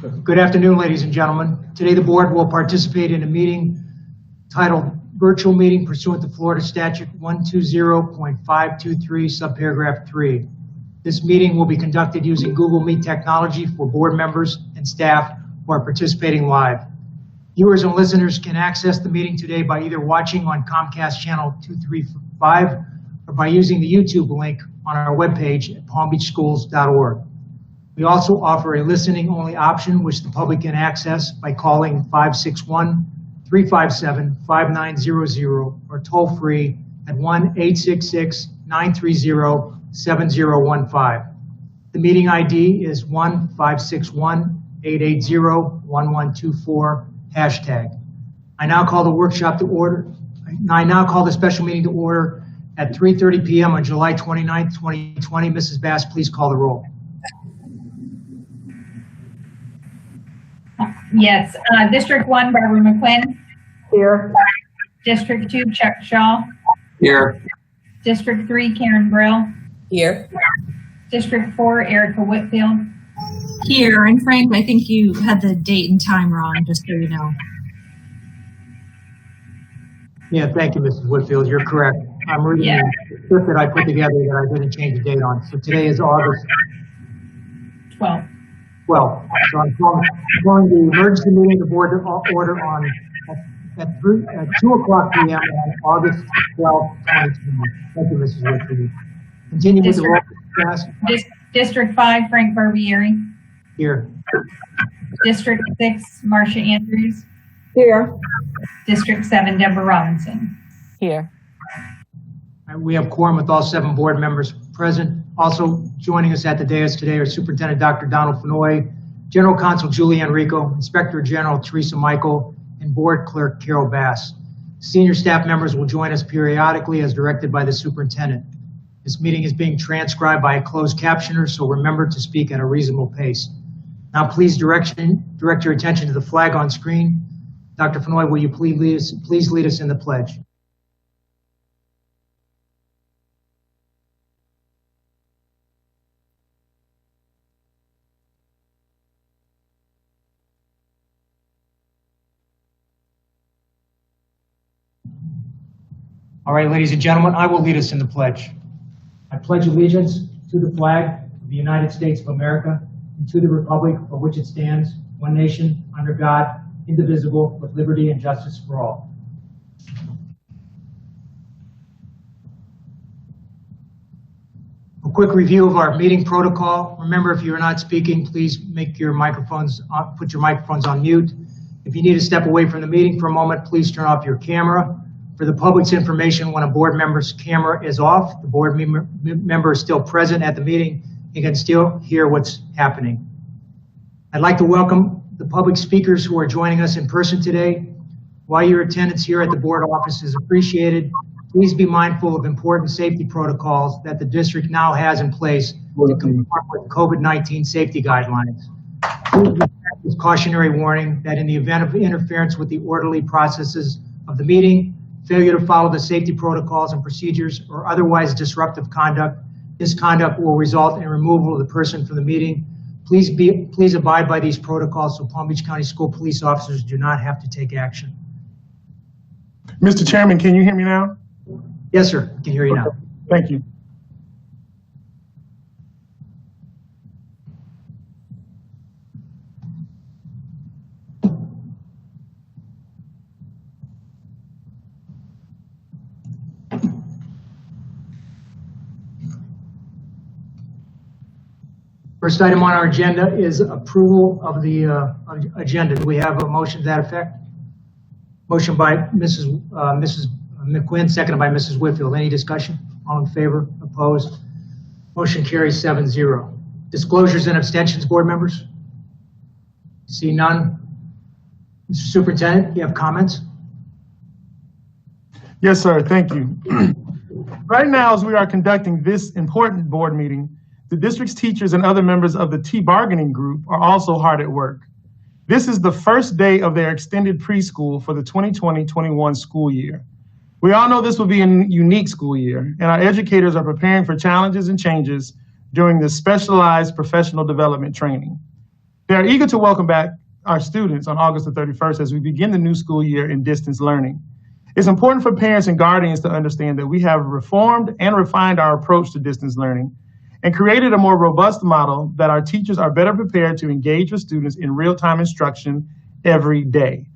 Good afternoon, ladies and gentlemen. Today the board will participate in a meeting titled Virtual Meeting pursuant to Florida Statute 120.523, subparagraph 3. This meeting will be conducted using Google Meet technology for board members and staff who are participating live. Viewers and listeners can access the meeting today by either watching on Comcast channel 235 or by using the YouTube link on our webpage at palmbeachschools.org. We also offer a listening-only option, which the public can access by calling 561-357-5900 or toll-free at 1-866-930-7015. The meeting ID is 1-561-880-1124, hashtag. I now call the workshop to order. I now call the special meeting to order at 3:30 p.m. on July 29th, 2020. Mrs. Bass, please call the roll. Yes, District 1, Barbara McQuinn. Here. District 2, Chuck Shaw. Here. District 3, Karen Brill. Here. District 4, Erica Whitfield. Here, and Frank, I think you had the date and time wrong, just so you know. Yeah, thank you, Mrs. Whitfield. You're correct. I'm reading the script that I put together that I didn't change the date on. So today is August 12. 12th. So I'm calling the emergency meeting of the board to order on at 2 o'clock p.m. on August 12th, 2020. Thank you, Mrs. Whitfield. Continue with the roll call. District 5, Frank Barbieri. Here. District 6, Marcia Andrews. Here. District 7, Deborah Robinson. Here. We have quorum with all 7 board members present. Also joining us at the dais today are Superintendent Dr. Donald Fenoy, General Counsel Julie Enrico, Inspector General Teresa Michael, and Board Clerk Carol Bass. Senior staff members will join us periodically as directed by the Superintendent. This meeting is being transcribed by a closed captioner, so remember to speak at a reasonable pace. Now please direct your attention to the flag on screen. Dr. Fenoy, will you please lead us in the pledge? All right, ladies and gentlemen, I will lead us in the pledge. I pledge allegiance to the flag of the United States of America and to the republic for which it stands, one nation, under God, indivisible, with liberty and justice for all. A quick review of our meeting protocol. Remember, if you're not speaking, please put your microphones on mute. If you need to step away from the meeting for a moment, please turn off your camera. For the public's information, when a board member's camera is off, the board member is still present at the meeting and can still hear what's happening. I'd like to welcome the public speakers who are joining us in person today. While your attendance here at the board office is appreciated, please be mindful of important safety protocols that the district now has in place to conform with COVID-19 safety guidelines. Please respect this cautionary warning that in the event of interference with the orderly processes of the meeting, failure to follow the safety protocols and procedures, or otherwise disruptive conduct, this conduct will result in removal of the person from the meeting. Please abide by these protocols so Palm Beach County School Police officers do not have to take action. Mr. Chairman, can you hear me now? Yes, sir. I can hear you now. Thank you. First item on our agenda is approval of the agenda. Do we have a motion to that effect? Motion by Mrs. McQuinn, seconded by Mrs. Whitfield. Any discussion? All in favor? Opposed? Motion carries 7-0. Disclosures and abstentions, board members? See none. Mr. Superintendent, you have comments? Yes, sir. Thank you. Right now, as we are conducting this important board meeting, the district's teachers and other members of the T-bargaining group are also hard at work. This is the first day of their extended preschool for the 2020-21 school year. We all know this will be a unique school year, and our educators are preparing for challenges and changes during this specialized professional development training. They are eager to welcome back our students on August the 31st as we begin the new school year in distance learning. It's important for parents and guardians to understand that we have reformed and refined our approach to distance learning and created a more robust model that our teachers are better prepared to engage with students in real-time instruction every day.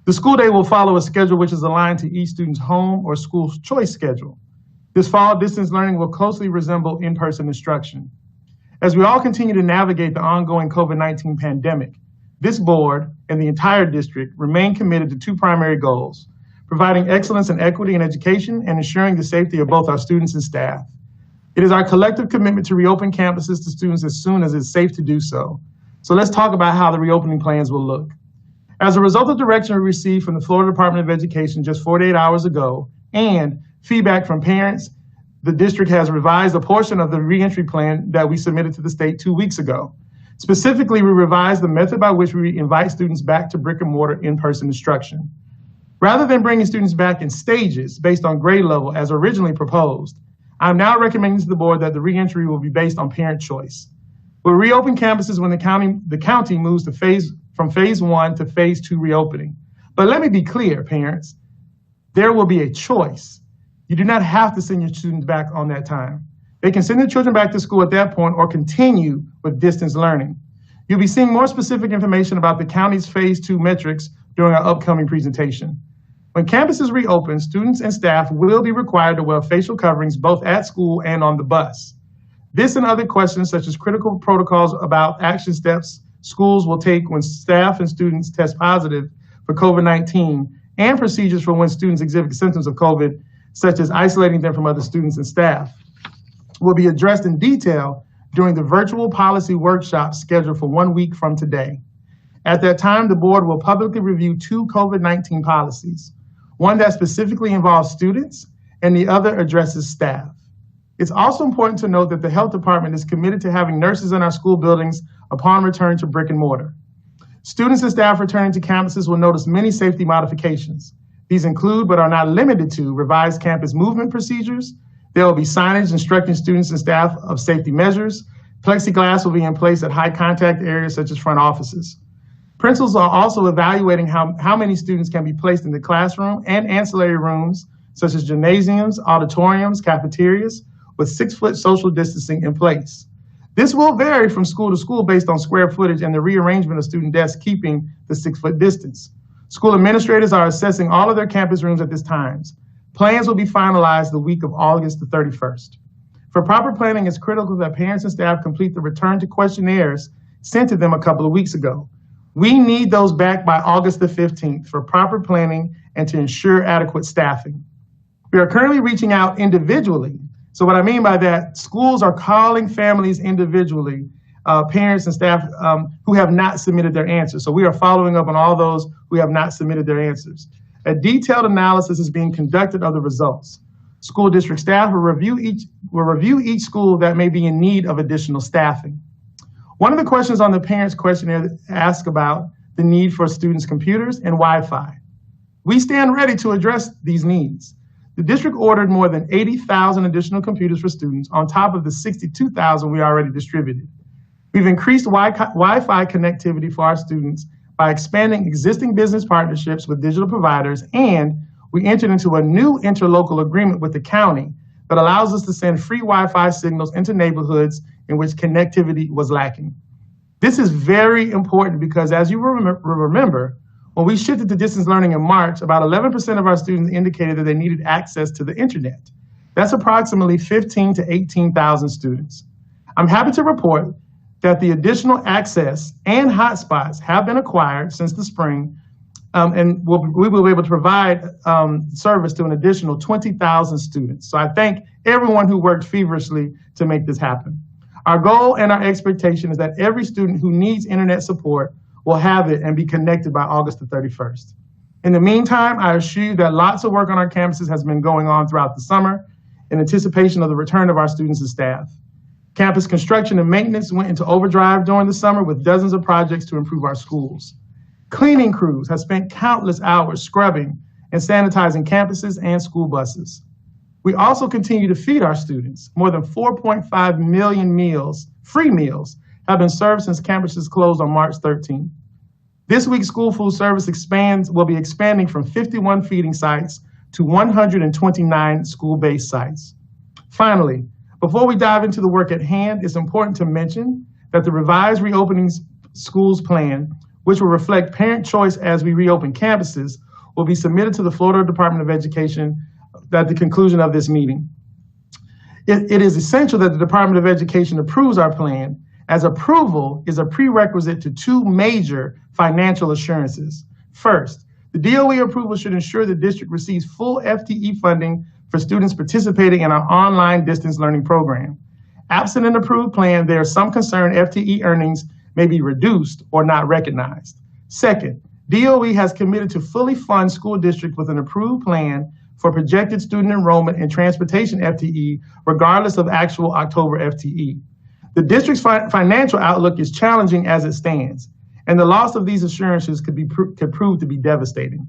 The school day will follow a schedule which is aligned to each student's home or school choice schedule. This fall, distance learning will closely resemble in-person instruction. As we all continue to navigate the ongoing COVID-19 pandemic, this board and the entire district remain committed to two primary goals: providing excellence and equity in education and ensuring the safety of both our students and staff. It is our collective commitment to reopen campuses to students as soon as it's safe to do so. So let's talk about how the reopening plans will look. As a result of direction we received from the Florida Department of Education just 48 hours ago and feedback from parents, the district has revised a portion of the reentry plan that we submitted to the state 2 weeks ago. Specifically, we revised the method by which we invite students back to brick and mortar in-person instruction. Rather than bringing students back in stages based on grade level as originally proposed, I'm now recommending to the board that the reentry will be based on parent choice. We'll reopen campuses when the county moves to from phase 1 to phase 2 reopening. But let me be clear, parents, there will be a choice. You do not have to send your students back on that time. They can send their children back to school at that point or continue with distance learning. You'll be seeing more specific information about the county's phase 2 metrics during our upcoming presentation. When campuses reopen, students and staff will be required to wear facial coverings both at school and on the bus. This and other questions, such as critical protocols about action steps schools will take when staff and students test positive for COVID-19, and procedures for when students exhibit symptoms of COVID, such as isolating them from other students and staff, will be addressed in detail during the virtual policy workshop scheduled for 1 week from today. At that time, the board will publicly review 2 COVID-19 policies, one that specifically involves students and the other addresses staff. It's also important to note that the health department is committed to having nurses in our school buildings upon return to brick and mortar. Students and staff returning to campuses will notice many safety modifications. These include, but are not limited to, revised campus movement procedures. There will be signage instructing students and staff of safety measures. Plexiglass will be in place at high contact areas such as front offices. Principals are also evaluating how many students can be placed in the classroom and ancillary rooms, such as gymnasiums, auditoriums, cafeterias, with 6-foot social distancing in place. This will vary from school to school based on square footage and the rearrangement of student desks keeping the 6-foot distance. School administrators are assessing all of their campus rooms at this time. Plans will be finalized the week of August the 31st. For proper planning, it's critical that parents and staff complete the return to questionnaires sent to them a couple of weeks ago. We need those back by August the 15th for proper planning and to ensure adequate staffing. We are currently reaching out individually. So what I mean by that, schools are calling families individually, parents and staff who have not submitted their answers. So we are following up on all those who have not submitted their answers. A detailed analysis is being conducted of the results. School district staff will review each school that may be in need of additional staffing. One of the questions on the parents' questionnaire asks about the need for students' computers and Wi-Fi. We stand ready to address these needs. The district ordered more than 80,000 additional computers for students on top of the 62,000 we already distributed. We've increased Wi-Fi connectivity for our students by expanding existing business partnerships with digital providers, and we entered into a new interlocal agreement with the county that allows us to send free Wi-Fi signals into neighborhoods in which connectivity was lacking. This is very important because, as you remember, when we shifted to distance learning in March, about 11% of our students indicated that they needed access to the internet. That's approximately 15 to 18,000 students. I'm happy to report that the additional access and hotspots have been acquired since the spring, and we will be able to provide service to an additional 20,000 students. So I thank everyone who worked feverishly to make this happen. Our goal and our expectation is that every student who needs internet support will have it and be connected by August the 31st. In the meantime, I assure you that lots of work on our campuses has been going on throughout the summer in anticipation of the return of our students and staff. Campus construction and maintenance went into overdrive during the summer with dozens of projects to improve our schools. Cleaning crews have spent countless hours scrubbing and sanitizing campuses and school buses. We also continue to feed our students. More than 4.5 million meals, free meals, have been served since campuses closed on March 13th. This week, school food service will be expanding from 51 feeding sites to 129 school-based sites. Finally, before we dive into the work at hand, it's important to mention that the revised reopening schools plan, which will reflect parent choice as we reopen campuses, will be submitted to the Florida Department of Education at the conclusion of this meeting. It is essential that the Department of Education approves our plan, as approval is a prerequisite to two major financial assurances. First, the DOE approval should ensure the district receives full FTE funding for students participating in our online distance learning program. Absent an approved plan, there is some concern FTE earnings may be reduced or not recognized. Second, DOE has committed to fully fund school districts with an approved plan for projected student enrollment and transportation FTE, regardless of actual October FTE. The district's financial outlook is challenging as it stands, and the loss of these assurances could prove to be devastating.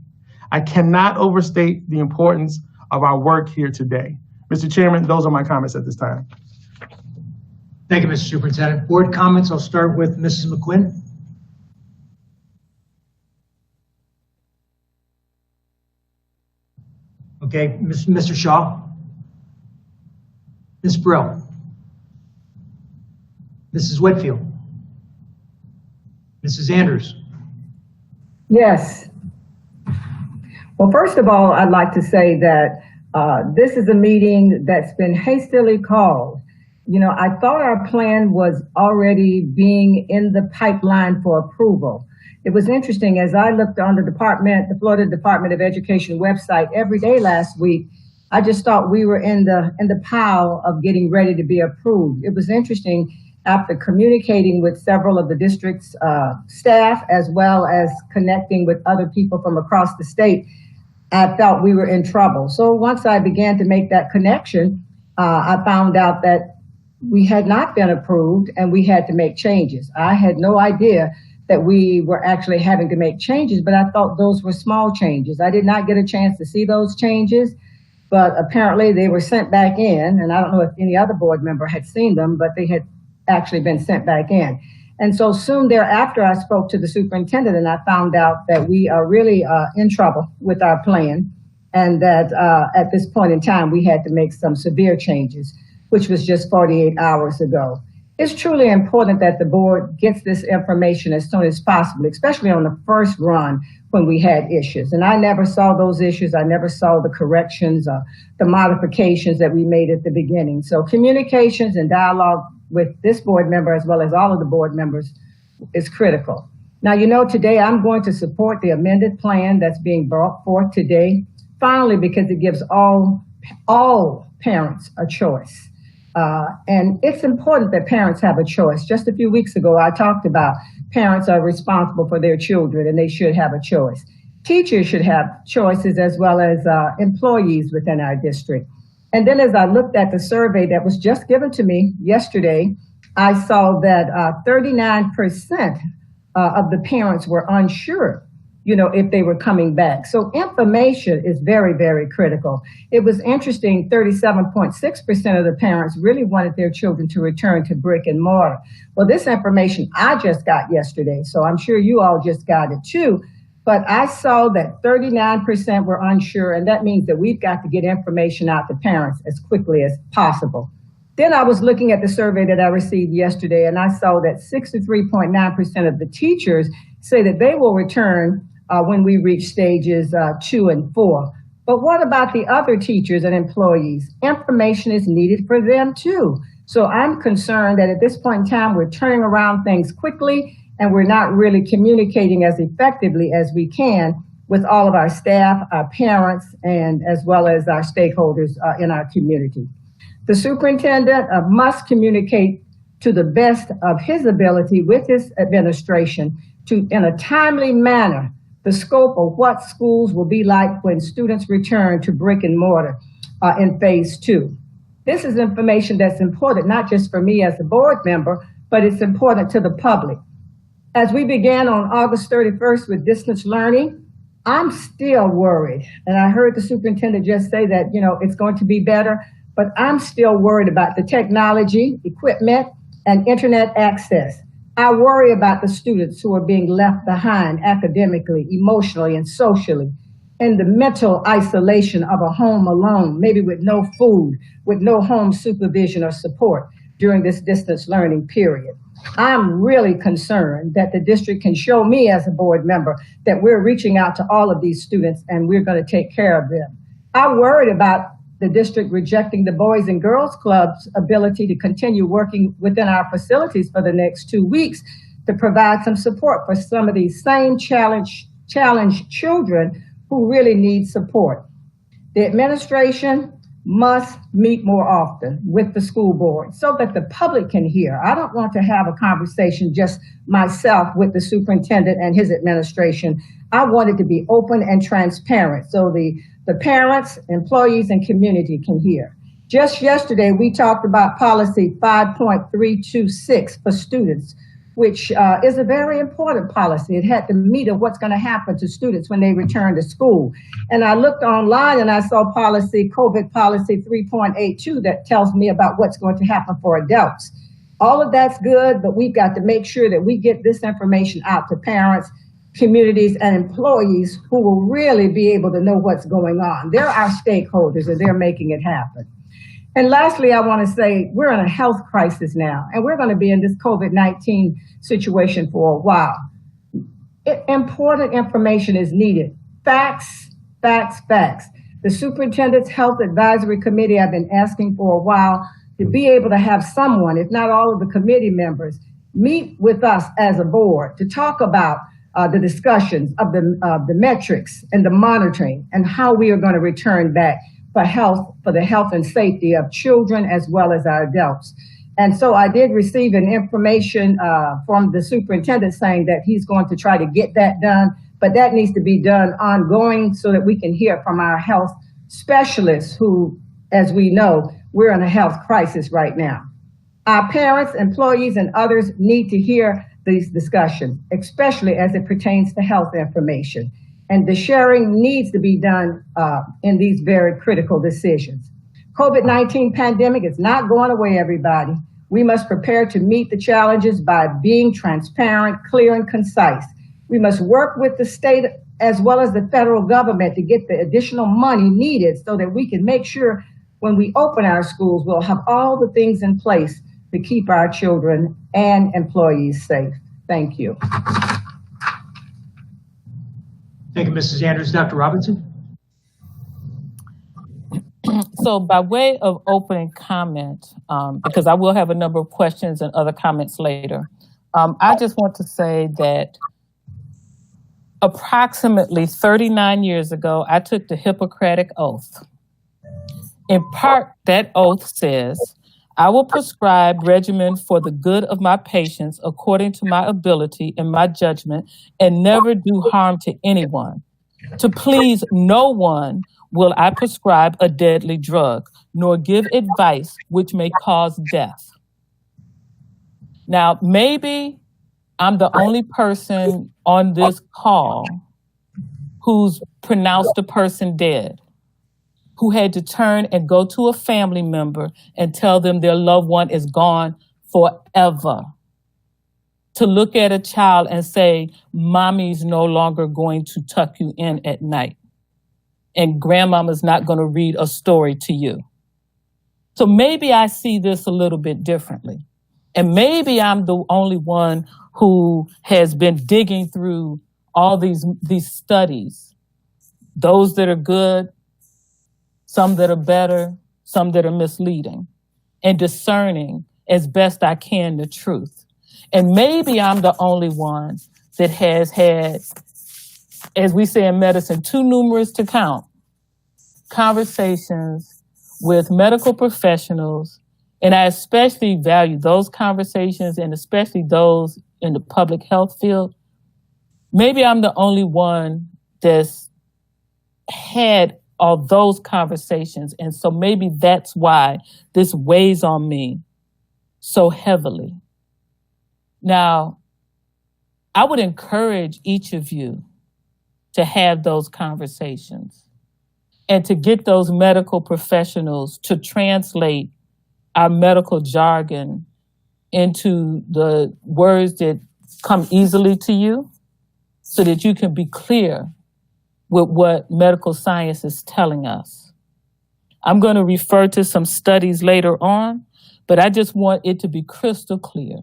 I cannot overstate the importance of our work here today. Mr. Chairman, those are my comments at this time. Thank you, Mr. Superintendent. Board comments, I'll start with Mrs. McQuinn. Okay, Mr. Shaw. Ms. Brill. Mrs. Whitfield. Mrs. Andrews. Yes. Well, first of all, I'd like to say that this is a meeting that's been hastily called. You know, I thought our plan was already being in the pipeline for approval. It was interesting as I looked on the Florida Department of Education website every day last week. I just thought we were in the pile of getting ready to be approved. It was interesting after communicating with several of the district's staff, as well as connecting with other people from across the state, I felt we were in trouble. So once I began to make that connection, I found out that we had not been approved and we had to make changes. I had no idea that we were actually having to make changes, but I thought those were small changes. I did not get a chance to see those changes, but apparently they were sent back in, and I don't know if any other board member had seen them, but they had actually been sent back in. And so soon thereafter, I spoke to the superintendent and I found out that we are really in trouble with our plan, and that at this point in time, we had to make some severe changes, which was just 48 hours ago. It's truly important that the board gets this information as soon as possible, especially on the first run when we had issues. And I never saw those issues. I never saw the corrections, the modifications that we made at the beginning. So communications and dialogue with this board member, as well as all of the board members, is critical. Now, you know, today I'm going to support the amended plan that's being brought forth today, finally, because it gives all parents a choice. And it's important that parents have a choice. Just a few weeks ago, I talked about parents are responsible for their children and they should have a choice. Teachers should have choices, as well as employees within our district. And then as I looked at the survey that was just given to me yesterday, I saw that 39% of the parents were unsure, you know, if they were coming back. So information is very, very critical. It was interesting, 37.6% of the parents really wanted their children to return to brick and mortar. Well, this information I just got yesterday, so I'm sure you all just got it too. But I saw that 39% were unsure, and that means that we've got to get information out to parents as quickly as possible. Then I was looking at the survey that I received yesterday, and I saw that 63.9% of the teachers say that they will return when we reach stages 2 and 4. But what about the other teachers and employees? Information is needed for them too. So I'm concerned that at this point in time, we're turning around things quickly and we're not really communicating as effectively as we can with all of our staff, our parents, and as well as our stakeholders in our community. The superintendent must communicate to the best of his ability with his administration to, in a timely manner, the scope of what schools will be like when students return to brick and mortar in phase 2. This is information that's important, not just for me as a board member, but it's important to the public. As we began on August 31st with distance learning, I'm still worried. And I heard the superintendent just say that, you know, it's going to be better, but I'm still worried about the technology, equipment, and internet access. I worry about the students who are being left behind academically, emotionally, and socially, in the mental isolation of a home alone, maybe with no food, with no home supervision or support during this distance learning period. I'm really concerned that the district can show me as a board member that we're reaching out to all of these students and we're going to take care of them. I'm worried about the district rejecting the Boys and Girls Club's ability to continue working within our facilities for the next 2 weeks to provide some support for some of these same challenged children who really need support. The administration must meet more often with the school board so that the public can hear. I don't want to have a conversation just myself with the superintendent and his administration. I want it to be open and transparent so the parents, employees, and community can hear. Just yesterday, we talked about policy 5.326 for students, which is a very important policy. It had the meat of what's going to happen to students when they return to school. And I looked online and I saw COVID policy 3.82 that tells me about what's going to happen for adults. All of that's good, but we've got to make sure that we get this information out to parents, communities, and employees who will really be able to know what's going on. They're our stakeholders and they're making it happen. And lastly, I want to say we're in a health crisis now, and we're going to be in this COVID-19 situation for a while. Important information is needed. Facts, facts, facts. The Superintendent's Health Advisory Committee, I've been asking for a while to be able to have someone, if not all of the committee members, meet with us as a board to talk about the discussions of the metrics and the monitoring and how we are going to return back for the health and safety of children as well as our adults. And so I did receive an information from the superintendent saying that he's going to try to get that done, but that needs to be done ongoing so that we can hear from our health specialists who, as we know, we're in a health crisis right now. Our parents, employees, and others need to hear these discussions, especially as it pertains to health information. And the sharing needs to be done in these very critical decisions. COVID-19 pandemic is not going away, everybody. We must prepare to meet the challenges by being transparent, clear, and concise. We must work with the state as well as the federal government to get the additional money needed so that we can make sure when we open our schools, we'll have all the things in place to keep our children and employees safe. Thank you. Thank you, Mrs. Andrews. Dr. Robinson? So by way of opening comment, because I will have a number of questions and other comments later, I just want to say that approximately 39 years ago, I took the Hippocratic Oath. In part, that oath says, I will prescribe regimen for the good of my patients according to my ability and my judgment, and never do harm to anyone. To please no one will I prescribe a deadly drug, nor give advice which may cause death. Now, maybe I'm the only person on this call who's pronounced a person dead, who had to turn and go to a family member and tell them their loved one is gone forever. To look at a child and say, mommy's no longer going to tuck you in at night, and grandmama's not going to read a story to you. So maybe I see this a little bit differently. And maybe I'm the only one who has been digging through all these studies, those that are good, some that are better, some that are misleading, and discerning as best I can the truth. And maybe I'm the only one that has had, as we say in medicine, too numerous to count, conversations with medical professionals. And I especially value those conversations, and especially those in the public health field. Maybe I'm the only one that's had all those conversations. And so maybe that's why this weighs on me so heavily. Now, I would encourage each of you to have those conversations and to get those medical professionals to translate our medical jargon into the words that come easily to you so that you can be clear with what medical science is telling us. I'm going to refer to some studies later on, but I just want it to be crystal clear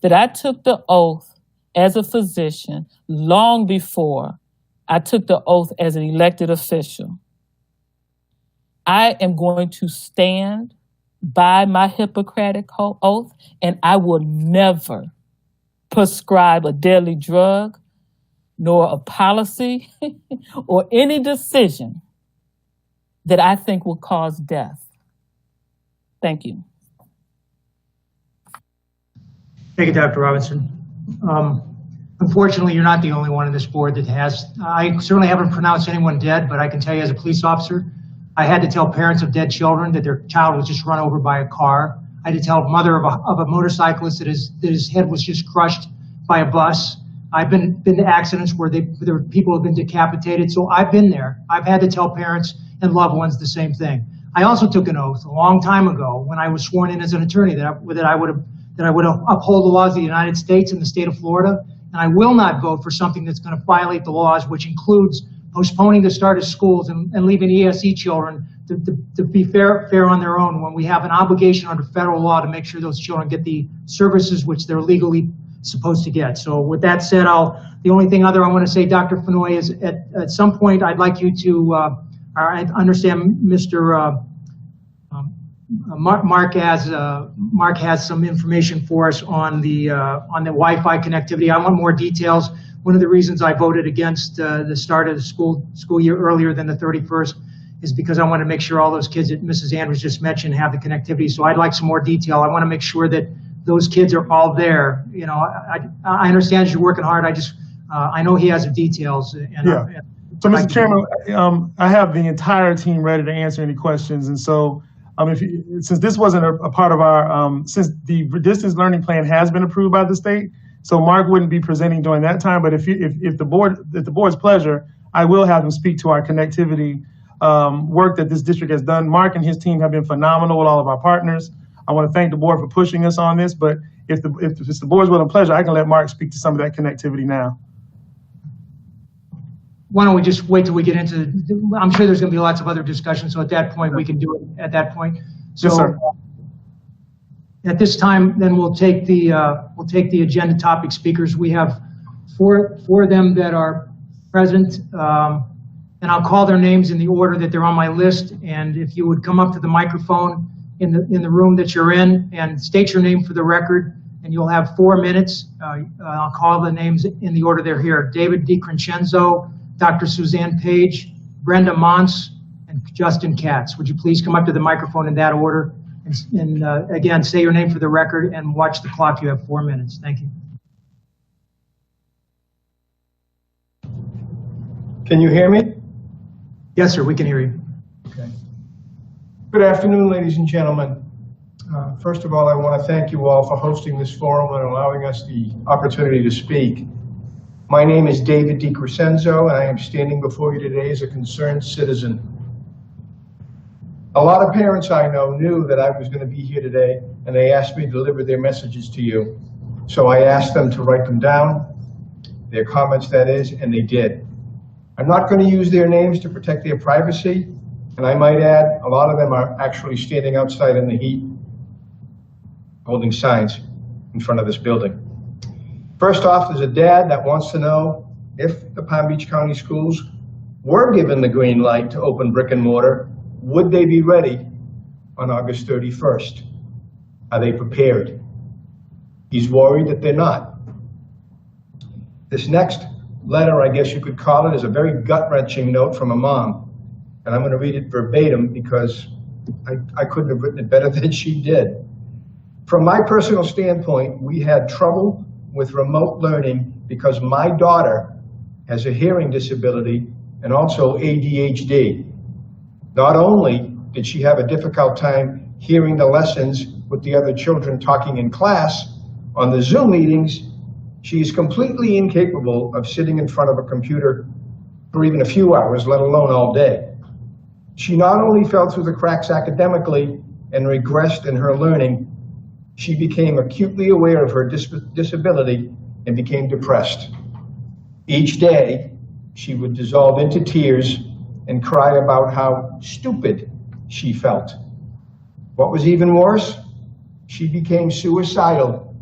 that I took the oath as a physician long before I took the oath as an elected official. I am going to stand by my Hippocratic Oath, and I will never prescribe a deadly drug, nor a policy, or any decision that I think will cause death. Thank you. Thank you, Dr. Robinson. Unfortunately, you're not the only one in this board that has, I certainly haven't pronounced anyone dead, but I can tell you as a police officer, I had to tell parents of dead children that their child was just run over by a car. I had to tell a mother of a motorcyclist that his head was just crushed by a bus. I've been to accidents where people have been decapitated, so I've been there. I've had to tell parents and loved ones the same thing. I also took an oath a long time ago when I was sworn in as an attorney that I would uphold the laws of the United States and the state of Florida, and I will not vote for something that's going to violate the laws, which includes postponing the start of schools and leaving ESE children to be fair on their own when we have an obligation under federal law to make sure those children get the services which they're legally supposed to get. So with that said, the only thing other I want to say, Dr. Fenoy, is at some point I'd like you to, I understand Mr. Mark has some information for us on the Wi-Fi connectivity. I want more details. One of the reasons I voted against the start of the school year earlier than the 31st is because I want to make sure all those kids that Mrs. Andrews just mentioned have the connectivity. So I'd like some more detail. I want to make sure that those kids are all there. You know, I understand you're working hard. I know he has the details. And yeah. So, Mr. Chairman, I have the entire team ready to answer any questions. And so, since this wasn't a part of our, since the distance learning plan has been approved by the state, so Mark wouldn't be presenting during that time. But if the board's pleasure, I will have him speak to our connectivity work that this district has done. Mark and his team have been phenomenal with all of our partners. I want to thank the board for pushing us on this. But if it's the board's will and pleasure, I can let Mark speak to some of that connectivity now. Why don't we just wait till we get into I'm sure there's going to be lots of other discussions. So at that point, we can do it at that point. So yes, sir. At this time, then we'll take the agenda topic speakers. We have four of them that are present, and I'll call their names in the order that they're on my list. And if you would come up to the microphone in the room that you're in and state your name for the record, and you'll have 4 minutes. I'll call the names in the order they're here: David DiCrescenzo, Dr. Suzanne Page, Brenda Mons, and Justin Katz. Would you please come up to the microphone in that order? And again, say your name for the record and watch the clock. You have 4 minutes. Thank you. Can you hear me? Yes, sir, we can hear you. Okay. Good afternoon, ladies and gentlemen. First of all, I want to thank you all for hosting this forum and allowing us the opportunity to speak. My name is David DiCrescenzo, and I am standing before you today as a concerned citizen. A lot of parents I know knew that I was going to be here today, and they asked me to deliver their messages to you. So I asked them to write them down, their comments that is, and they did. I'm not going to use their names to protect their privacy, and I might add, a lot of them are actually standing outside in the heat, holding signs in front of this building. First off, there's a dad that wants to know if the Palm Beach County Schools were given the green light to open brick and mortar, would they be ready on August 31st? Are they prepared? He's worried that they're not. This next letter, I guess you could call it, is a very gut-wrenching note from a mom. And I'm going to read it verbatim because I couldn't have written it better than she did. From my personal standpoint, we had trouble with remote learning because my daughter has a hearing disability and also ADHD. Not only did she have a difficult time hearing the lessons with the other children talking in class on the Zoom meetings, she is completely incapable of sitting in front of a computer for even a few hours, let alone all day. She not only fell through the cracks academically and regressed in her learning, She became acutely aware of her disability and became depressed. Each day, she would dissolve into tears and cry about how stupid she felt. What was even worse, she became suicidal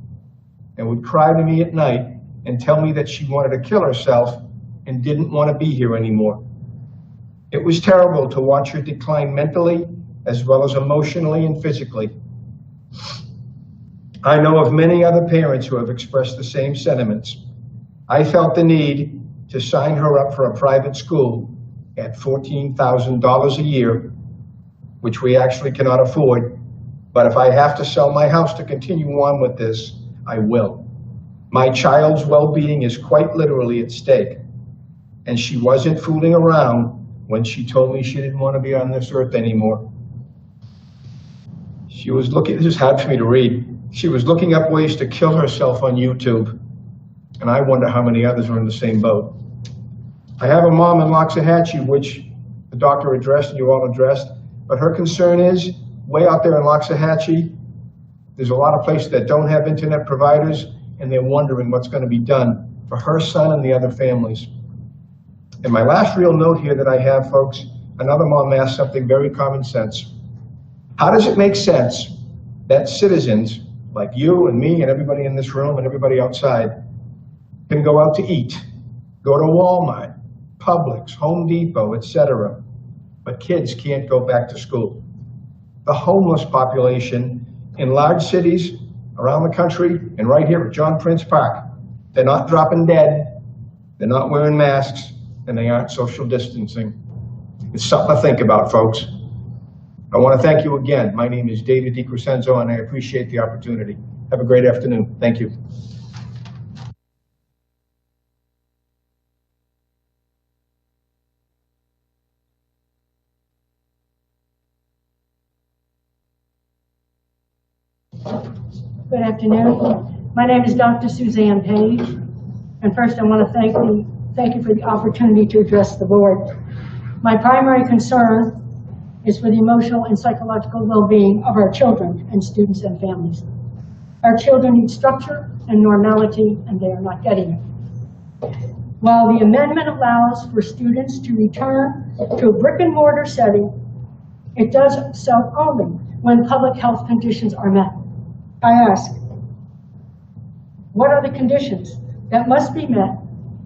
and would cry to me at night and tell me that she wanted to kill herself and didn't want to be here anymore. It was terrible to watch her decline mentally as well as emotionally and physically. I know of many other parents who have expressed the same sentiments. I felt the need to sign her up for a private school at $14,000 a year, which we actually cannot afford. But if I have to sell my house to continue on with this, I will. My child's well-being is quite literally at stake. And she wasn't fooling around when she told me she didn't want to be on this earth anymore. She was looking, this is hard for me to read. She was looking up ways to kill herself on YouTube. And I wonder how many others are in the same boat. I have a mom in Loxahatchee, which the doctor addressed and you all addressed, but her concern is way out there in Loxahatchee, there's a lot of places that don't have internet providers and they're wondering what's going to be done for her son and the other families. And my last real note here that I have, folks, another mom asked something very common sense. How does it make sense that citizens like you and me and everybody in this room and everybody outside can go out to eat, go to Walmart, Publix, Home Depot, etc., but kids can't go back to school? The homeless population in large cities around the country and right here at John Prince Park, they're not dropping dead, they're not wearing masks, and they aren't social distancing. It's something to think about, folks. I want to thank you again. My name is David DiCrescenzo, and I appreciate the opportunity. Have a great afternoon. Thank you. Good afternoon. My name is Dr. Suzanne Page, and first I want to thank you for the opportunity to address the board. My primary concern is for the emotional and psychological well-being of our children and students and families. Our children need structure and normality, and they are not getting it. While the amendment allows for students to return to a brick and mortar setting, it does so only when public health conditions are met. I ask, what are the conditions that must be met,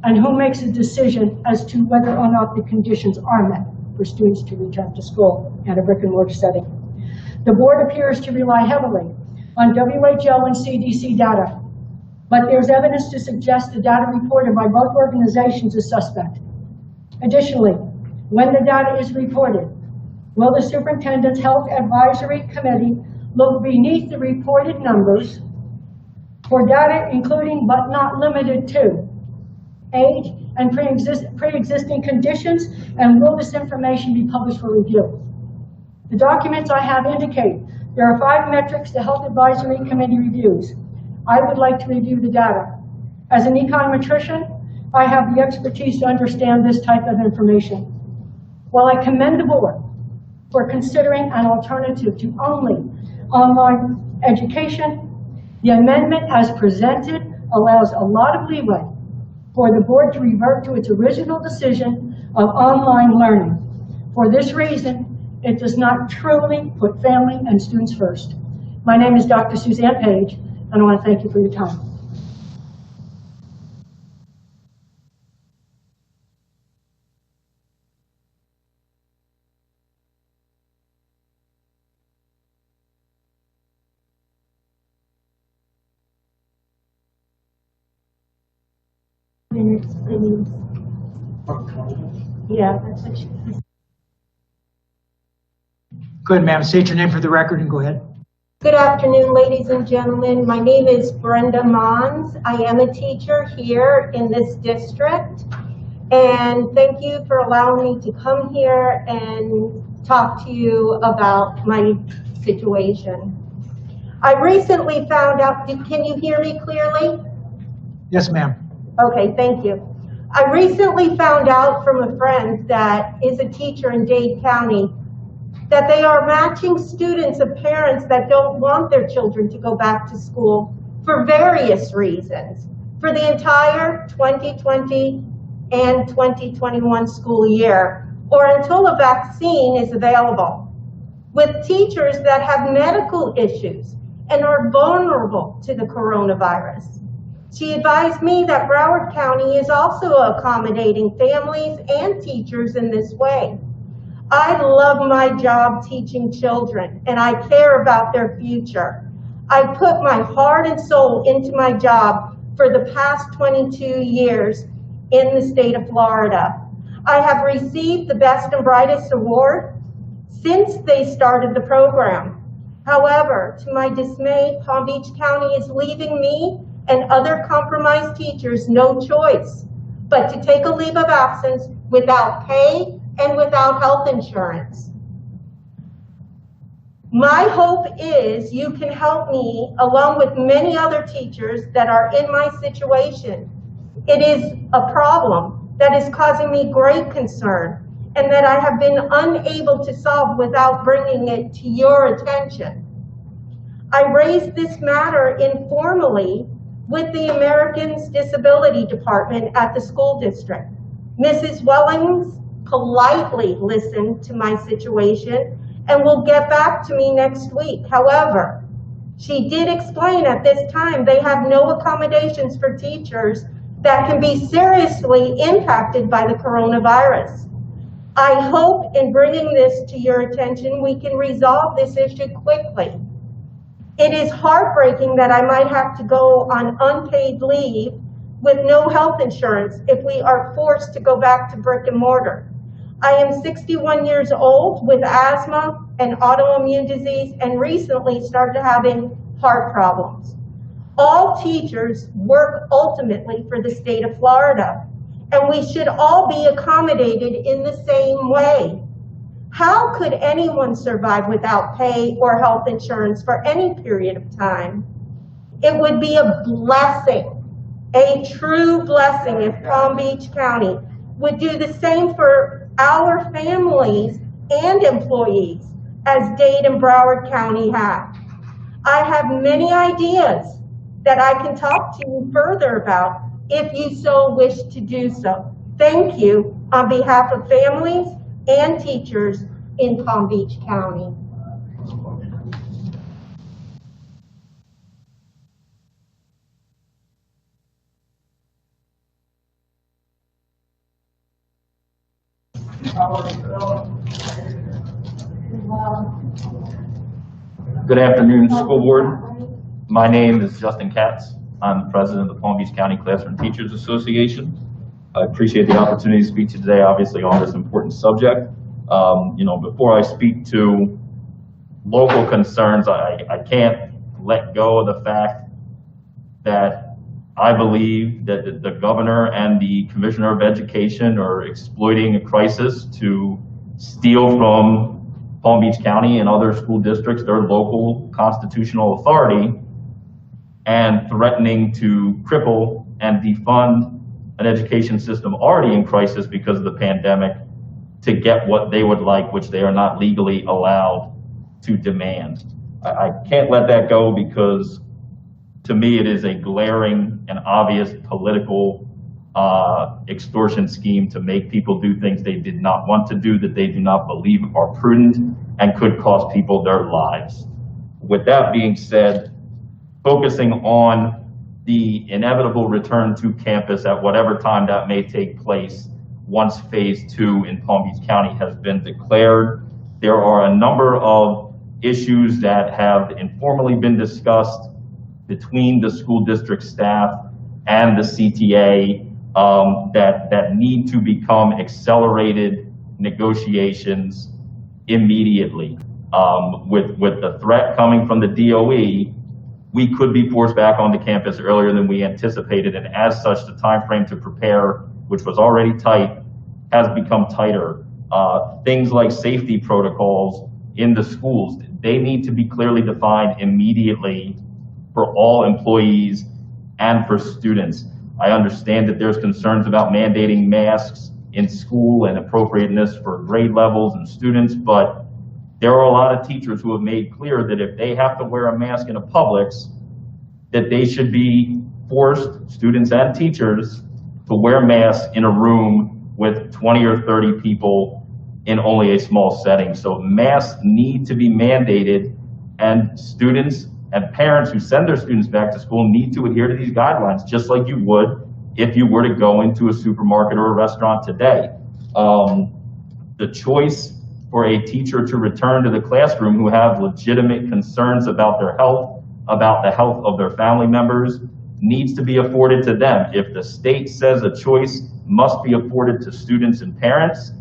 and who makes a decision as to whether or not the conditions are met for students to return to school at a brick and mortar setting? The board appears to rely heavily on WHO and CDC data, but there's evidence to suggest the data reported by both organizations is suspect. Additionally, when the data is reported, will the Superintendent's Health Advisory Committee look beneath the reported numbers for data including but not limited to age and pre-existing conditions, and will this information be published for review? The documents I have indicate there are 5 metrics the Health Advisory Committee reviews. I would like to review the data. As an econometrician, I have the expertise to understand this type of information. While I commend the board for considering an alternative to only online education, the amendment as presented allows a lot of leeway for the board to revert to its original decision of online learning. For this reason, it does not truly put family and students first. My name is Dr. Suzanne Page, and I want to thank you for your time. Yeah, that's what she said. Good, ma'am. State your name for the record and go ahead. Good afternoon, ladies and gentlemen. My name is Brenda Mons. I am a teacher here in this district. And thank you for allowing me to come here and talk to you about my situation. I recently found out, can you hear me clearly? Yes, ma'am. Okay, thank you. I recently found out from a friend that is a teacher in Dade County that they are matching students of parents that don't want their children to go back to school for various reasons for the entire 2020 and 2021 school year, or until a vaccine is available, with teachers that have medical issues and are vulnerable to the coronavirus. She advised me that Broward County is also accommodating families and teachers in this way. I love my job teaching children, and I care about their future. I put my heart and soul into my job for the past 22 years in the state of Florida. I have received the Best and Brightest Award since they started the program. However, to my dismay, Palm Beach County is leaving me and other compromised teachers no choice but to take a leave of absence without pay and without health insurance. My hope is you can help me, along with many other teachers that are in my situation. It is a problem that is causing me great concern and that I have been unable to solve without bringing it to your attention. I raised this matter informally with the Americans Disability Department at the school district. Mrs. Wellings politely listened to my situation and will get back to me next week. However, she did explain at this time they have no accommodations for teachers that can be seriously impacted by the coronavirus. I hope in bringing this to your attention, we can resolve this issue quickly. It is heartbreaking that I might have to go on unpaid leave with no health insurance if we are forced to go back to brick and mortar. I am 61 years old with asthma and autoimmune disease and recently started having heart problems. All teachers work ultimately for the state of Florida, and we should all be accommodated in the same way. How could anyone survive without pay or health insurance for any period of time? It would be a blessing, a true blessing, if Palm Beach County would do the same for our families and employees as Dade and Broward County have. I have many ideas that I can talk to you further about if you so wish to do so. Thank you on behalf of families and teachers in Palm Beach County. Good afternoon, school board. My name is Justin Katz. I'm the president of the Palm Beach County Classroom Teachers Association. I appreciate the opportunity to speak to you today, obviously, on this important subject. Before I speak to local concerns, I can't let go of the fact that I believe that the governor and the commissioner of education are exploiting a crisis to steal from Palm Beach County and other school districts their local constitutional authority and threatening to cripple and defund an education system already in crisis because of the pandemic to get what they would like, which they are not legally allowed to demand. I can't let that go because to me it is a glaring and obvious political extortion scheme to make people do things they did not want to do, that they do not believe are prudent and could cost people their lives. With that being said, focusing on the inevitable return to campus at whatever time that may take place once phase 2 in Palm Beach County has been declared. There are a number of issues that have informally been discussed between the school district staff and the CTA that need to become accelerated negotiations immediately. With the threat coming from the DOE, we could be forced back onto campus earlier than we anticipated, and as such, the time frame to prepare, which was already tight, has become tighter. Things like safety protocols in the schools, they need to be clearly defined immediately for all employees and for students. I understand that there's concerns about mandating masks in school and appropriateness for grade levels and students, but There are a lot of teachers who have made clear that if they have to wear a mask in a Publix, that they should be forced, students and teachers, to wear masks in a room with 20 or 30 people in only a small setting. So masks need to be mandated, and students and parents who send their students back to school need to adhere to these guidelines, just like you would if you were to go into a supermarket or a restaurant today. The choice for a teacher to return to the classroom who have legitimate concerns about their health, about the health of their family members, needs to be afforded to them. If the state says a choice must be afforded to students and parents,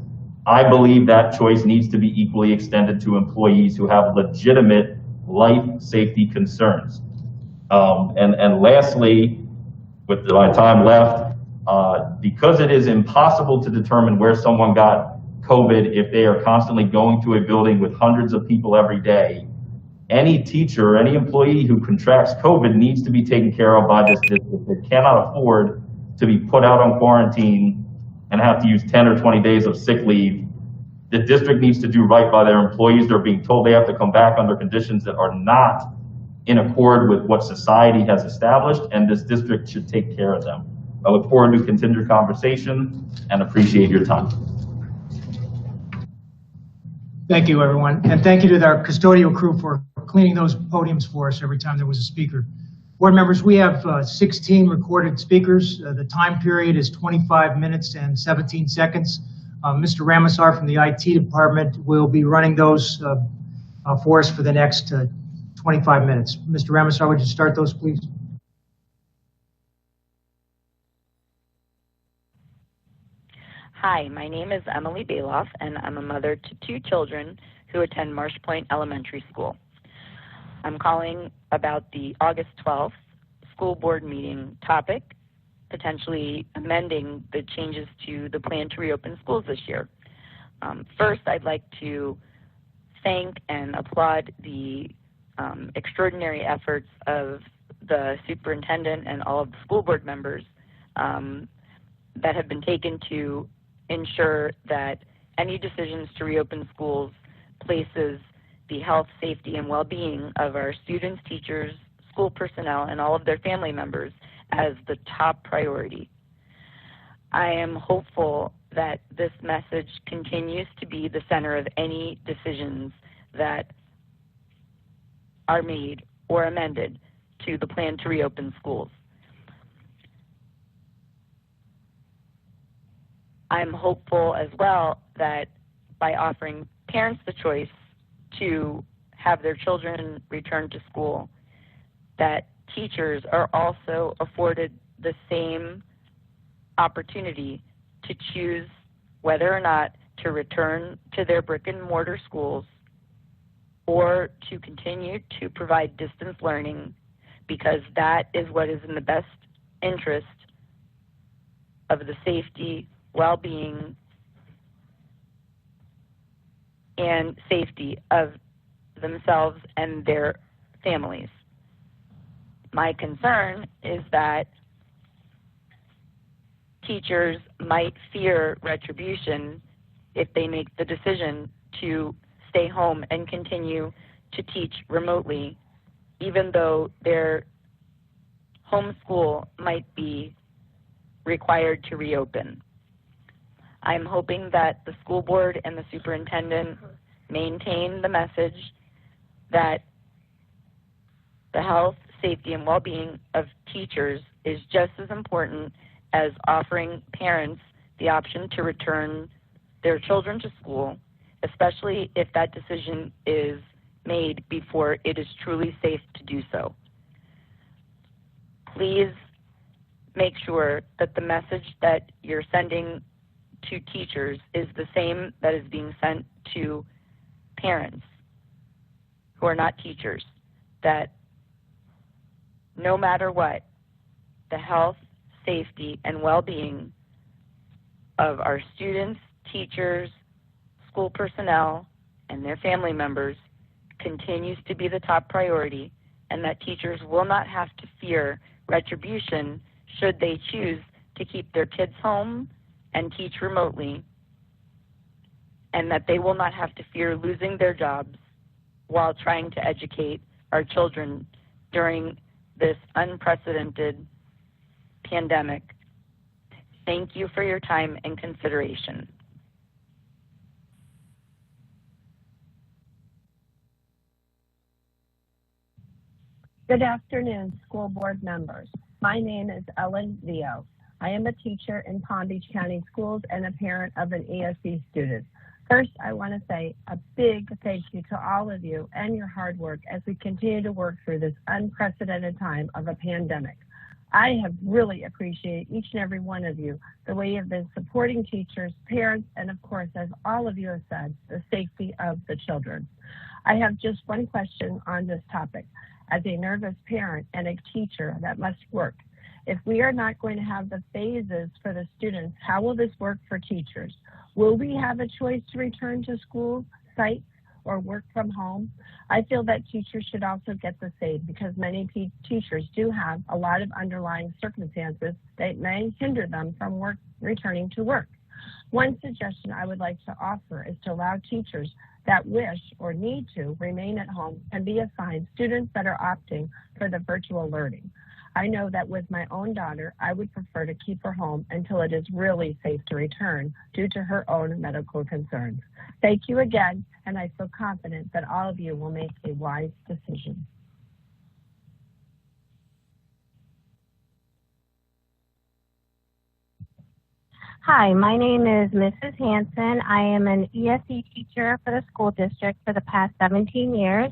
I believe that choice needs to be equally extended to employees who have legitimate life safety concerns. And lastly, with my time left, because it is impossible to determine where someone got COVID if they are constantly going to a building with hundreds of people every day, any teacher or any employee who contracts COVID needs to be taken care of by this district. They cannot afford to be put out on quarantine and have to use 10 or 20 days of sick leave. The district needs to do right by their employees. They're being told they have to come back under conditions that are not in accord with what society has established, and this district should take care of them. I look forward to continued conversation and appreciate your time. Thank you, everyone. And thank you to our custodial crew for cleaning those podiums for us every time there was a speaker. Board members, we have 16 recorded speakers. The time period is 25 minutes and 17 seconds. Mr. Ramasar from the IT department will be running those for us for the next 25 minutes. Mr. Ramasar, would you start those, please? Hi, my name is Emily Bailoff, and I'm a mother to 2 children who attend Marsh Point Elementary School. I'm calling about the August 12th school board meeting topic, potentially amending the changes to the plan to reopen schools this year. First, I'd like to thank and applaud the extraordinary efforts of the superintendent and all of the school board members that have been taken to ensure that any decisions to reopen schools places the health, safety, and well-being of our students, teachers, school personnel, and all of their family members as the top priority. I am hopeful that this message continues to be the center of any decisions that are made or amended to the plan to reopen schools. I'm hopeful as well that by offering parents the choice to have their children return to school, that teachers are also afforded the same opportunity to choose whether or not to return to their brick and mortar schools or to continue to provide distance learning, because that is what is in the best interest of the safety, well-being, and safety of themselves and their families. My concern is that teachers might fear retribution if they make the decision to stay home and continue to teach remotely, even though their home school might be required to reopen. I'm hoping that the school board and the superintendent maintain the message that the health, safety, and well-being of teachers is just as important as offering parents the option to return their children to school, especially if that decision is made before it is truly safe to do so. Please make sure that the message that you're sending to teachers is the same that is being sent to parents who are not teachers, that no matter what, the health, safety, and well-being of our students, teachers, school personnel, and their family members continues to be the top priority, and that teachers will not have to fear retribution should they choose to keep their kids home and teach remotely, and that they will not have to fear losing their jobs while trying to educate our children during this unprecedented pandemic. Thank you for your time and consideration. Good afternoon, school board members. My name is Ellen Vio. I am a teacher in Palm Beach County Schools and a parent of an ESC student. First, I want to say a big thank you to all of you and your hard work as we continue to work through this unprecedented time of a pandemic. I have really appreciated each and every one of you, the way you have been supporting teachers, parents, and of course, as all of you have said, the safety of the children. I have just one question on this topic. As a nervous parent and a teacher that must work, if we are not going to have the phases for the students, how will this work for teachers? Will we have a choice to return to school sites or work from home? I feel that teachers should also get the same because many teachers do have a lot of underlying circumstances that may hinder them from returning to work. One suggestion I would like to offer is to allow teachers that wish or need to remain at home and be assigned students that are opting for the virtual learning. I know that with my own daughter, I would prefer to keep her home until it is really safe to return due to her own medical concerns. Thank you again, and I feel confident that all of you will make a wise decision. Hi, my name is Mrs. Hansen. I am an ESE teacher for the school district for the past 17 years,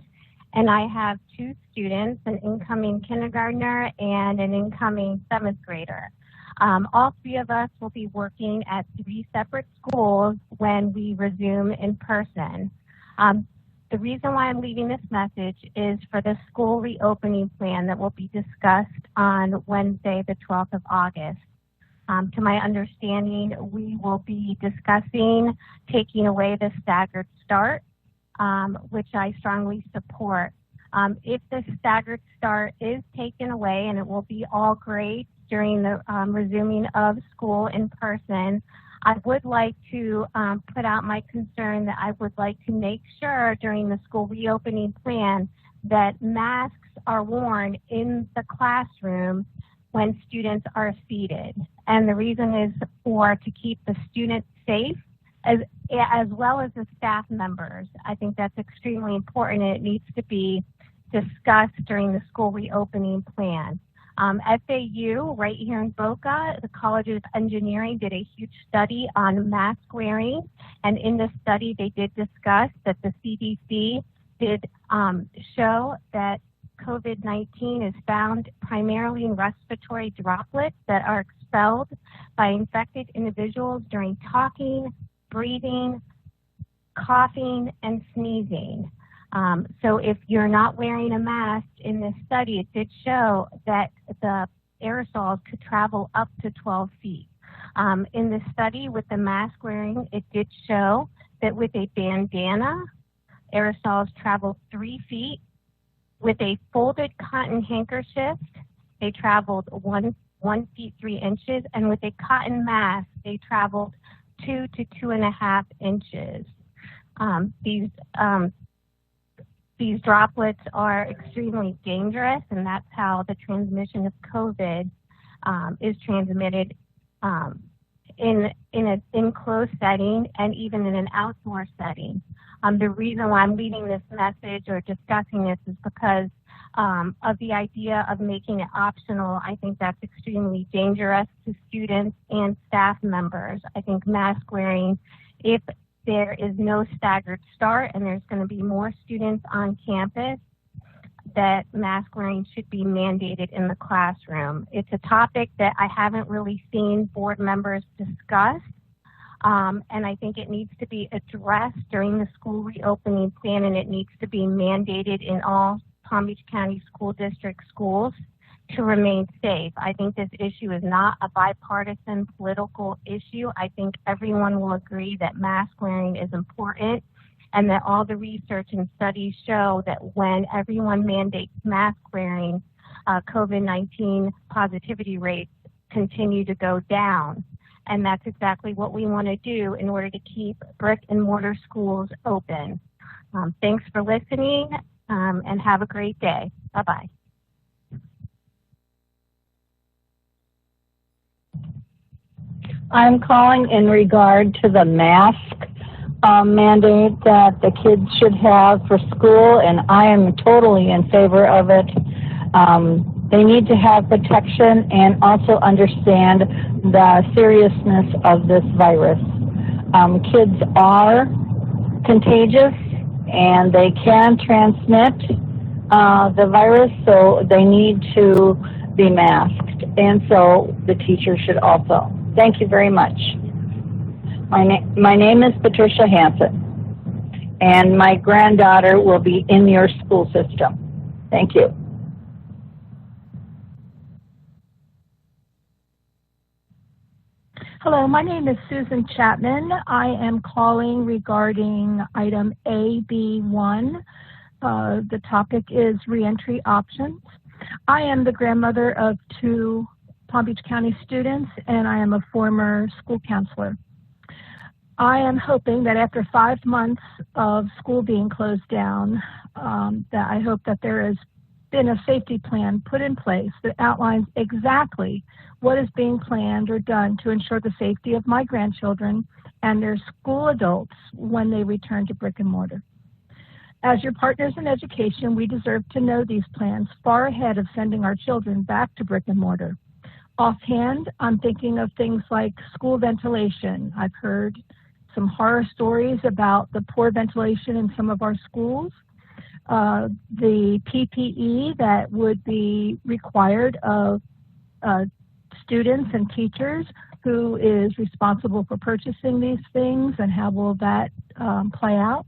and I have two students, an incoming kindergartner and an incoming 7th grader. All three of us will be working at 3 separate schools when we resume in person. The reason why I'm leaving this message is for the school reopening plan that will be discussed on Wednesday, the 12th of August. To my understanding, we will be discussing taking away the staggered start, which I strongly support. If the staggered start is taken away, and it will be all grades during the resuming of school in person, I would like to put out my concern that I would like to make sure during the school reopening plan that masks are worn in the classroom when students are seated. And the reason is to keep the students safe as well as the staff members. I think that's extremely important, and it needs to be discussed during the school reopening plan. FAU, right here in Boca, the College of Engineering did a huge study on mask wearing, and in the study they did discuss that the CDC did show that COVID-19 is found primarily in respiratory droplets that are expelled by infected individuals during talking, breathing, coughing, and sneezing. So if you're not wearing a mask in this study, it did show that the aerosols could travel up to 12 feet. In the study with the mask wearing, it did show that with a bandana, aerosols traveled 3 feet. With a folded cotton handkerchief, they traveled 1 feet 3 inches, and with a cotton mask, they traveled 2 to 2.5 inches. These droplets are extremely dangerous, and that's how the transmission of COVID is transmitted in an enclosed setting and even in an outdoor setting. The reason why I'm leading this message or discussing this is because of the idea of making it optional. I think that's extremely dangerous to students and staff members. I think mask wearing, if there is no staggered start and there's going to be more students on campus, that mask wearing should be mandated in the classroom. It's a topic that I haven't really seen board members discuss. And I think it needs to be addressed during the school reopening plan, and it needs to be mandated in all Palm Beach County School District schools to remain safe. I think this issue is not a bipartisan political issue. I think everyone will agree that mask wearing is important, and that all the research and studies show that when everyone mandates mask wearing, COVID-19 positivity rates continue to go down. And that's exactly what we want to do in order to keep brick and mortar schools open. Thanks for listening, and have a great day. Bye-bye. I'm calling in regard to the mask mandate that the kids should have for school, and I am totally in favor of it. They need to have protection and also understand the seriousness of this virus. Kids are contagious and they can transmit the virus, so they need to be masked, and so the teachers should also. Thank you very much. My name is Patricia Hansen, and my granddaughter will be in your school system. Thank you. Hello, my name is Susan Chapman. I am calling regarding item AB1. The topic is reentry options. I am the grandmother of 2 Palm Beach County students, and I am a former school counselor. I am hoping that after 5 months of school being closed down, that I hope that there has been a safety plan put in place that outlines exactly what is being planned or done to ensure the safety of my grandchildren and their school adults when they return to brick and mortar. As your partners in education, we deserve to know these plans far ahead of sending our children back to brick and mortar. Offhand, I'm thinking of things like school ventilation. I've heard some horror stories about the poor ventilation in some of our schools. The PPE that would be required of students and teachers, who is responsible for purchasing these things, and how will that play out?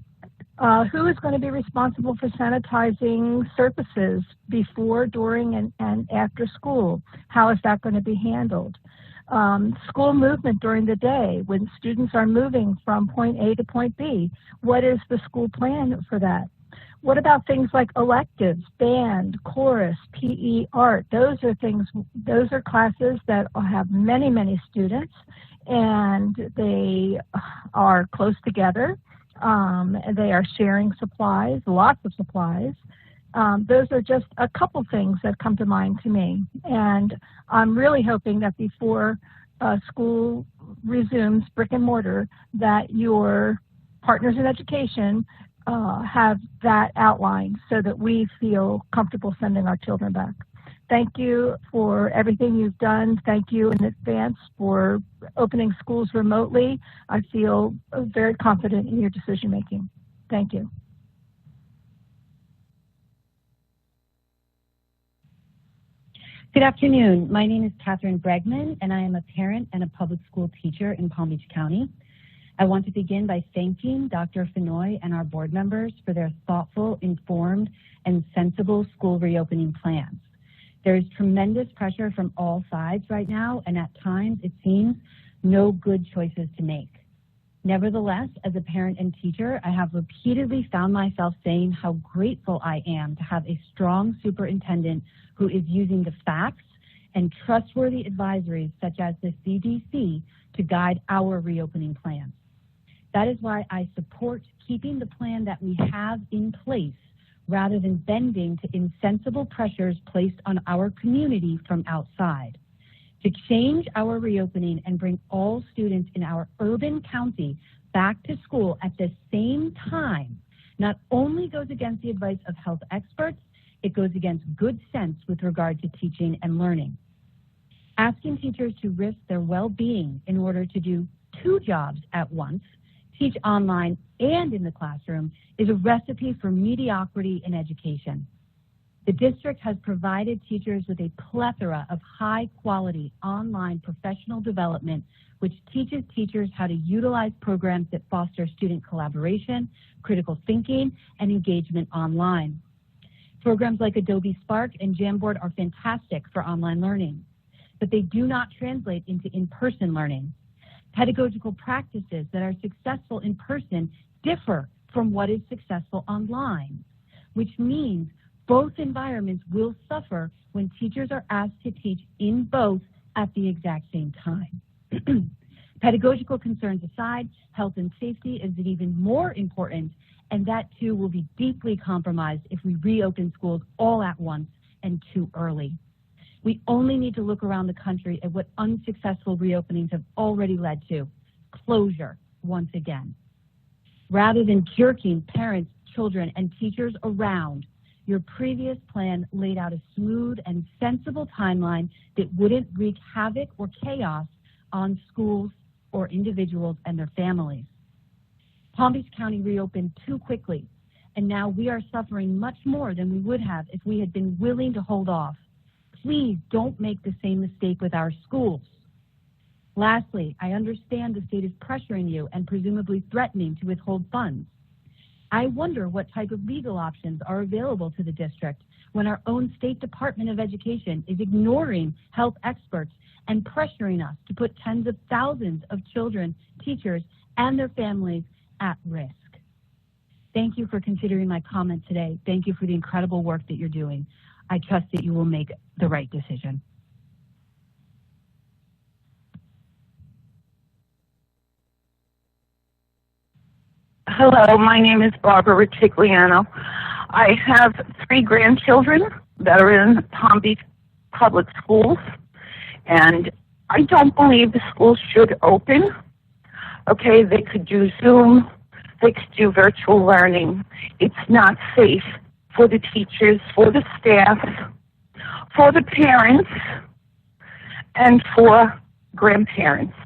Who is going to be responsible for sanitizing surfaces before, during, and after school? How is that going to be handled? School movement during the day, when students are moving from point A to point B, what is the school plan for that? What about things like electives, band, chorus, PE, art? Those are classes that have many, many students, and they are close together. They are sharing supplies, lots of supplies. Those are just a couple things that come to mind to me. And I'm really hoping that before school resumes brick and mortar, that your partners in education have that outlined so that we feel comfortable sending our children back. Thank you for everything you've done. Thank you in advance for opening schools remotely. I feel very confident in your decision making. Thank you. Good afternoon. My name is Catherine Bregman, and I am a parent and a public school teacher in Palm Beach County. I want to begin by thanking Dr. Fenoy and our board members for their thoughtful, informed, and sensible school reopening plans. There is tremendous pressure from all sides right now, and at times it seems no good choices to make. Nevertheless, as a parent and teacher, I have repeatedly found myself saying how grateful I am to have a strong superintendent who is using the facts and trustworthy advisories such as the CDC to guide our reopening plans. That is why I support keeping the plan that we have in place rather than bending to insensible pressures placed on our community from outside. To change our reopening and bring all students in our urban county back to school at the same time not only goes against the advice of health experts, it goes against good sense with regard to teaching and learning. Asking teachers to risk their well-being in order to do 2 jobs at once, teach online and in the classroom, is a recipe for mediocrity in education. The district has provided teachers with a plethora of high-quality online professional development, which teaches teachers how to utilize programs that foster student collaboration, critical thinking, and engagement online. Programs like Adobe Spark and Jamboard are fantastic for online learning, but they do not translate into in-person learning. Pedagogical practices that are successful in person differ from what is successful online, which means both environments will suffer when teachers are asked to teach in both at the exact same time. Pedagogical concerns aside, health and safety is even more important, and that too will be deeply compromised if we reopen schools all at once and too early. We only need to look around the country at what unsuccessful reopenings have already led to: closure once again. Rather than jerking parents, children, and teachers around, your previous plan laid out a smooth and sensible timeline that wouldn't wreak havoc or chaos on schools or individuals and their families. Palm Beach County reopened too quickly, and now we are suffering much more than we would have if we had been willing to hold off. Please don't make the same mistake with our schools. Lastly, I understand the state is pressuring you and presumably threatening to withhold funds. I wonder what type of legal options are available to the district when our own State Department of Education is ignoring health experts and pressuring us to put tens of thousands of children, teachers, and their families at risk. Thank you for considering my comment today. Thank you for the incredible work that you're doing. I trust that you will make the right decision. Hello, my name is Barbara Retigliano. I have 3 grandchildren that are in Palm Beach public schools, and I don't believe the schools should open. Okay, they could do Zoom, they could do virtual learning. It's not safe for the teachers, for the staff, for the parents, and for grandparents.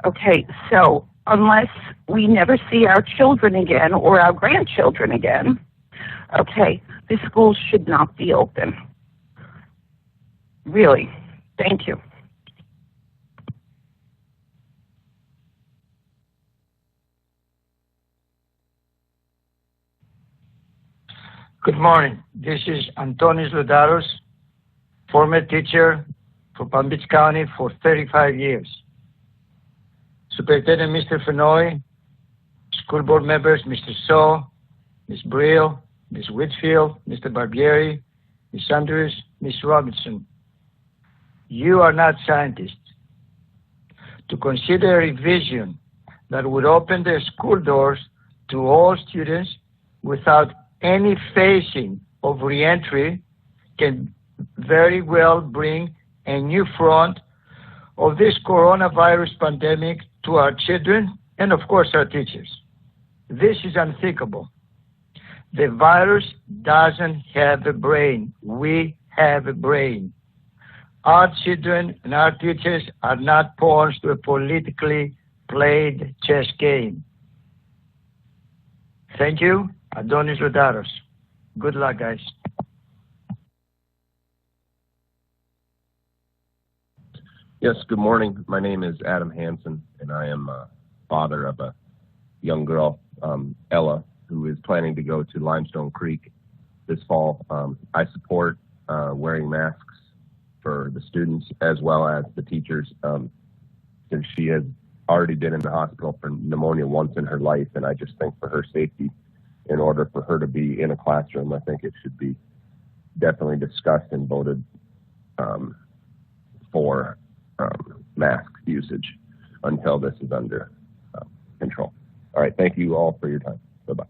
Okay, so unless we never see our children again or our grandchildren again, okay, the schools should not be open. Really. Thank you. Good morning. This is Antonis Lodaros, former teacher for Palm Beach County for 35 years. Superintendent Mr. Fenoy, school board members Mr. So, Ms. Brill, Ms. Whitfield, Mr. Barbieri, Ms. Andrews, Ms. Robinson. You are not scientists. To consider a revision that would open the school doors to all students without any phasing of reentry can very well bring a new front of this coronavirus pandemic to our children and, of course, our teachers. This is unthinkable. The virus doesn't have a brain. We have a brain. Our children and our teachers are not pawns to a politically played chess game. Thank you. Adonis Rodaros. Good luck, guys. Yes, good morning. My name is Adam Hansen, and I am father of a young girl, Ella, who is planning to go to Limestone Creek this fall. I support wearing masks for the students as well as the teachers, since she has already been in the hospital for pneumonia once in her life, and I just think for her safety, in order for her to be in a classroom, I think it should be definitely discussed and voted for mask usage until this is under control. All right, thank you all for your time. Bye-bye.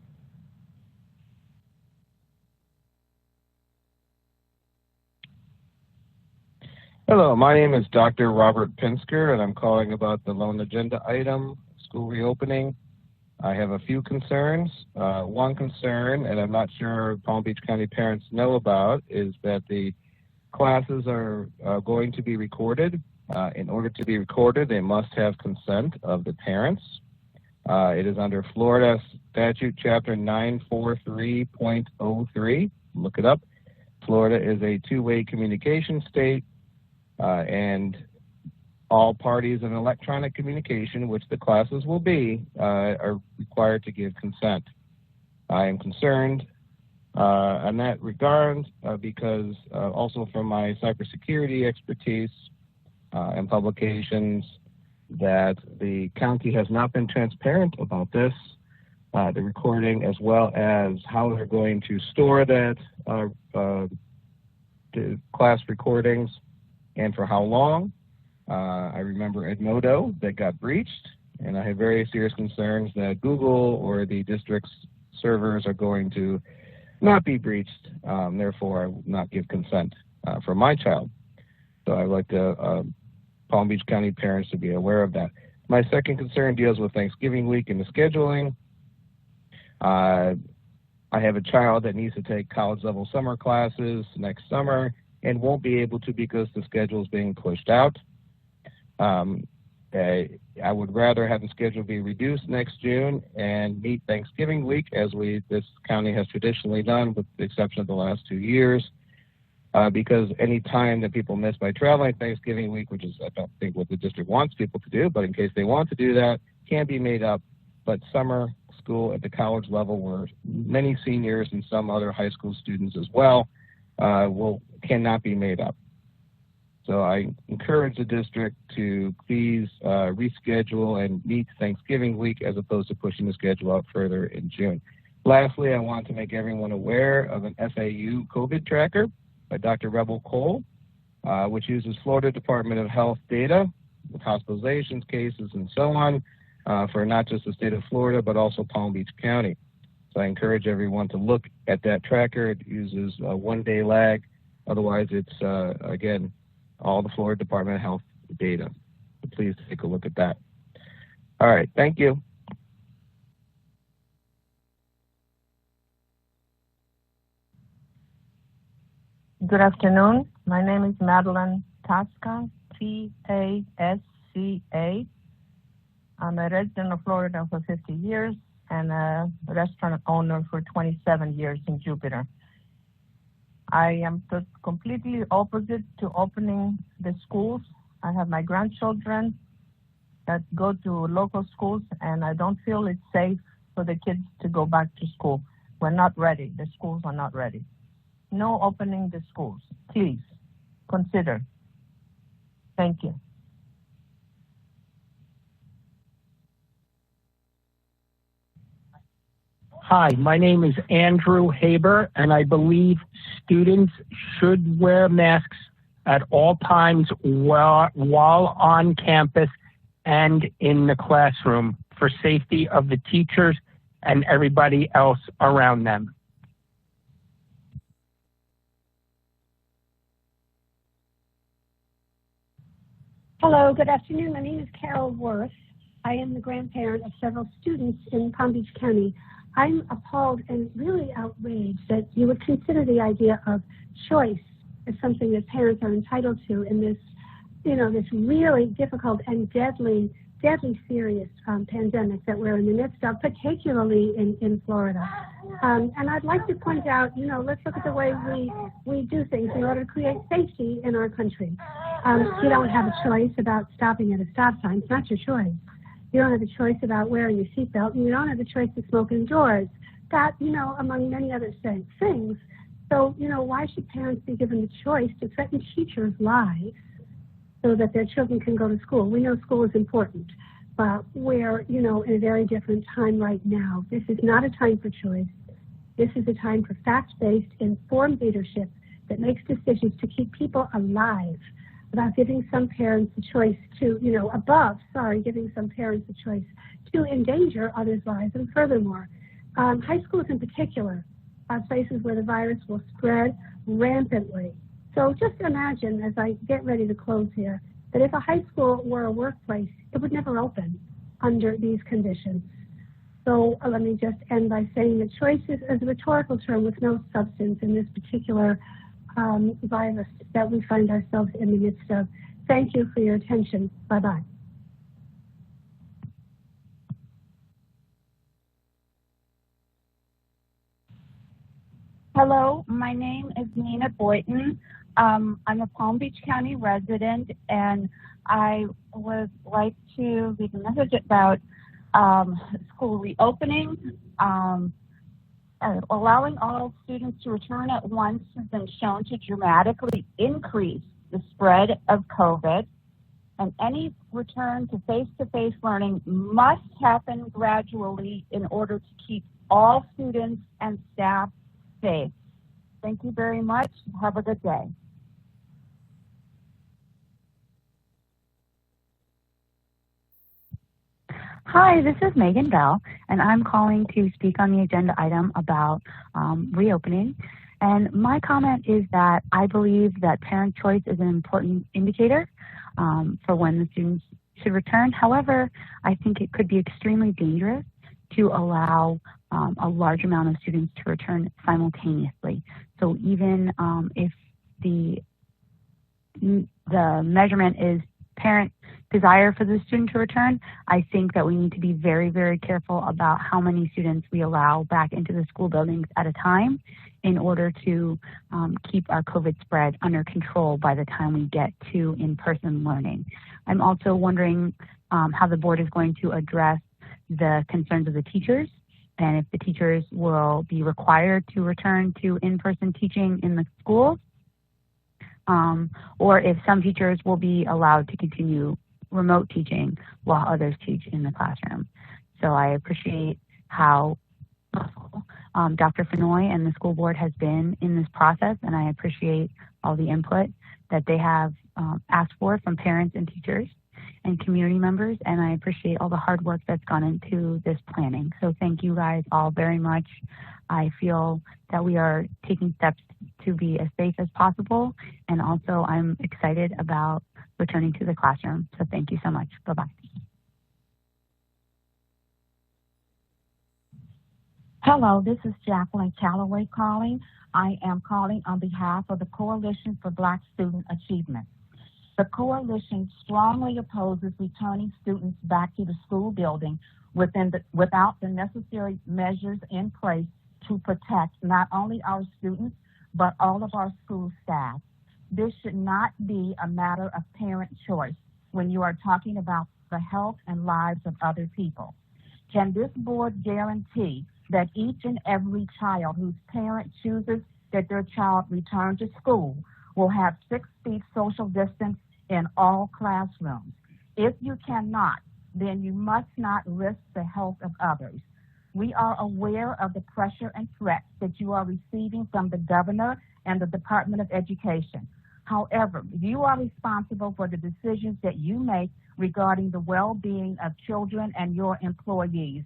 Hello, my name is Dr. Robert Pinsker, and I'm calling about the lone agenda item, school reopening. I have a few concerns. One concern, and I'm not sure Palm Beach County parents know about, is that the classes are going to be recorded. In order to be recorded, they must have consent of the parents. It is under Florida Statute Chapter 943.03. Look it up. Florida is a two-way communication state, and all parties in electronic communication, which the classes will be, are required to give consent. I am concerned in that regard because also from my cybersecurity expertise and publications that the county has not been transparent about this, the recording, as well as how they're going to store that the class recordings and for how long. I remember Edmodo that got breached, and I have very serious concerns that Google or the district's servers are going to not be breached. Therefore, I will not give consent for my child. So I'd like to Palm Beach County parents to be aware of that. My second concern deals with Thanksgiving week and the scheduling. I have a child that needs to take college level summer classes next summer and won't be able to because the schedule is being pushed out. I would rather have the schedule be reduced next June and meet Thanksgiving week as this county has traditionally done, with the exception of the last 2 years. Because any time that people miss by traveling Thanksgiving week, which is I don't think what the district wants people to do, but in case they want to do that, can be made up. But summer school at the college level, where many seniors and some other high school students as well cannot be made up. So I encourage the district to please reschedule and meet Thanksgiving week as opposed to pushing the schedule out further in June. Lastly, I want to make everyone aware of an FAU COVID tracker by Dr. Rebel Cole, which uses Florida Department of Health data with hospitalizations, cases, and so on for not just the state of Florida, but also Palm Beach County. So I encourage everyone to look at that tracker. It uses a 1-day lag. Otherwise, it's, again, all the Florida Department of Health data. So please take a look at that. All right, thank you. Good afternoon. My name is Madeline Tasca, T-A-S-C-A. I'm a resident of Florida for 50 years and a restaurant owner for 27 years in Jupiter. I am completely opposite to opening the schools. I have my grandchildren that go to local schools, and I don't feel it's safe for the kids to go back to school. We're not ready. The schools are not ready. No opening the schools. Please consider. Thank you. Hi, my name is Andrew Haber, and I believe students should wear masks at all times while on campus and in the classroom for safety of the teachers and everybody else around them. Hello, good afternoon. My name is Carol Worth. I am the grandparent of several students in Palm Beach County. I'm appalled and really outraged that you would consider the idea of choice as something that parents are entitled to in this, this really difficult and deadly serious pandemic that we're in the midst of, particularly in Florida. And I'd like to point out, let's look at the way we do things in order to create safety in our country. You don't have a choice about stopping at a stop sign. It's not your choice. You don't have a choice about wearing your seatbelt, and you don't have a choice to smoke indoors. That, among many other things. So, why should parents be given the choice to threaten teachers' lives so that their children can go to school? We know school is important, but we're, in a very different time right now. This is not a time for choice. This is a time for fact-based, informed leadership that makes decisions to keep people alive, about giving some parents a choice to, giving some parents a choice to endanger others' lives. And furthermore, high schools in particular are places where the virus will spread rampantly. So just imagine, as I get ready to close here, that if a high school were a workplace, it would never open under these conditions. So let me just end by saying that choice is a rhetorical term with no substance in this particular virus that we find ourselves in the midst of. Thank you for your attention. Bye-bye. Hello, my name is Nina Boynton. I'm a Palm Beach County resident, and I would like to leave a message about school reopening. Allowing all students to return at once has been shown to dramatically increase the spread of COVID, and any return to face-to-face learning must happen gradually in order to keep all students and staff safe. Thank you very much. Have a good day. Hi, this is Megan Bell, and I'm calling to speak on the agenda item about reopening. And my comment is that I believe that parent choice is an important indicator for when the students should return. However, I think it could be extremely dangerous to allow a large amount of students to return simultaneously. So even if the measurement is parent desire for the student to return, I think that we need to be very, very careful about how many students we allow back into the school buildings at a time in order to keep our COVID spread under control by the time we get to in-person learning. I'm also wondering how the board is going to address the concerns of the teachers, and if the teachers will be required to return to in-person teaching in the schools, or if some teachers will be allowed to continue remote teaching while others teach in the classroom. So I appreciate how Dr. Fenoy and the school board has been in this process, and I appreciate all the input that they have asked for from parents and teachers and community members, and I appreciate all the hard work that's gone into this planning. So thank you guys all very much. I feel that we are taking steps to be as safe as possible, and also I'm excited about returning to the classroom. So thank you so much. Bye-bye. Hello, this is Jacqueline Calloway calling. I am calling on behalf of the Coalition for Black Student Achievement. The coalition strongly opposes returning students back to the school building without the necessary measures in place to protect not only our students, but all of our school staff. This should not be a matter of parent choice when you are talking about the health and lives of other people. Can this board guarantee that each and every child whose parent chooses that their child return to school will have 6 feet social distance in all classrooms? If you cannot, then you must not risk the health of others. We are aware of the pressure and threats that you are receiving from the governor and the Department of Education. However, you are responsible for the decisions that you make regarding the well-being of children and your employees.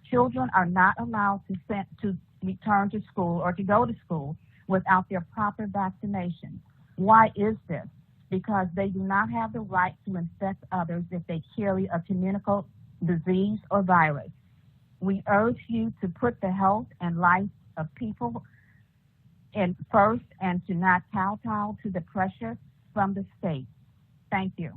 Children are not allowed to return to school or to go to school without their proper vaccination. Why is this? Because they do not have the right to infect others if they carry a communicable disease or virus. We urge you to put the health and life of people in first and to not kowtow to the pressure from the state. Thank you.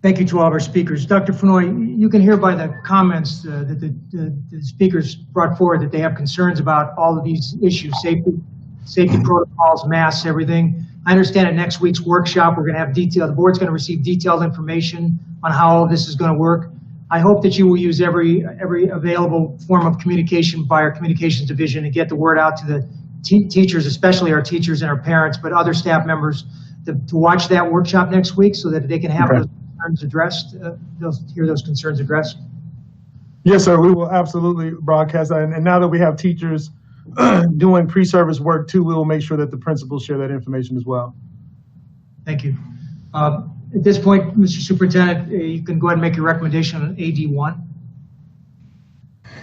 Thank you to all of our speakers. Dr. Fenoy, you can hear by the comments that the speakers brought forward that they have concerns about all of these issues, safety protocols, masks, everything. I understand at next week's workshop, we're going to have the board's going to receive detailed information on how all of this is going to work. I hope that you will use every available form of communication by our communications division to get the word out to the teachers, especially our teachers and our parents, but other staff members to watch that workshop next week so that they can have those concerns addressed, hear those concerns addressed. Yes, sir, we will absolutely broadcast that. And now that we have teachers doing pre-service work too, we will make sure that the principals share that information as well. Thank you. At this point, Mr. Superintendent, you can go ahead and make your recommendation on AD1.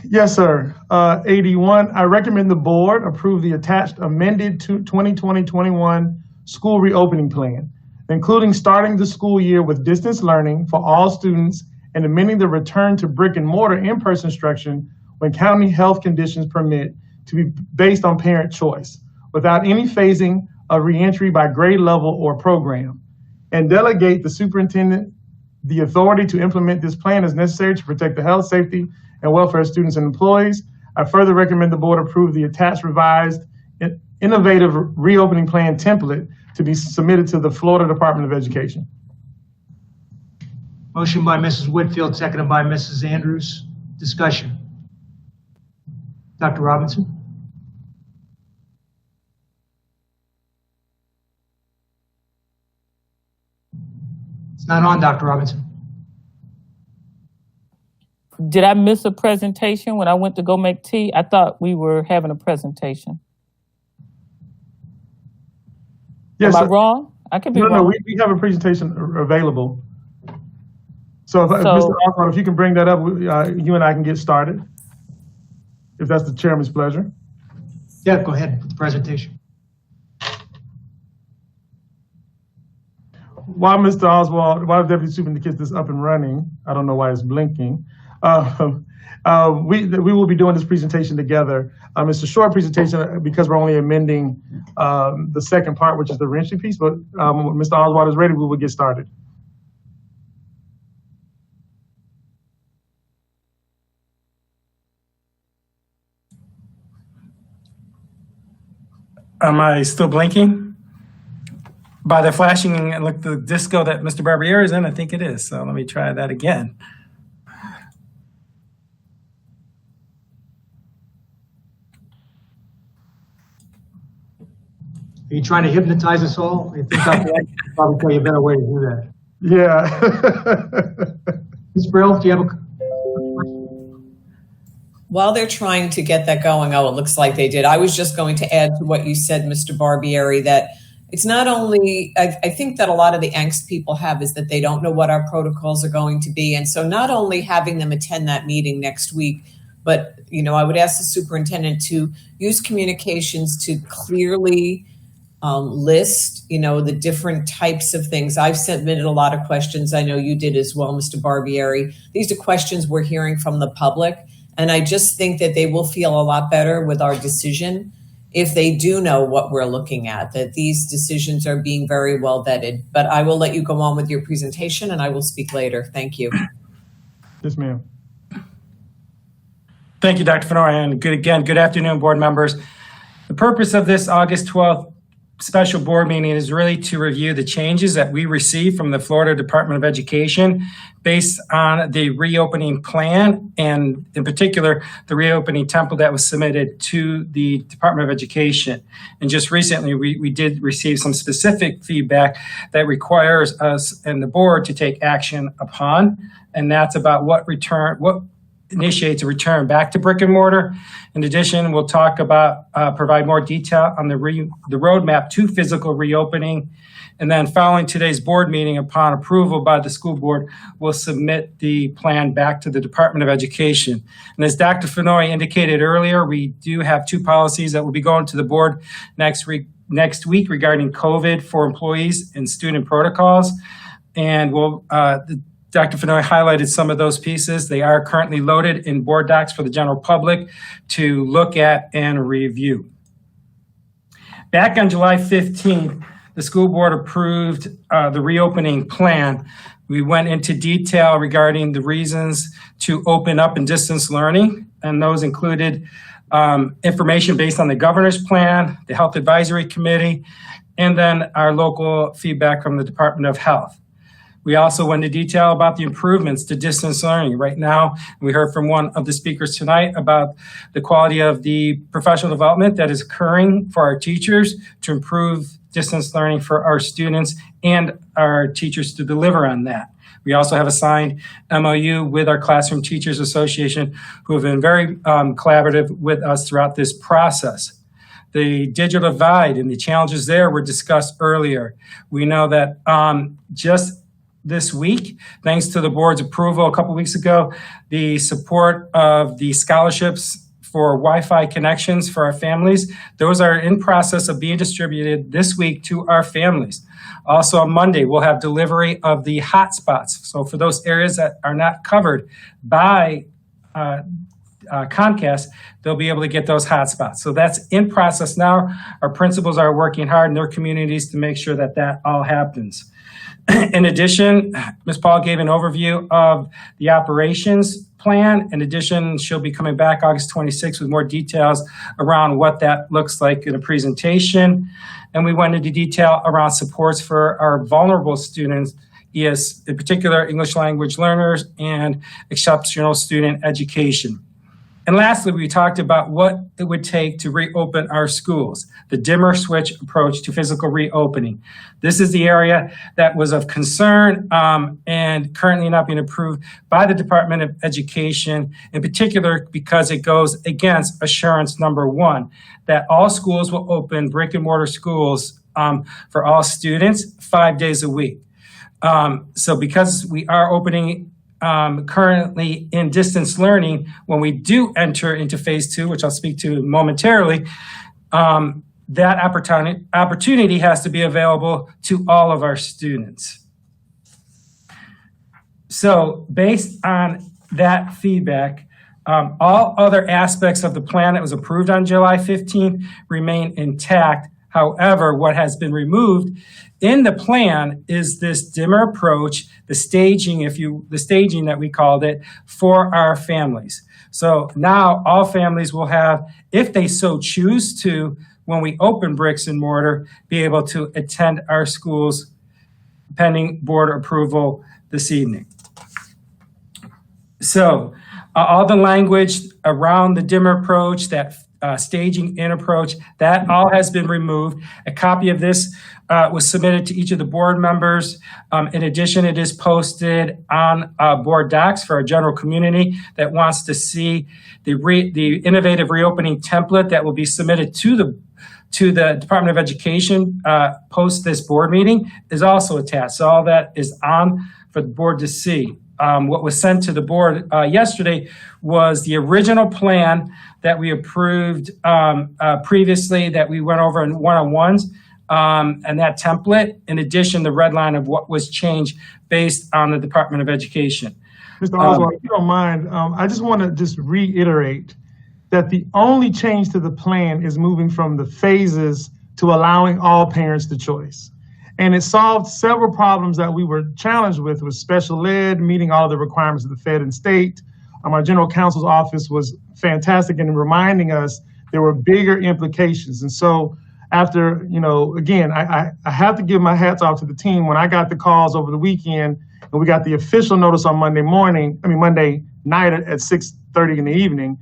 Yes, sir. AD1, I recommend the board approve the attached amended 2020-21 school reopening plan, including starting the school year with distance learning for all students and amending the return to brick and mortar in-person instruction when county health conditions permit to be based on parent choice, without any phasing of reentry by grade level or program, and delegate the superintendent the authority to implement this plan as necessary to protect the health, safety, and welfare of students and employees. I further recommend the board approve the attached revised innovative reopening plan template to be submitted to the Florida Department of Education. Motion by Mrs. Whitfield, seconded by Mrs. Andrews. Discussion. Dr. Robinson. It's not on, Dr. Robinson. Did I miss a presentation when I went to go make tea? I thought we were having a presentation. Yes, Am I wrong? I could be No, wrong. we have a presentation available. So, if Mr. Oswald, if you can bring that up, you and I can get started, if that's the chairman's pleasure. Yeah, go ahead with the presentation. While Mr. Oswald, while the Deputy Superintendent gets this up and running, I don't know why it's blinking, we will be doing this presentation together. It's a short presentation because we're only amending the second part, which is the reentry piece, but when Mr. Oswald is ready, we will get started. Am I still blinking? By the flashing and look the disco that Mr. Barbieri is in, I think it is. So let me try that again. Are you trying to hypnotize us all? I think I'll probably tell you a better way to do that. Yeah. Ms. Brill, do you have a... While they're trying to get that going, it looks like they did. I was just going to add to what you said, Mr. Barbieri, that it's not only, I think that a lot of the angst people have is that they don't know what our protocols are going to be. And so not only having them attend that meeting next week, but, I would ask the superintendent to use communications to clearly list, the different types of things. I've submitted a lot of questions. I know you did as well, Mr. Barbieri. These are questions we're hearing from the public. And I just think that they will feel a lot better with our decision if they do know what we're looking at, that these decisions are being very well vetted. But I will let you go on with your presentation and I will speak later. Thank you. Yes, ma'am. Thank you, Dr. Fennoy, and good afternoon, board members. The purpose of this August 12th special board meeting is really to review the changes that we received from the Florida Department of Education based on the reopening plan, and in particular, the reopening template that was submitted to the Department of Education. And just recently, we did receive some specific feedback that requires us and the board to take action upon, and that's about what initiates a return back to brick and mortar. In addition, we'll talk about, provide more detail on the roadmap to physical reopening. And then following today's board meeting, upon approval by the school board, we'll submit the plan back to the Department of Education. And as Dr. Fennoy indicated earlier, we do have two policies that will be going to the board next week regarding COVID for employees and student protocols. And Dr. Fennoy highlighted some of those pieces. They are currently loaded in board docs for the general public to look at and review. Back on July 15th, the school board approved the reopening plan. We went into detail regarding the reasons to open up in distance learning, and those included information based on the governor's plan, the health advisory committee, and then our local feedback from the Department of Health. We also went into detail about the improvements to distance learning. Right now, we heard from one of the speakers tonight about the quality of the professional development that is occurring for our teachers to improve distance learning for our students and our teachers to deliver on that. We also have a signed MOU with our Classroom Teachers Association, who have been very collaborative with us throughout this process. The digital divide and the challenges there were discussed earlier. We know that just this week, thanks to the board's approval a couple weeks ago, the support of the scholarships for Wi-Fi connections for our families, those are in process of being distributed this week to our families. Also on Monday, we'll have delivery of the hotspots. So for those areas that are not covered by Comcast, they'll be able to get those hotspots. So that's in process now. Our principals are working hard in their communities to make sure that that all happens. In addition, Ms. Paul gave an overview of the operations plan. In addition, she'll be coming back August 26th with more details around what that looks like in a presentation. And we went into detail around supports for our vulnerable students, in particular English language learners and exceptional student education. And lastly, we talked about what it would take to reopen our schools, the dimmer switch approach to physical reopening. This is the area that was of concern and currently not being approved by the Department of Education, in particular because it goes against assurance number 1, that all schools will open, brick and mortar schools, for all students 5 days a week. So because we are opening currently in distance learning, when we do enter into phase 2, which I'll speak to momentarily, that opportunity has to be available to all of our students. So based on that feedback, all other aspects of the plan that was approved on July 15th remain intact. However, what has been removed in the plan is this dimmer approach, the staging, the staging that we called it, for our families. So now all families will have, if they so choose to, when we open bricks and mortar, be able to attend our schools pending board approval this evening. So all the language around the dimmer approach, that staging in approach, that all has been removed. A copy of this was submitted to each of the board members. In addition, it is posted on board docs for our general community that wants to see the innovative reopening template that will be submitted to the Department of Education post this board meeting is also attached. So all that is on for the board to see. What was sent to the board yesterday was the original plan that we approved previously, that we went over in one-on-ones, and that template, in addition, the red line of what was changed based on the Department of Education. Mr. Oswald, if you don't mind, I just want to just reiterate that the only change to the plan is moving from the phases to allowing all parents the choice. And it solved several problems that we were challenged with special ed, meeting all of the requirements of the Fed and state. Our general counsel's office was fantastic in reminding us there were bigger implications. And so after, again, I have to give my hats off to the team. When I got the calls over the weekend and we got the official notice on Monday night at 6:30 in the evening,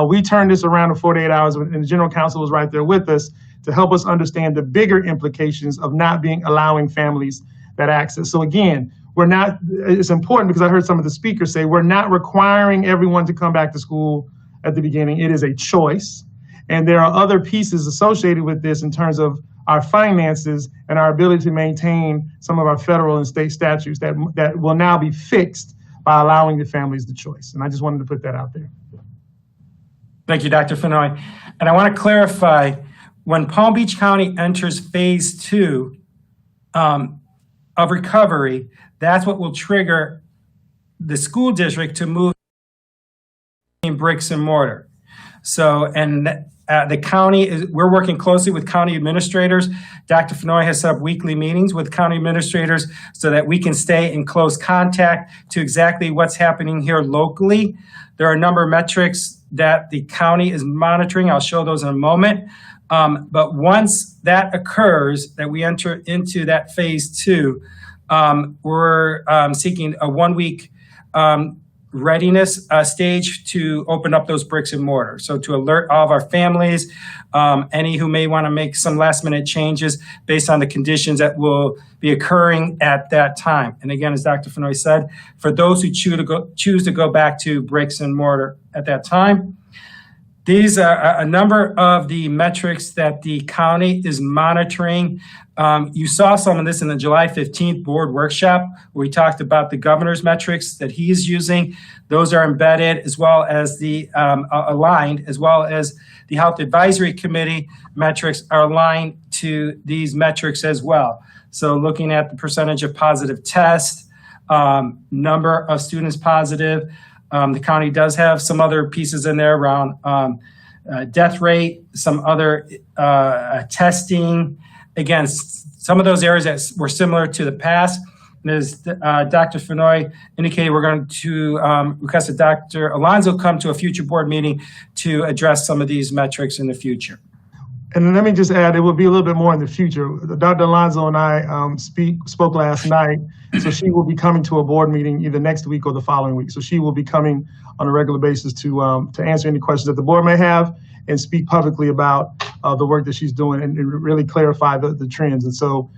we turned this around in 48 hours, and the general counsel was right there with us to help us understand the bigger implications of not allowing families that access. So again, it's important because I heard some of the speakers say, we're not requiring everyone to come back to school at the beginning. It is a choice. And there are other pieces associated with this in terms of our finances and our ability to maintain some of our federal and state statutes that will now be fixed by allowing the families the choice. And I just wanted to put that out there. Thank you, Dr. Fenoy. And I want to clarify, when Palm Beach County enters phase 2 of recovery, that's what will trigger the school district to move in bricks and mortar. So, and the county, we're working closely with county administrators. Dr. Fenoy has set up weekly meetings with county administrators so that we can stay in close contact to exactly what's happening here locally. There are a number of metrics that the county is monitoring. I'll show those in a moment. But once that occurs, that we enter into that phase 2, we're seeking a 1-week readiness stage to open up those bricks and mortar. So to alert all of our families, any who may want to make some last minute changes based on the conditions that will be occurring at that time. And again, as Dr. Fenoy said, for those who choose to go back to bricks and mortar at that time, these are a number of the metrics that the county is monitoring. You saw some of this in the July 15th board workshop, where we talked about the governor's metrics that he's using. Those are embedded, as well as the aligned, as well as the Health Advisory Committee metrics are aligned to these metrics as well. So looking at the percentage of positive tests, number of students positive. The county does have some other pieces in there around death rate, some other testing. Again, some of those areas that were similar to the past. And as Dr. Fenoy indicated, we're going to request that Dr. Alonso come to a future board meeting to address some of these metrics in the future. And let me just add, it will be a little bit more in the future. Dr. Alonso and I spoke last night, so she will be coming to a board meeting either next week or the following week. So she will be coming on a regular basis to answer any questions that the board may have and speak publicly about the work that she's doing and really clarify the trends. And so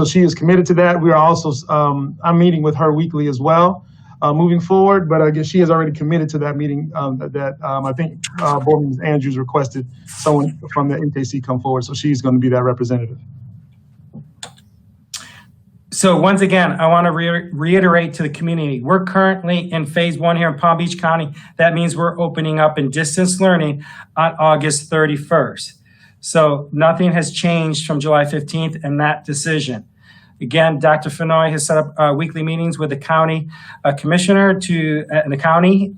she is committed to that. We are also, I'm meeting with her weekly as well. Moving forward, but I guess she has already committed to that meeting that I think Board Member Andrews requested someone from the MKC come forward, so she's going to be that representative. So once again, I want to reiterate to the community, we're currently in phase 1 here in Palm Beach County. That means we're opening up in distance learning on August 31st. So nothing has changed from July 15th in that decision. Again, Dr. Fenoy has set up weekly meetings with the county commissioner and the county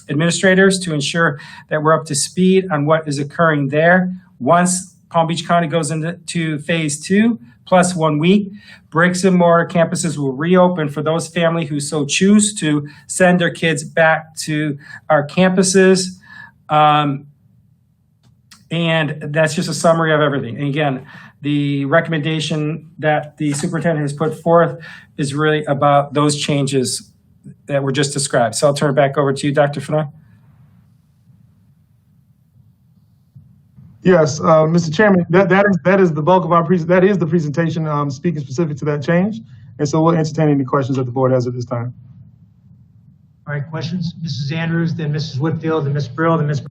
administrators to ensure that we're up to speed on what is occurring there. Once Palm Beach County goes into phase 2, plus 1 week, bricks and mortar campuses will reopen for those families who so choose to send their kids back to our campuses. And that's just a summary of everything. And again, the recommendation that the superintendent has put forth is really about those changes that were just described. So I'll turn it back over to you, Dr. Fenoy. Yes, Mr. Chairman, that is the bulk of our that is the presentation speaking specific to that change. And so we'll entertain any questions that the board has at this time. All right, questions? Mrs. Andrews, then Mrs. Whitfield, then Ms. Brill, then Ms.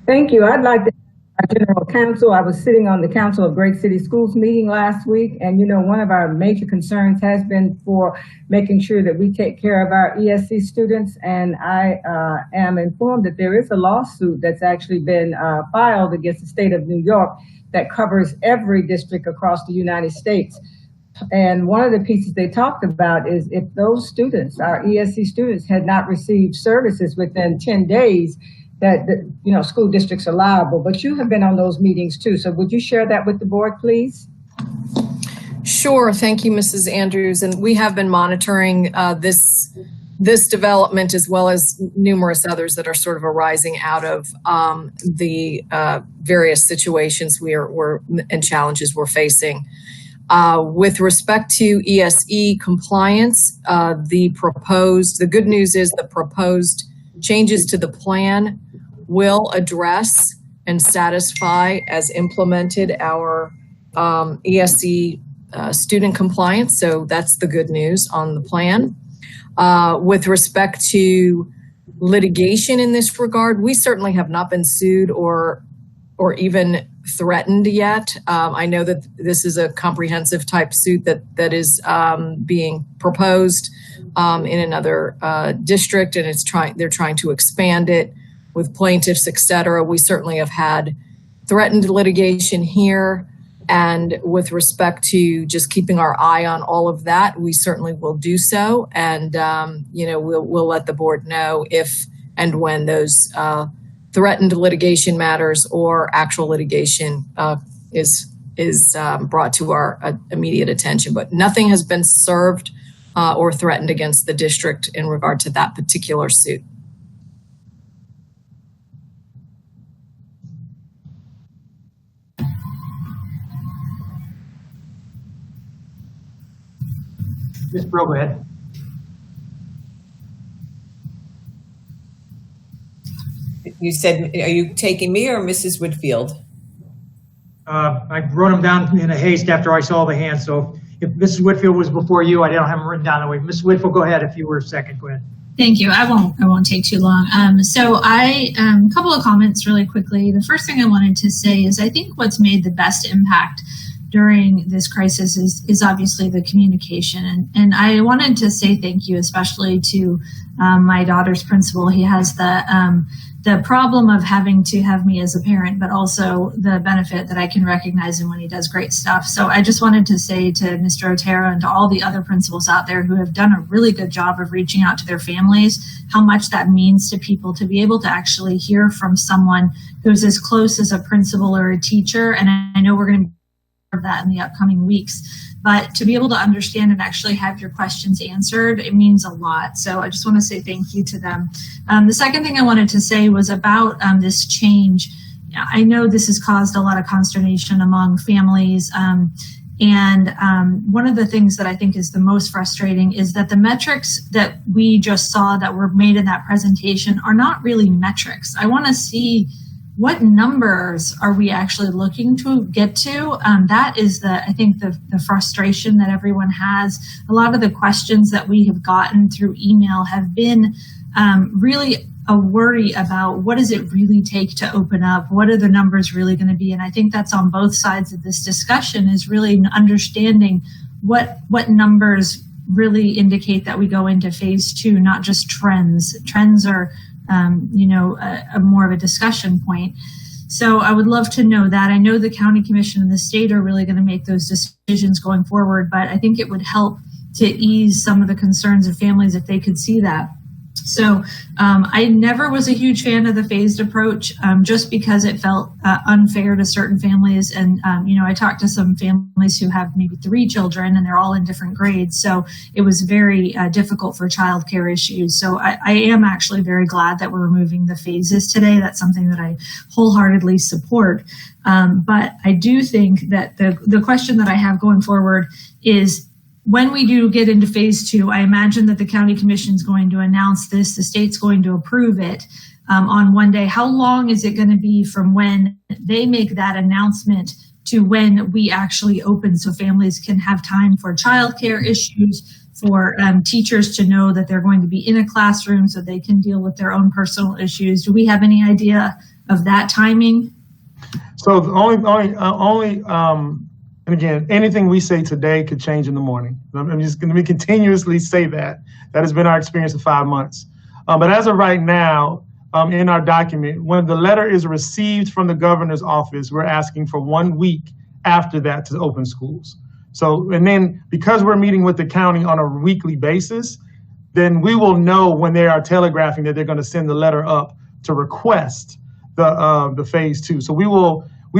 Thank you. I'd like to our General Counsel. I was sitting on the Council of Great City Schools meeting last week, and one of our major concerns has been for making sure that we take care of our ESC students, and I am informed that there is a lawsuit that's actually been filed against the state of New York that covers every district across the United States. And one of the pieces they talked about is if those students, our ESC students, had not received services within 10 days, that school districts are liable. But you have been on those meetings too. So would you share that with the board, please? Sure. Thank you, Mrs. Andrews. And we have been monitoring this development as well as numerous others that are sort of arising out of the various situations and challenges we're facing. With respect to ESE compliance, the good news is the proposed changes to the plan will address and satisfy as implemented our ESE student compliance. So that's the good news on the plan. With respect to litigation in this regard, we certainly have not been sued or even threatened yet. I know that this is a comprehensive type suit that is being proposed in another district, and they're trying to expand it with plaintiffs, et cetera. We certainly have had threatened litigation here, and with respect to just keeping our eye on all of that, we certainly will do so, and we'll let the board know if and when those threatened litigation matters or actual litigation is brought to our immediate attention. But nothing has been served or threatened against the district in regard to that particular suit. Ms. Brill, go ahead. You said, are you taking me or Mrs. Whitfield? I wrote them down in a haste after I saw the hand. So if Mrs. Whitfield was before you, I don't have them written down that way. Mrs. Whitfield, go ahead. If you were second, go ahead. Thank you. I won't take too long. So a couple of comments really quickly. The first thing I wanted to say is I think what's made the best impact during this crisis is obviously the communication. And I wanted to say thank you, especially to my daughter's principal. He has the problem of having to have me as a parent, but also the benefit that I can recognize him when he does great stuff. So I just wanted to say to Mr. Otero and to all the other principals out there who have done a really good job of reaching out to their families, how much that means to people to be able to actually hear from someone who's as close as a principal or a teacher. And I know we're going to of that in the upcoming weeks, but to be able to understand and actually have your questions answered, it means a lot. So I just want to say thank you to them. The second thing I wanted to say was about this change. I know this has caused a lot of consternation among families. And one of the things that I think is the most frustrating is that the metrics that we just saw that were made in that presentation are not really metrics. I want to see what numbers are we actually looking to get to. That is I think the frustration that everyone has. A lot of the questions that we have gotten through email have been really a worry about what does it really take to open up? What are the numbers really going to be? And I think that's on both sides of this discussion, is really understanding what numbers really indicate that we go into phase 2, not just trends. Trends are, a more of a discussion point. So I would love to know that. I know the county commission and the state are really going to make those decisions going forward, but I think it would help to ease some of the concerns of families if they could see that. So I never was a huge fan of the phased approach, just because it felt unfair to certain families. And, I talked to some families who have maybe 3 children and they're all in different grades. So it was very difficult for childcare issues. So I am actually very glad that we're removing the phases today. That's something that I wholeheartedly support. But I do think that the question that I have going forward is, when we do get into phase 2, I imagine that the county commission is going to announce this, the state's going to approve it on one day. How long is it going to be from when they make that announcement to when we actually open, so families can have time for childcare issues, for teachers to know that they're going to be in a classroom so they can deal with their own personal issues? Do we have any idea of that timing? So the and again, anything we say today could change in the morning. I'm just going to continuously say that. That has been our experience for 5 months. But as of right now, in our document, when the letter is received from the governor's office, we're asking for 1 week after that to open schools. So, and then because we're meeting with the county on a weekly basis, then we will know when they are telegraphing that they're going to send the letter up to request the phase 2. So we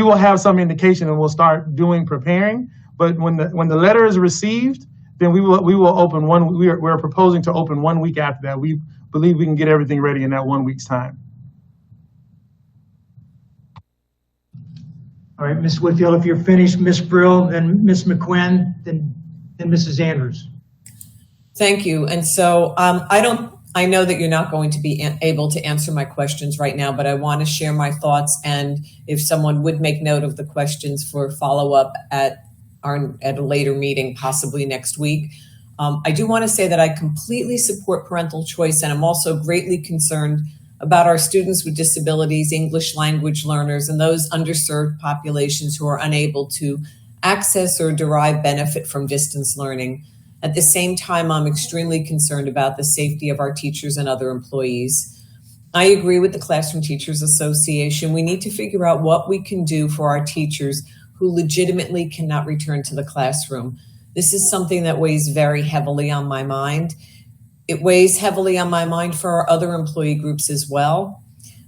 will have some indication and we'll start preparing. But when the letter is received, then we will open we're proposing to open 1 week after that. We believe we can get everything ready in that 1 week's time. All right, Ms. Whitfield, if you're finished, Ms. Brill, then Ms. McQuinn, then Mrs. Andrews. Thank you. And so I know that you're not going to be able to answer my questions right now, but I want to share my thoughts. And if someone would make note of the questions for follow-up at a later meeting, possibly next week. I do want to say that I completely support parental choice, and I'm also greatly concerned about our students with disabilities, English language learners, and those underserved populations who are unable to access or derive benefit from distance learning. At the same time, I'm extremely concerned about the safety of our teachers and other employees. I agree with the Classroom Teachers Association. We need to figure out what we can do for our teachers who legitimately cannot return to the classroom. This is something that weighs very heavily on my mind. It weighs heavily on my mind for our other employee groups as well.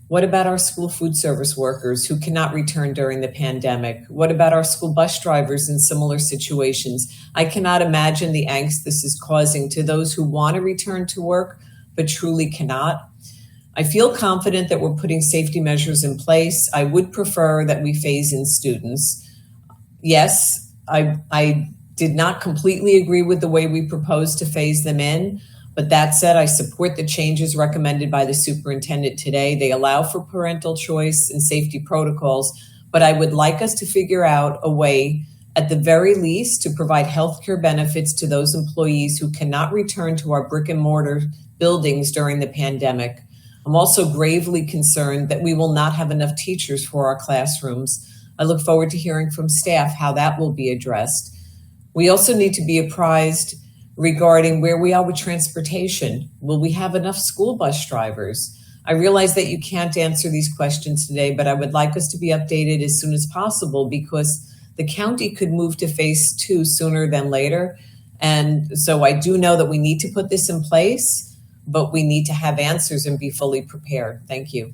What about our school food service workers who cannot return during the pandemic? What about our school bus drivers in similar situations? I cannot imagine the angst this is causing to those who want to return to work, but truly cannot. I feel confident that we're putting safety measures in place. I would prefer that we phase in students. Yes, I did not completely agree with the way we proposed to phase them in. But that said, I support the changes recommended by the superintendent today. They allow for parental choice and safety protocols, but I would like us to figure out a way, at the very least, to provide healthcare benefits to those employees who cannot return to our brick and mortar buildings during the pandemic. I'm also gravely concerned that we will not have enough teachers for our classrooms. I look forward to hearing from staff how that will be addressed. We also need to be apprised regarding where we are with transportation. Will we have enough school bus drivers? I realize that you can't answer these questions today, but I would like us to be updated as soon as possible because the county could move to phase 2 sooner than later. And so I do know that we need to put this in place, but we need to have answers and be fully prepared. Thank you.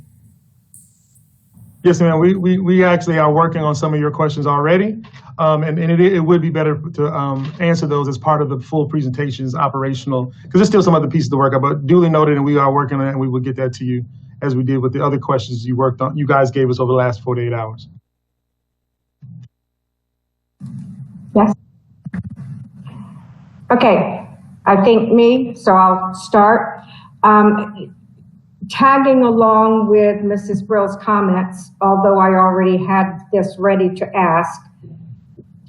Yes, ma'am. We actually are working on some of your questions already. And it would be better to answer those as part of the full presentations operational, because there's still some other pieces to work out, but duly noted, and we are working on it, and we will get that to you as we did with the other questions you worked on, you guys gave us over the last 48 hours. Yes. Okay, I think so I'll start. Tagging along with Mrs. Brill's comments, although I already had this ready to ask.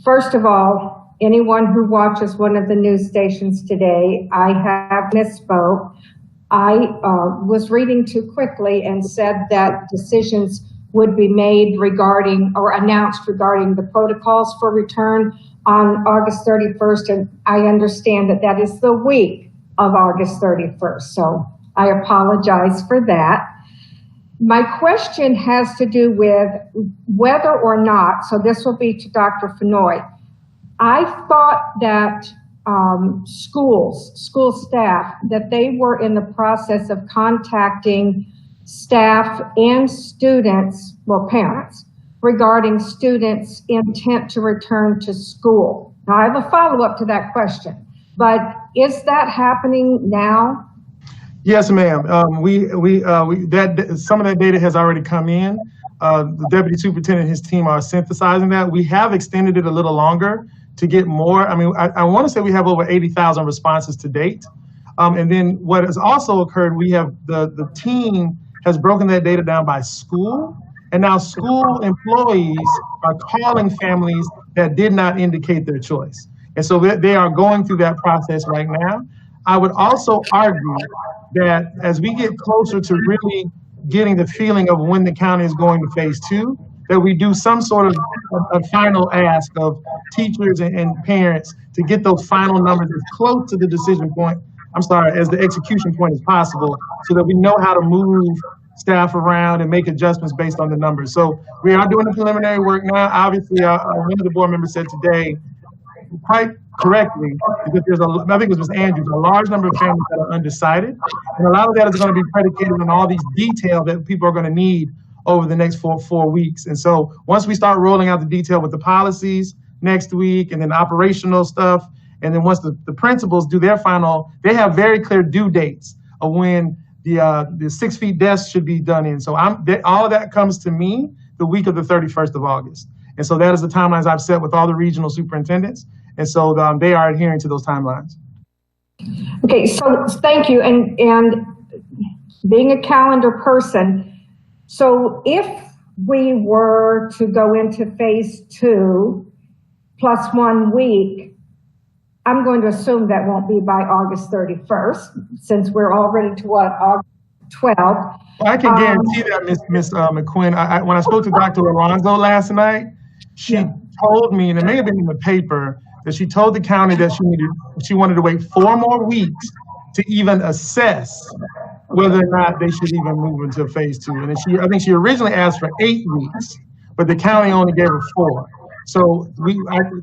First of all, anyone who watches one of the news stations today, I have misspoke. I was reading too quickly and said that decisions would be made regarding or announced regarding the protocols for return on August 31st, and I understand that that is the week of August 31st. So I apologize for that. My question has to do with whether or not, so this will be to Dr. Fenoy. I thought that school staff, that they were in the process of contacting staff and students, well, parents, regarding students' intent to return to school. Now, I have a follow-up to that question, but is that happening now? Yes, ma'am. Some of that data has already come in. The deputy superintendent and his team are synthesizing that. We have extended it a little longer to get more. I mean, I want to say we have over 80,000 responses to date. And then what has also occurred, we have the team has broken that data down by school. And now school employees are calling families that did not indicate their choice. And so they are going through that process right now. I would also argue that as we get closer to really getting the feeling of when the county is going to phase 2, that we do some sort of a final ask of teachers and parents to get those final numbers as close to the decision point, as the execution point as possible, so that we know how to move staff around and make adjustments based on the numbers. So we are doing the preliminary work now. Obviously, one of the board members said today, quite correctly, that there's I think it was Ms. Andrews, a large number of families that are undecided. And a lot of that is going to be predicated on all these details that people are going to need over the next four weeks. And so once we start rolling out the detail with the policies next week and then operational stuff, and then once the principals do their final, they have very clear due dates of when the 6 feet desks should be done in. So all of that comes to me the week of the 31st of August. And so that is the timelines I've set with all the regional superintendents. And so they are adhering to those timelines. Okay, so thank you. And being a calendar person, so if we were to go into phase 2 plus 1 week, I'm going to assume that won't be by August 31st, since we're already to August 12th. Well, I can guarantee that, Ms. McQuinn. When I spoke to Dr. Alonzo last night, she told me, and it may have been in the paper, that she told the county that she wanted to wait 4 more weeks to even assess whether or not they should even move into phase 2. And I think she originally asked for 8 weeks, but the county only gave her 4. So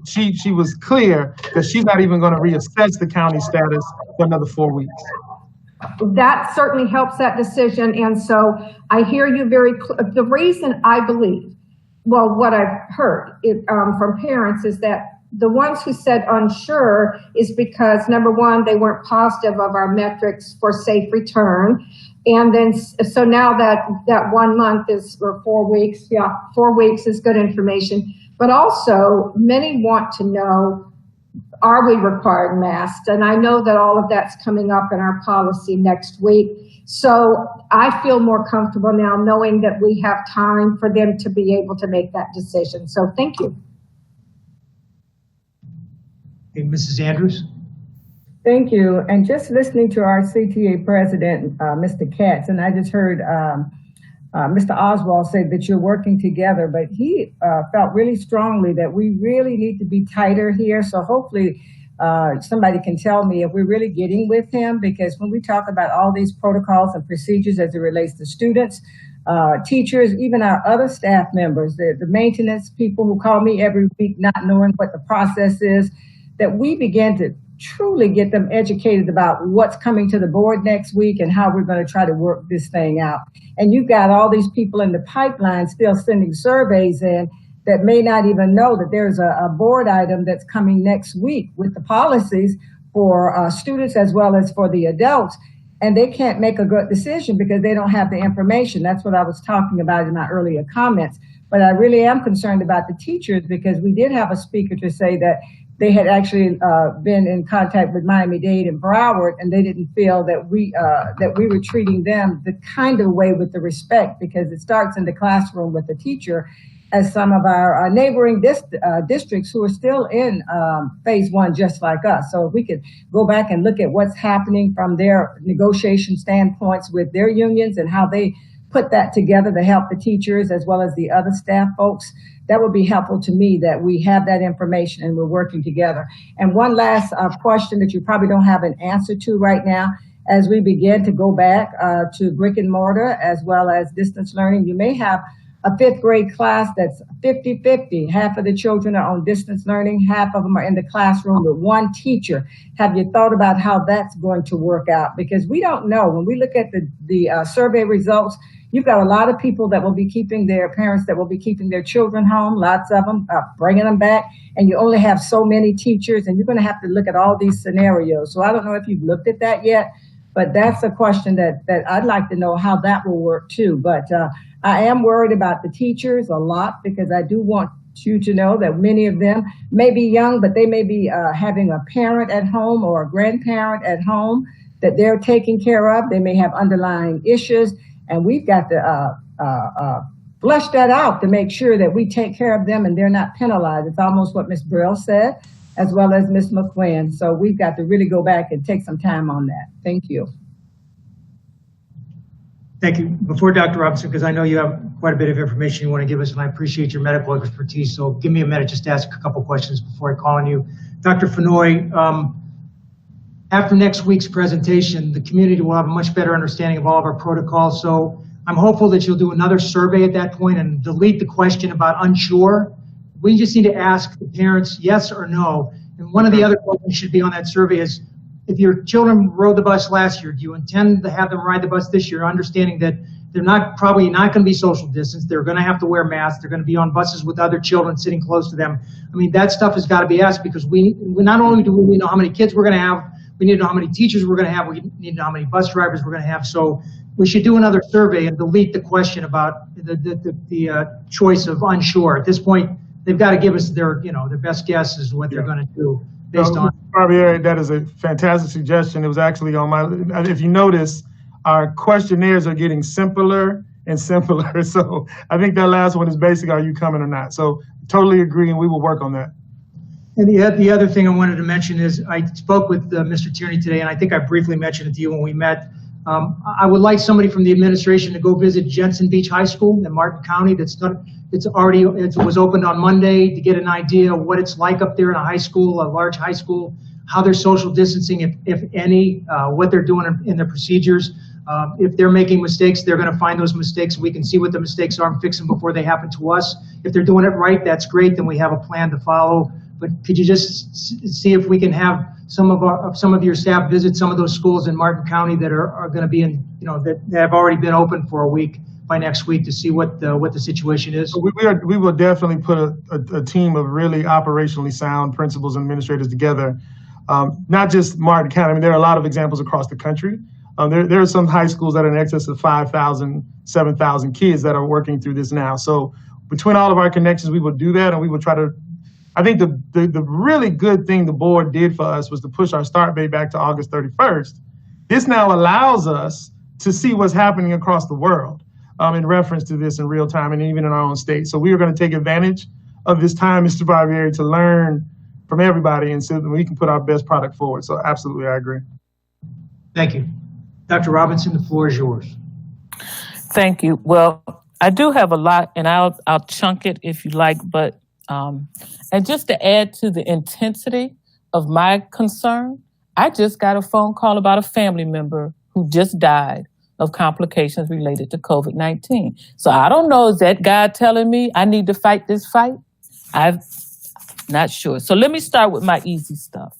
she was clear that she's not even going to reassess the county status for another 4 weeks. That certainly helps that decision. And so I hear you the reason I believe, well, what I've heard from parents is that the ones who said unsure is because, number one, they weren't positive of our metrics for safe return. And then, so now that 1 month is, or 4 weeks, 4 weeks is good information. But also, many want to know, are we requiring masks? And I know that all of that's coming up in our policy next week. So I feel more comfortable now knowing that we have time for them to be able to make that decision. So thank you. Hey, Mrs. Andrews. Thank you. And just listening to our CTA president, Mr. Katz, and I just heard Mr. Oswald say that you're working together, but he felt really strongly that we really need to be tighter here. So hopefully somebody can tell me if we're really getting with him, because when we talk about all these protocols and procedures as it relates to students, teachers, even our other staff members, the maintenance people who call me every week not knowing what the process is, that we begin to truly get them educated about what's coming to the board next week and how we're going to try to work this thing out. And you've got all these people in the pipeline still sending surveys in that may not even know that there's a board item that's coming next week with the policies for students as well as for the adults. and they can't make a good decision because they don't have the information. That's what I was talking about in my earlier comments. But I really am concerned about the teachers, because we did have a speaker to say that they had actually been in contact with Miami-Dade and Broward, and they didn't feel that we were treating them the kind of way with the respect, because it starts in the classroom with the teacher, as some of our neighboring districts who are still in phase one, just like us. So if we could go back and look at what's happening from their negotiation standpoints with their unions and how they put that together to help the teachers as well as the other staff folks, that would be helpful to me, that we have that information and we're working together. And one last question that you probably don't have an answer to right now, as we begin to go back to brick and mortar as well as distance learning, you may have a 5th grade class that's 50-50. Half of the children are on distance learning, half of them are in the classroom with one teacher. Have you thought about how that's going to work out? Because we don't know. When we look at the survey results, you've got a lot of people that will be keeping their parents that will be keeping their children home, lots of them bringing them back, and you only have so many teachers, and you're going to have to look at all these scenarios. So I don't know if you've looked at that yet, but that's a question that I'd like to know how that will work too. But I am worried about the teachers a lot, because I do want you to know that many of them may be young, but they may be having a parent at home or a grandparent at home that they're taking care of. They may have underlying issues, and we've got to flesh that out to make sure that we take care of them and they're not penalized. It's almost what Ms. Brill said, as well as Ms. McQuinn. So we've got to really go back and take some time on that. Thank you. Thank you. Before Dr. Robinson, because I know you have quite a bit of information you want to give us, and I appreciate your medical expertise, so give me a minute just to ask a couple questions before I call on you. Dr. Fenoy, after next week's presentation, the community will have a much better understanding of all of our protocols, so I'm hopeful that you'll do another survey at that point and delete the question about unsure. We just need to ask the parents yes or no, and one of the other questions should be on that survey is, if your children rode the bus last year, do you intend to have them ride the bus this year, understanding that they're probably not going to be social distance, they're going to have to wear masks, they're going to be on buses with other children sitting close to them. I mean, that stuff has got to be asked, because we not only do we know how many kids we're going to have, we need to know how many teachers we're going to have, we need to know how many bus drivers we're going to have. So we should do another survey and delete the question about the choice of unsure. At this point, they've got to give us their best guess as what they're going to do. That is a fantastic suggestion. It was actually on my, if you notice, our questionnaires are getting simpler and simpler. So I think that last one is basically, are you coming or not? So totally agree, and we will work on that. And the other thing I wanted to mention is I spoke with Mr. Tierney today, and I think I briefly mentioned it to you when we met. I would like somebody from the administration to go visit Jensen Beach High School in Martin County. It was opened on Monday, to get an idea of what it's like up there in a high school, a large high school, how they're social distancing, if any, what they're doing in their procedures. If they're making mistakes, they're going to find those mistakes. We can see what the mistakes are and fix them before they happen to us. If they're doing it right, that's great. Then we have a plan to follow. But could you just see if we can have some of your staff visit some of those schools in Martin County that are going to be in, that have already been open for a week by next week, to see what the situation is? We will definitely put a team of really operationally sound principals and administrators together. Not just Martin County. I mean, there are a lot of examples across the country. There are some high schools that are in excess of 5,000, 7,000 kids that are working through this now. So between all of our connections, we will do that, and we will try to. I think the really good thing the board did for us was to push our start date back to August 31st. This now allows us to see what's happening across the world in reference to this in real time, and even in our own state. So we are going to take advantage of this time, Mr. Barbieri, to learn from everybody, and so that we can put our best product forward. So absolutely, I agree. Thank you. Dr. Robinson, the floor is yours. Thank you. Well, I do have a lot, and I'll chunk it if you like, but and just to add to the intensity of my concern, I just got a phone call about a family member who just died of complications related to COVID-19. So I don't know, is that God telling me I need to fight this fight? I'm not sure. So let me start with my easy stuff.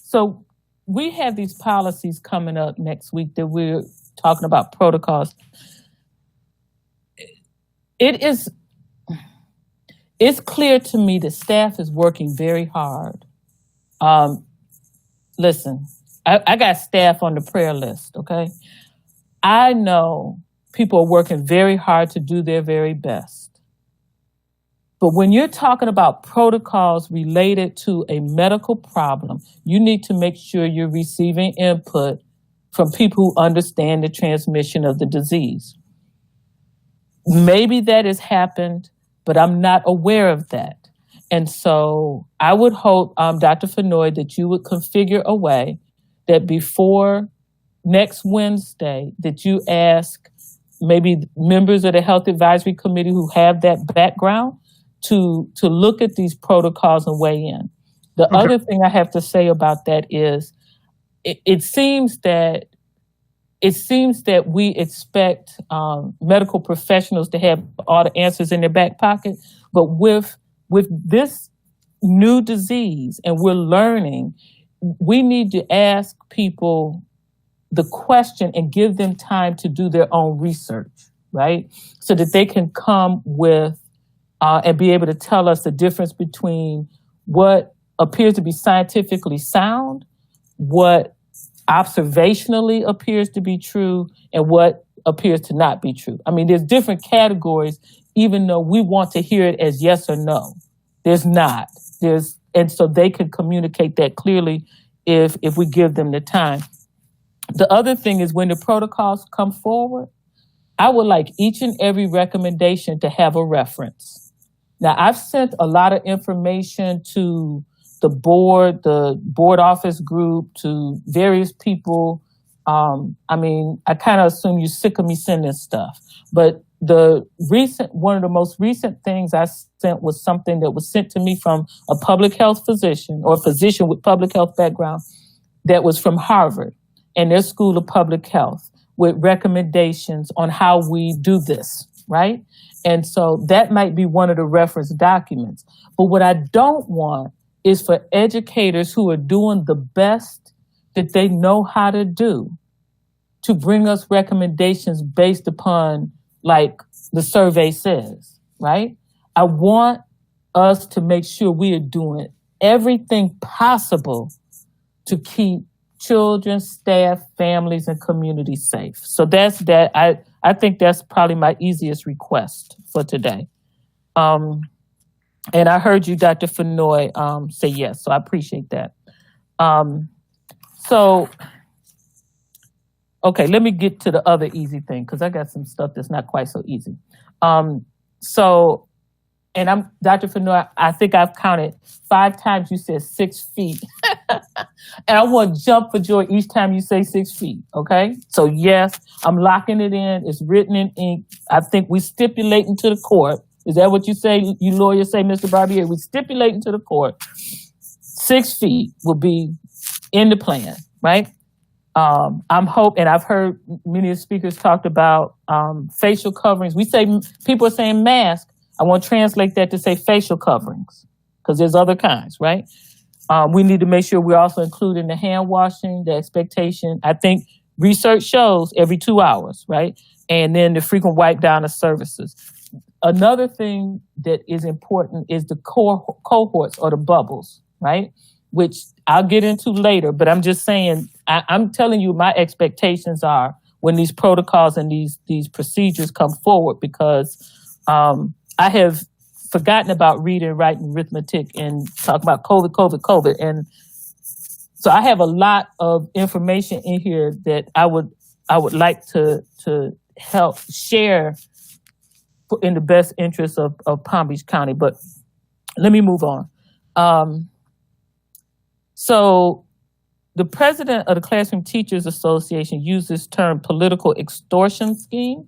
So we have these policies coming up next week that we're talking about protocols. It's clear to me that staff is working very hard. Listen, I got staff on the prayer list, okay? I know people are working very hard to do their very best. But when you're talking about protocols related to a medical problem, you need to make sure you're receiving input from people who understand the transmission of the disease. Maybe that has happened, but I'm not aware of that. And so I would hope, Dr. Fenoy, that you would configure a way that before next Wednesday, that you ask maybe members of the Health Advisory Committee who have that background to look at these protocols and weigh in. The other thing I have to say about that is it seems that we expect medical professionals to have all the answers in their back pocket, but with this new disease and we're learning, we need to ask people the question and give them time to do their own research, right? So that they can come with and be able to tell us the difference between what appears to be scientifically sound, what observationally appears to be true, and what appears to not be true. I mean, there's different categories, even though we want to hear it as yes or no. There's not. And so they can communicate that clearly if we give them the time. The other thing is when the protocols come forward, I would like each and every recommendation to have a reference. Now, I've sent a lot of information to the board office group, to various people. I mean, I kind of assume you're sick of me sending stuff, but one of the most recent things I sent was something that was sent to me from a public health physician or a physician with public health background that was from Harvard and their School of Public Health with recommendations on how we do this, right? And so that might be one of the reference documents. But what I don't want is for educators who are doing the best that they know how to do to bring us recommendations based upon like the survey says, right? I want us to make sure we are doing everything possible to keep children, staff, families, and communities safe. So that's that. I think that's probably my easiest request for today. And I heard you, Dr. Fenoy, say yes, so I appreciate that. Okay, let me get to the other easy thing, because I got some stuff that's not quite so easy. And I'm Dr. Fenoy, I think I've counted 5 times you said 6 feet. And I want to jump for joy each time you say 6 feet, okay? So yes, I'm locking it in. It's written in ink. I think we stipulating to the court. Is that what you say, you lawyers say, Mr. Barbier? We stipulating to the court 6 feet will be in the plan, right? I'm hoping, and I've heard many of the speakers talked about facial coverings. We say, people are saying mask. I want to translate that to say facial coverings, because there's other kinds, right? We need to make sure we're also including the hand washing, the expectation. I think research shows every 2 hours, right? And then the frequent wipe down of services. Another thing that is important is the cohorts or the bubbles, right? Which I'll get into later, but I'm just saying, I'm telling you my expectations are when these protocols and these procedures come forward, because I have forgotten about reading, writing, arithmetic, and talk about COVID. And so I have a lot of information in here that I would like to help share in the best interest of Palm Beach County. But let me move on. So the president of the Classroom Teachers Association used this term political extortion scheme.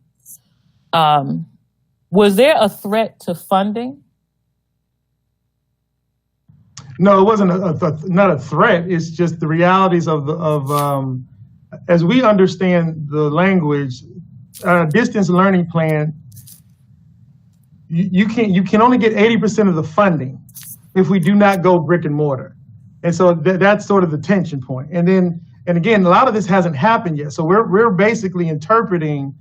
Was there a threat to funding? No, it wasn't not a threat. It's just the realities of as we understand the language, distance learning plan. You can only get 80% of the funding if we do not go brick and mortar, and so that's sort of the tension point. And again, a lot of this hasn't happened yet, so we're basically interpreting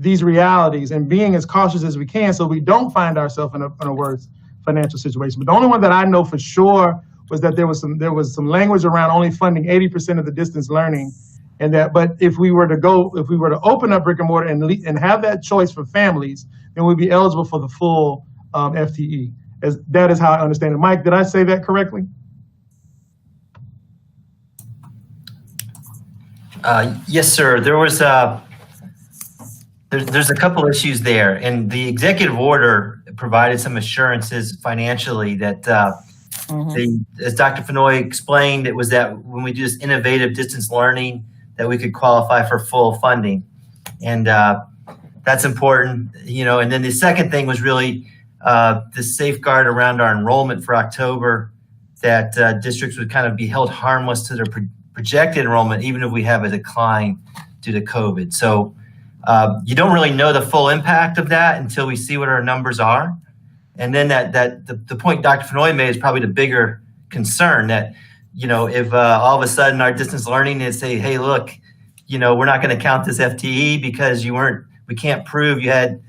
these realities and being as cautious as we can so we don't find ourselves in a worse financial situation. But the only one that I know for sure was that there was some language around only funding 80% of the distance learning, and that, but if we were to open up brick and mortar and have that choice for families, then we'd be eligible for the full FTE. That is how I understand it. Mike, did I say that correctly? Yes, sir. There was there's a couple issues there, and the executive order provided some assurances financially that as Dr. Fenoy explained, it was that when we do this innovative distance learning, that we could qualify for full funding, and that's important, you know. And then the second thing was really the safeguard around our enrollment for October, that districts would kind of be held harmless to their projected enrollment, even if we have a decline due to COVID. So you don't really know the full impact of that until we see what our numbers are. And then the point Dr. Fenoy made is probably the bigger concern, that, you know, if all of a sudden our distance learning is say, hey, look, you know, we're not going to count this FTE because we can't prove you had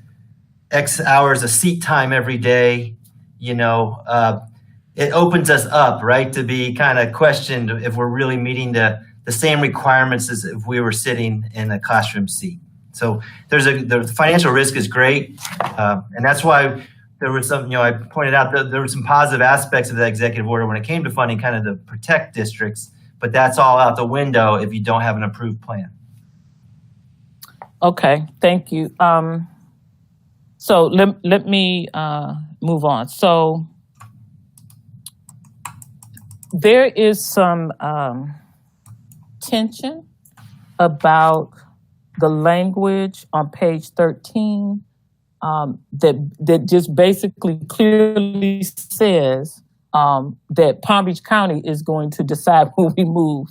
X hours of seat time every day, you know, it opens us up, right, to be kind of questioned if we're really meeting the same requirements as if we were sitting in a classroom seat. So the financial risk is great, and that's why there was some, you know, I pointed out that there were some positive aspects of that executive order when it came to funding, kind of to protect districts, but that's all out the window if you don't have an approved plan. Okay, thank you. So let me move on. So there is some tension about the language on page 13 that just basically clearly says that Palm Beach County is going to decide when we move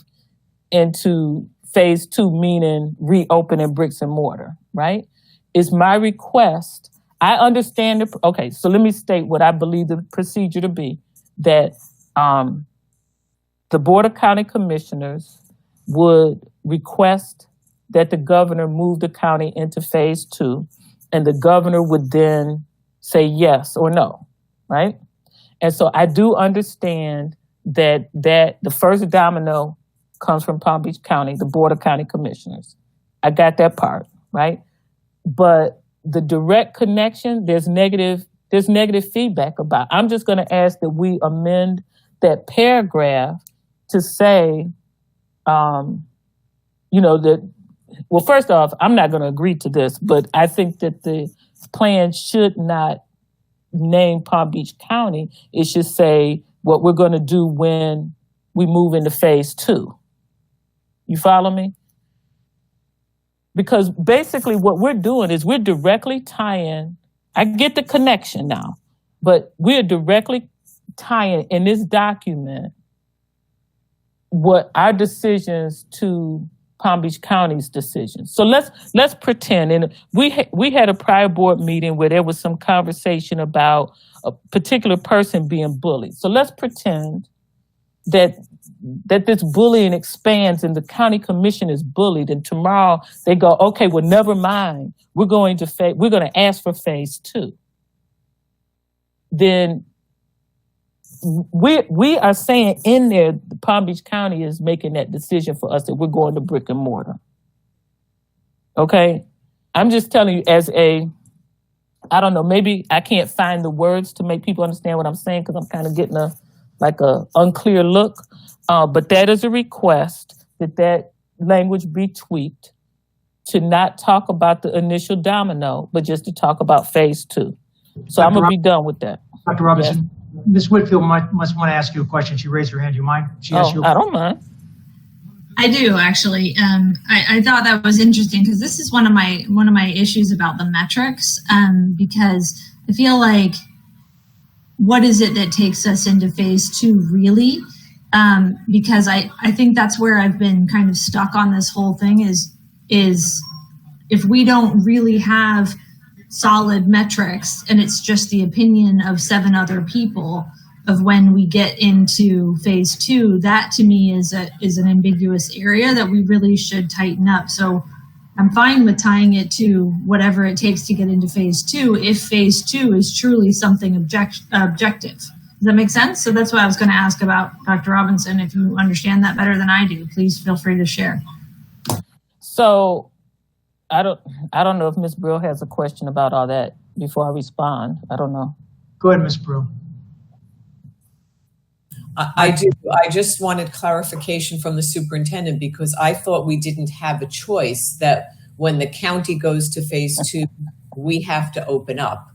into phase 2, meaning reopening bricks and mortar, right? Is my request. I understand okay, so let me state what I believe the procedure to be, that the Board of County Commissioners would request that the governor move the county into phase 2, and the governor would then say yes or no, right? And so I do understand that the first domino comes from Palm Beach County, the Board of County Commissioners. I got that part, right? But the direct connection, there's negative feedback about. I'm just going to ask that we amend that paragraph to say, you know, that, well, first off, I'm not going to agree to this, but I think that the plan should not name Palm Beach County. It should say what we're going to do when we move into phase 2. You follow me? Because basically what we're doing is we're directly tying, I get the connection now, but we're directly tying in this document what our decisions to Palm Beach County's decisions. So let's pretend, and we had a prior board meeting where there was some conversation about a particular person being bullied. So let's pretend that this bullying expands and the county commission is bullied, and tomorrow they go, okay, well, never mind. We're going to ask for phase 2. Then we are saying in there, Palm Beach County is making that decision for us that we're going to brick and mortar. Okay? I'm just telling you I don't know, maybe I can't find the words to make people understand what I'm saying because I'm kind of getting a unclear look. But that is a request that language be tweaked to not talk about the initial domino, but just to talk about phase 2. So I'm going to be done with that. Dr. Robinson. Yes. Ms. Whitfield must want to ask you a question. She raised her hand. Do you mind? I don't mind. I do, actually. I thought that was interesting because this is one of my issues about the metrics, because I feel like what is it that takes us into phase 2 really? Because I think that's where I've been kind of stuck on this whole thing is if we don't really have solid metrics and it's just the opinion of 7 other people of when we get into phase 2, that to me is an ambiguous area that we really should tighten up. So I'm fine with tying it to whatever it takes to get into phase 2 if phase 2 is truly something objective. Does that make sense? So that's what I was going to ask about, Dr. Robinson. If you understand that better than I do, please feel free to share. So I don't know if Ms. Brill has a question about all that before I respond. I don't know. Go ahead, Ms. Brill. I do. I just wanted clarification from the superintendent because I thought we didn't have a choice, that when the county goes to phase 2, we have to open up.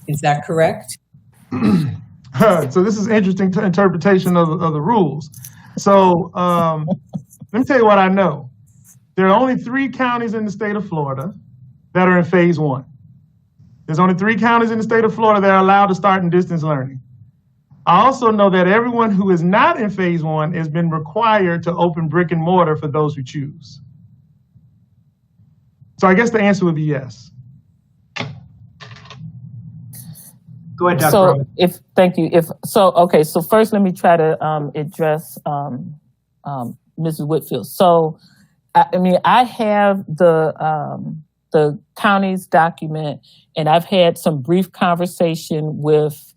Is that correct? So this is interesting interpretation of the rules. So let me tell you what I know. There are only 3 counties in the state of Florida that are in phase 1. There's only 3 counties in the state of Florida that are allowed to start in distance learning. I also know that everyone who is not in phase 1 has been required to open brick and mortar for those who choose. So I guess the answer would be yes. Go ahead, Dr. So Robinson. thank you. Okay. So first, let me try to address Mrs. Whitfield. So, I mean, I have the county's document, and I've had some brief conversation with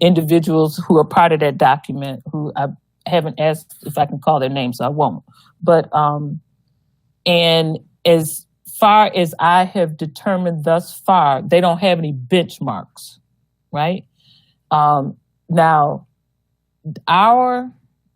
individuals who are part of that document, who I haven't asked if I can call their names, so I won't. But and as far as I have determined thus far, they don't have any benchmarks. Right? Now,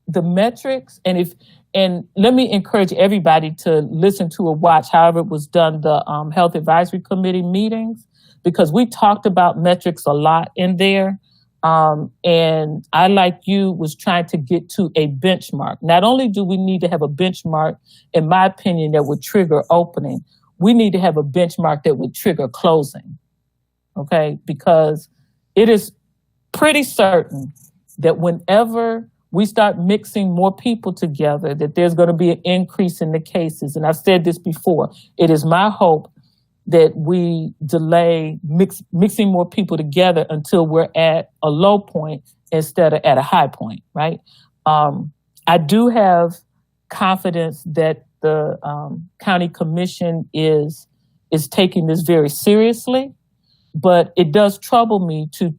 the metrics, and let me encourage everybody to listen to or watch, however it was done, the Health Advisory Committee meetings, because we talked about metrics a lot in there. And I, like you, was trying to get to a benchmark. Not only do we need to have a benchmark, in my opinion, that would trigger opening, we need to have a benchmark that would trigger closing. Okay? Because it is pretty certain that whenever we start mixing more people together, that there's going to be an increase in the cases. And I've said this before. It is my hope that we delay mixing more people together until we're at a low point instead of at a high point, right? I do have confidence that the county commission is taking this very seriously. But it does trouble me to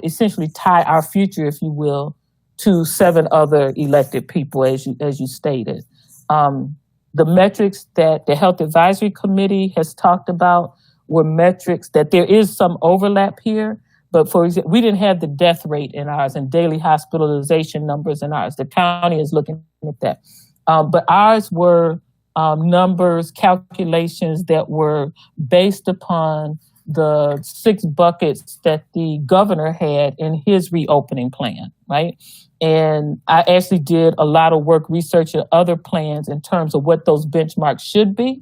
essentially tie our future, if you will, to 7 other elected people, as you stated. The metrics that the Health Advisory Committee has talked about were metrics that there is some overlap here. But for example, we didn't have the death rate in ours and daily hospitalization numbers in ours. The county is looking at that. But ours were numbers, calculations that were based upon the 6 buckets that the governor had in his reopening plan, right? And I actually did a lot of work researching other plans in terms of what those benchmarks should be.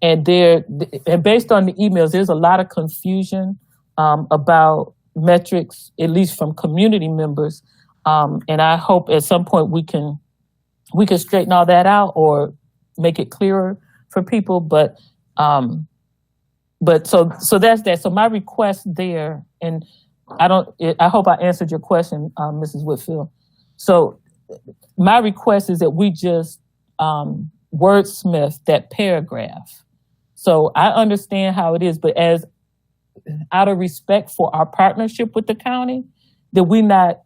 And based on the emails, there's a lot of confusion about metrics, at least from community members. And I hope at some point we can straighten all that out or make it clearer for people. But so that's that. So my request there, and I hope I answered your question, Mrs. Whitfield. So my request is that we just wordsmith that paragraph. So I understand how it is, but out of respect for our partnership with the county, that we not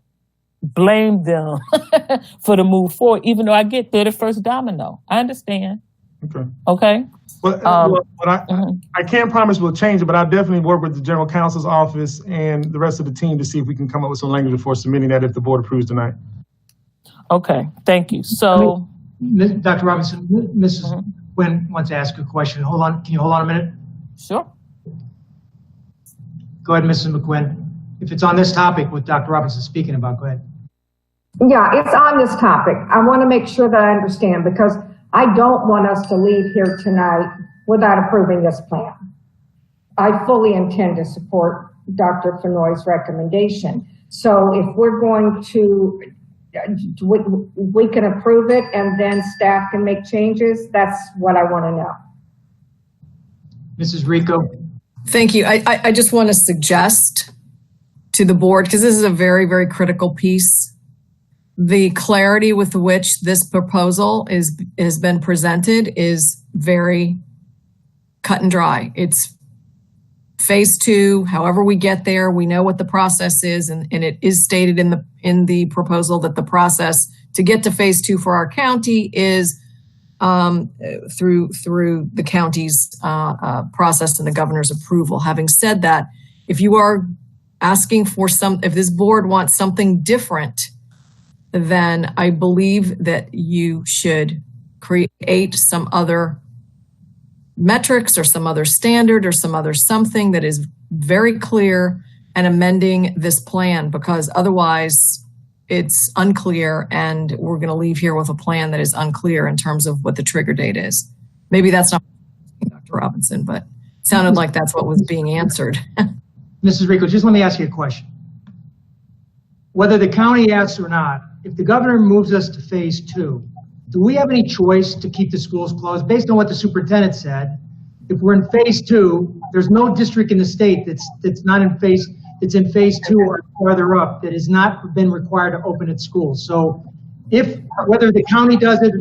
blame them for the move forward, even though I get they're the first domino. I understand. Okay. Well, I can't promise we'll change it, but I'll definitely work with the general counsel's office and the rest of the team to see if we can come up with some language before submitting that if the board approves tonight. Okay, thank you. So, Dr. Robinson, Mrs. Quinn wants to ask a question. Hold on. Can you hold on a minute? Sure. Go ahead, Mrs. McQuinn. If it's on this topic, what Dr. Robinson is speaking about, go ahead. Yeah, it's on this topic. I want to make sure that I understand, because I don't want us to leave here tonight without approving this plan. I fully intend to support Dr. Fenoy's recommendation. So if we're going to, we can approve it and then staff can make changes. That's what I want to know. Mrs. Rico. Thank you. I just want to suggest to the board, because this is a very, very critical piece, the clarity with which this proposal has been presented is very cut and dry. It's phase 2, however we get there, we know what the process is, and it is stated in the proposal that the process to get to phase 2 for our county is through the county's process and the governor's approval. Having said that, if you are asking for if this board wants something different, then I believe that you should create some other metrics or some other standard or some other something that is very clear and amending this plan, because otherwise it's unclear and we're going to leave here with a plan that is unclear in terms of what the trigger date is. Maybe that's not Dr. Robinson, but it sounded like that's what was being answered. Mrs. Rico, just let me ask you a question. Whether the county asks or not, if the governor moves us to phase 2, do we have any choice to keep the schools closed? Based on what the superintendent said, if we're in phase 2, there's no district in the state that's not in phase, it's in phase 2 or further up that has not been required to open its schools. So whether the county does it,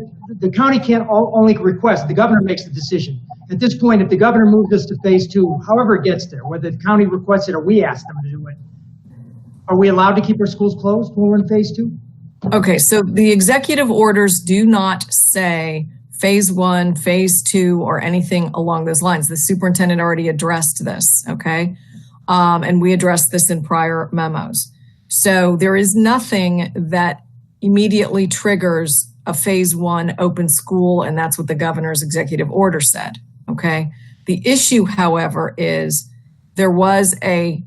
the county can't only request, the governor makes the decision. At this point, if the governor moves us to phase 2, however it gets there, whether the county requests it or we ask them to do it, are we allowed to keep our schools closed when we're in phase 2? Okay, so the executive orders do not say phase 1, phase 2, or anything along those lines. The superintendent already addressed this, okay? And we addressed this in prior memos. So there is nothing that immediately triggers a phase 1 open school, and that's what the governor's executive order said, okay? The issue, however, is there was a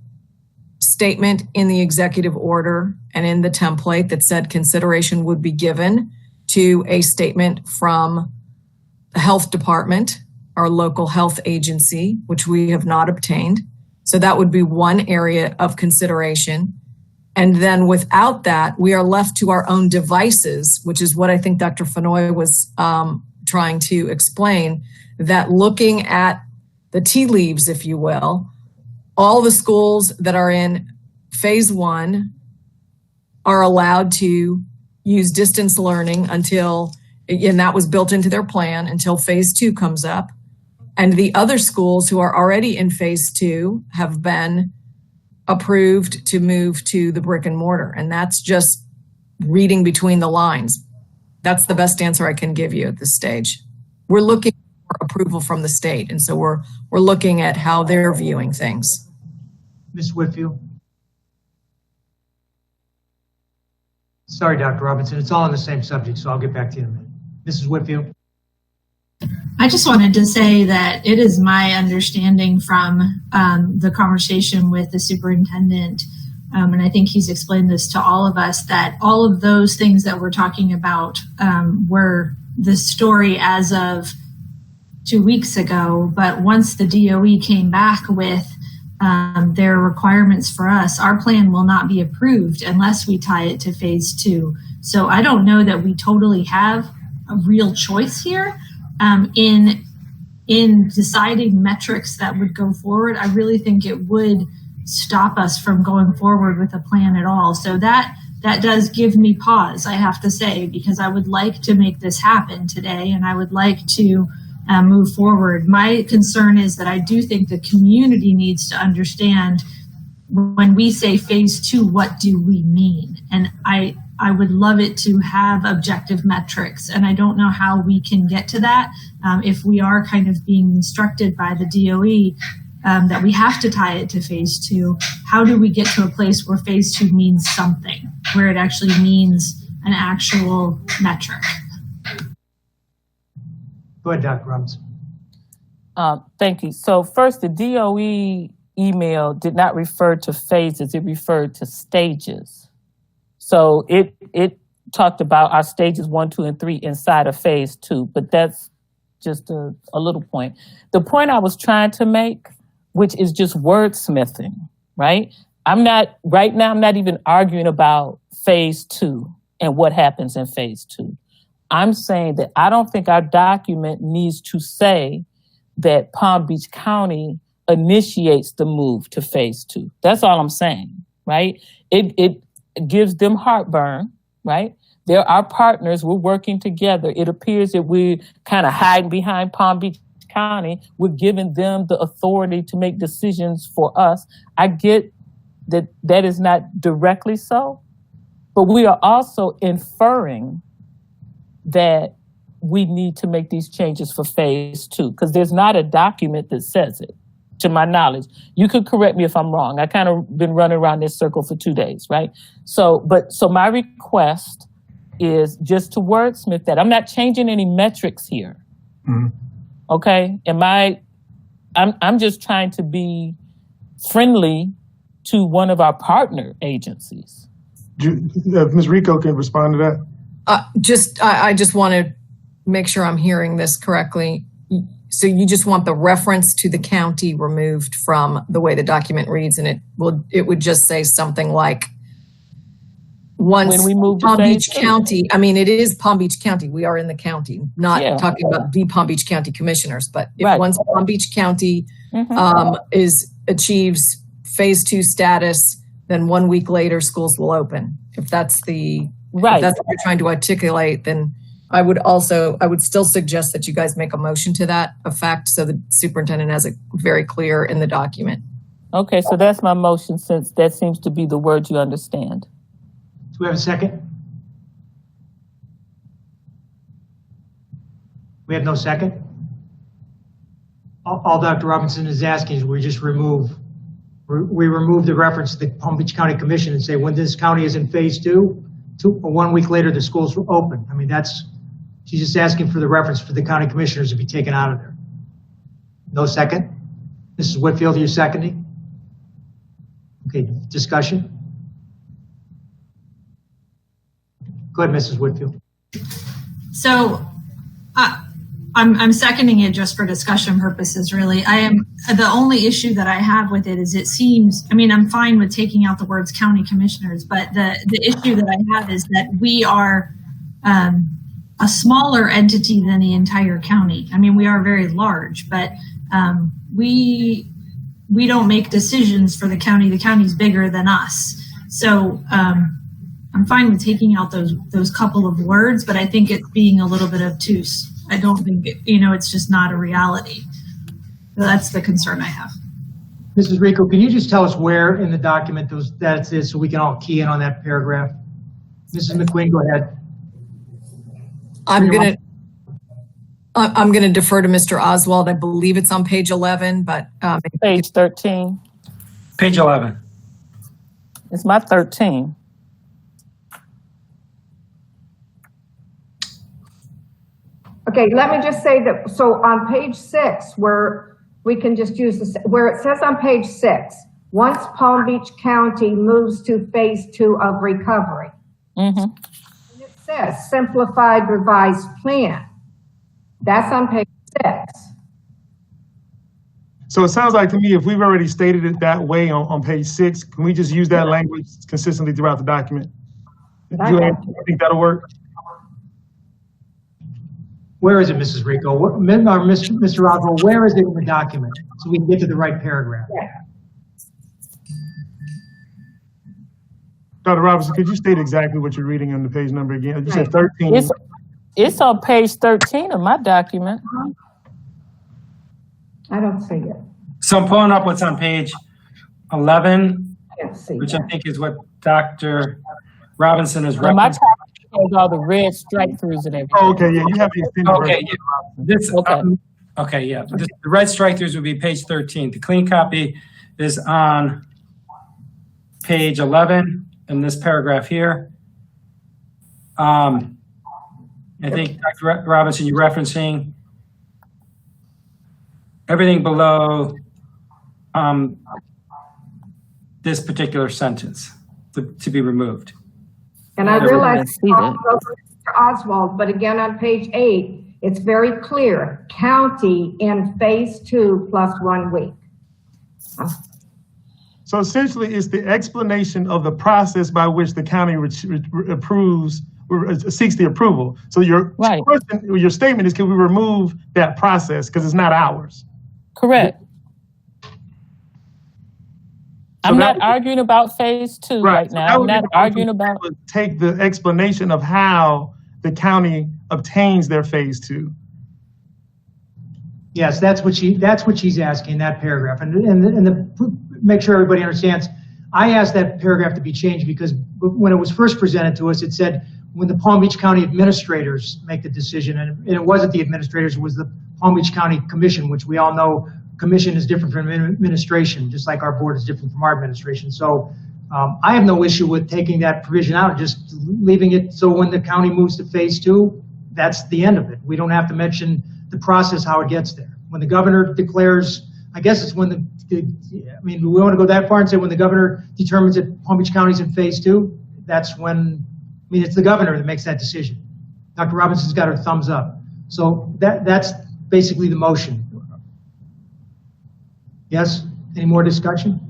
statement in the executive order and in the template that said consideration would be given to a statement from the health department, our local health agency, which we have not obtained. So that would be one area of consideration. And then without that, we are left to our own devices, which is what I think Dr. Fenoy was trying to explain, that looking at the tea leaves, if you will, all the schools that are in phase 1 are allowed to use distance learning until, and that was built into their plan, until phase 2 comes up. And the other schools who are already in phase 2 have been approved to move to the brick and mortar. And that's just reading between the lines. That's the best answer I can give you at this stage. We're looking for approval from the state. And so we're looking at how they're viewing things. Ms. Whitfield. Sorry, Dr. Robinson, it's all on the same subject, so I'll get back to you in a minute. Mrs. Whitfield. I just wanted to say that it is my understanding from the conversation with the superintendent, and I think he's explained this to all of us, that all of those things that we're talking about were the story as of 2 weeks ago. But once the DOE came back with their requirements for us, our plan will not be approved unless we tie it to phase 2. So I don't know that we totally have a real choice here. In deciding metrics that would go forward. I really think it would stop us from going forward with a plan at all. So that does give me pause, I have to say, because I would like to make this happen today and I would like to move forward. My concern is that I do think the community needs to understand when we say phase 2, what do we mean? And I would love it to have objective metrics, and I don't know how we can get to that if we are kind of being instructed by the DOE that we have to tie it to phase 2. How do we get to a place where phase 2 means something, where it actually means an actual metric? Go ahead, Dr. Robinson. Thank you. So first, the DOE email did not refer to phases, it referred to stages. So it talked about our stages 1, 2, and 3 inside of phase 2, but that's just a little point. The point I was trying to make, which is just wordsmithing, right? Right now, I'm not even arguing about phase 2 and what happens in phase 2. I'm saying that I don't think our document needs to say that Palm Beach County initiates the move to phase 2. That's all I'm saying, right? It gives them heartburn, right? They're our partners. We're working together. It appears that we're kind of hiding behind Palm Beach county, we're giving them the authority to make decisions for us. I get that that is not directly so, but we are also inferring that we need to make these changes for phase 2, because there's not a document that says it, to my knowledge. You could correct me if I'm wrong. I kind of been running around this circle for 2 days, right? So my request is just to wordsmith that. I'm not changing any metrics here. Mm-hmm. Okay? I'm just trying to be friendly to one of our partner agencies. Ms. Rico can respond to that. I just want to make sure I'm hearing this correctly. So you just want the reference to the county removed from the way the document reads, and it would just say something like, once when we move Palm Beach County, I mean, it is Palm Beach County. We are in the county, not talking about the Palm Beach County commissioners, but if once Palm Beach County achieves phase 2 status, then 1 week later schools will open. If that's if that's what you're trying to articulate, then I would still suggest that you guys make a motion to that effect so the superintendent has it very clear in the document. Okay, so that's my motion, since that seems to be the word you understand. Do we have a second? We have no second? All Dr. Robinson is asking is we remove the reference to the Palm Beach County Commission and say when this county is in phase 2, 1 week later the schools will open. I mean, she's just asking for the reference for the county commissioners to be taken out of there. No second? Mrs. Whitfield, you're seconding? Okay, discussion? Go ahead, Mrs. Whitfield. So I'm seconding it just for discussion purposes, really. The only issue that I have with it is it seems, I mean, I'm fine with taking out the words county commissioners, but the issue that I have is that we are a smaller entity than the entire county. I mean, we are very large, but we don't make decisions for the county. The county's bigger than us. So I'm fine with taking out those couple of words, but I think it's being a little bit obtuse. I don't think, it's just not a reality. So that's the concern I have. Mrs. Rico, can you just tell us where in the document that is so we can all key in on that paragraph? Mrs. McQueen, go ahead. I'm gonna defer to Mr. Oswald. I believe it's on page 11, but page 13. Page 11. It's my 13. Okay, let me just say that, so on page 6, where we can just use where it says on page 6, once Palm Beach County moves to phase 2 of recovery, and it says simplified revised plan. That's on page 6. So it sounds like to me, if we've already stated it that way on page 6, can we just use that language consistently throughout the document? Do you think that'll work? Where is it, Mrs. Rico? Mr. Oswald, where is it in the document so we can get to the right paragraph? Dr. Robinson, could you state exactly what you're reading on the page number again? You said 13. It's on page 13 of my document. I don't see it. So I'm pulling up what's on page 11, which that. I think is what Dr. Robinson is Well, my referencing. document shows all the red strike throughs and everything. Oh, okay, yeah, you have the extended Okay, version. The red strike-throughs would be page 13. The clean copy is on page 11 in this paragraph here. I think, Dr. Robinson, you're referencing everything below this particular sentence to be removed. And I realize Mr. Oswald, but again on page 8, it's very clear, county in phase 2 plus 1 week. So essentially, it's the explanation of the process by which the county approves or seeks the approval. So your statement is, can we remove that process because it's not ours? Correct. I'm not arguing about phase 2 right now. I'm not arguing about. Take the explanation of how the county obtains their phase 2. Yes, that's what she's asking, that paragraph. And make sure everybody understands, I asked that paragraph to be changed because when it was first presented to us, it said when the Palm Beach County administrators make the decision, and it wasn't the administrators, it was the Palm Beach County Commission, which we all know commission is different from administration, just like our board is different from our administration. So I have no issue with taking that provision out, just leaving it so when the county moves to phase 2, that's the end of it. We don't have to mention the process, how it gets there. When the governor declares, I guess it's when we want to go that far and say when the governor determines that Palm Beach County is in phase 2, that's when, it's the governor that makes that decision. Dr. Robinson's got her thumbs up. So that's basically the motion. Yes? Any more discussion?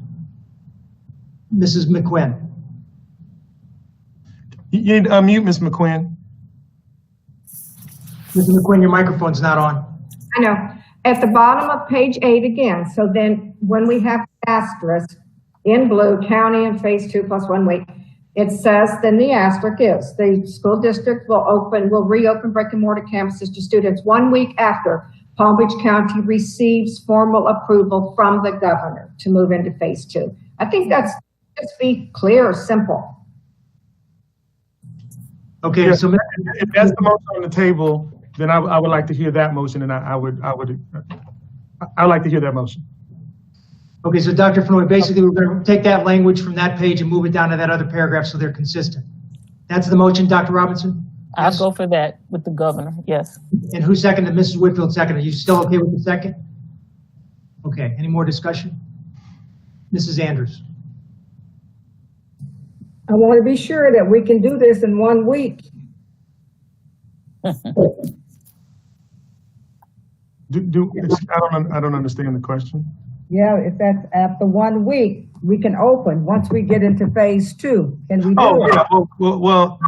Mrs. McQuinn. You need to unmute, Ms. McQuinn. Mrs. McQuinn, your microphone's not on. I know. At the bottom of page 8 again, so then when we have asterisk in blue, county in phase 2 plus 1 week, it says, then the asterisk is, the school district will reopen brick and mortar campuses to students 1 week after Palm Beach County receives formal approval from the governor to move into phase 2. I think that's, just be clear, simple. Okay, so if that's the motion on the table, then I would like to hear that motion, and I'd like to hear that motion. Okay, so Dr. Fenoy, basically we're going to take that language from that page and move it down to that other paragraph so they're consistent. That's the motion, Dr. Robinson? I'll go for that with the governor, yes. And who seconded? Mrs. Whitfield seconded. You still okay with the second? Okay, any more discussion? Mrs. Andrews. I want to be sure that we can do this in 1 week. I don't understand the question. Yeah, if that's after 1 week, we can open once we get into phase 2. Can we do it?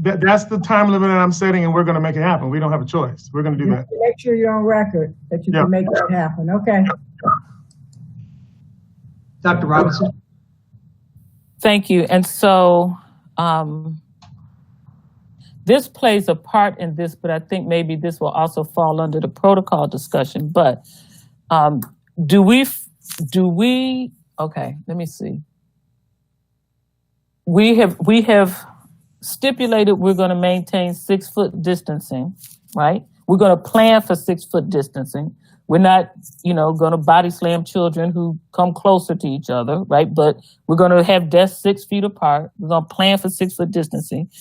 Yeah, that's the time limit that I'm setting, and we're going to make it happen. We don't have a choice. We're going to do that. Make sure you're on record that you can make that happen. Okay. Dr. Robinson. Thank you. And so this plays a part in this, but I think maybe this will also fall under the protocol discussion. But do we, okay, let me see. We have stipulated we're going to maintain 6 foot distancing, right? We're going to plan for 6 foot distancing. We're not, going to body slam children who come closer to each other, right? But we're going to have desks 6 feet apart. We're going to plan for 6 foot distancing.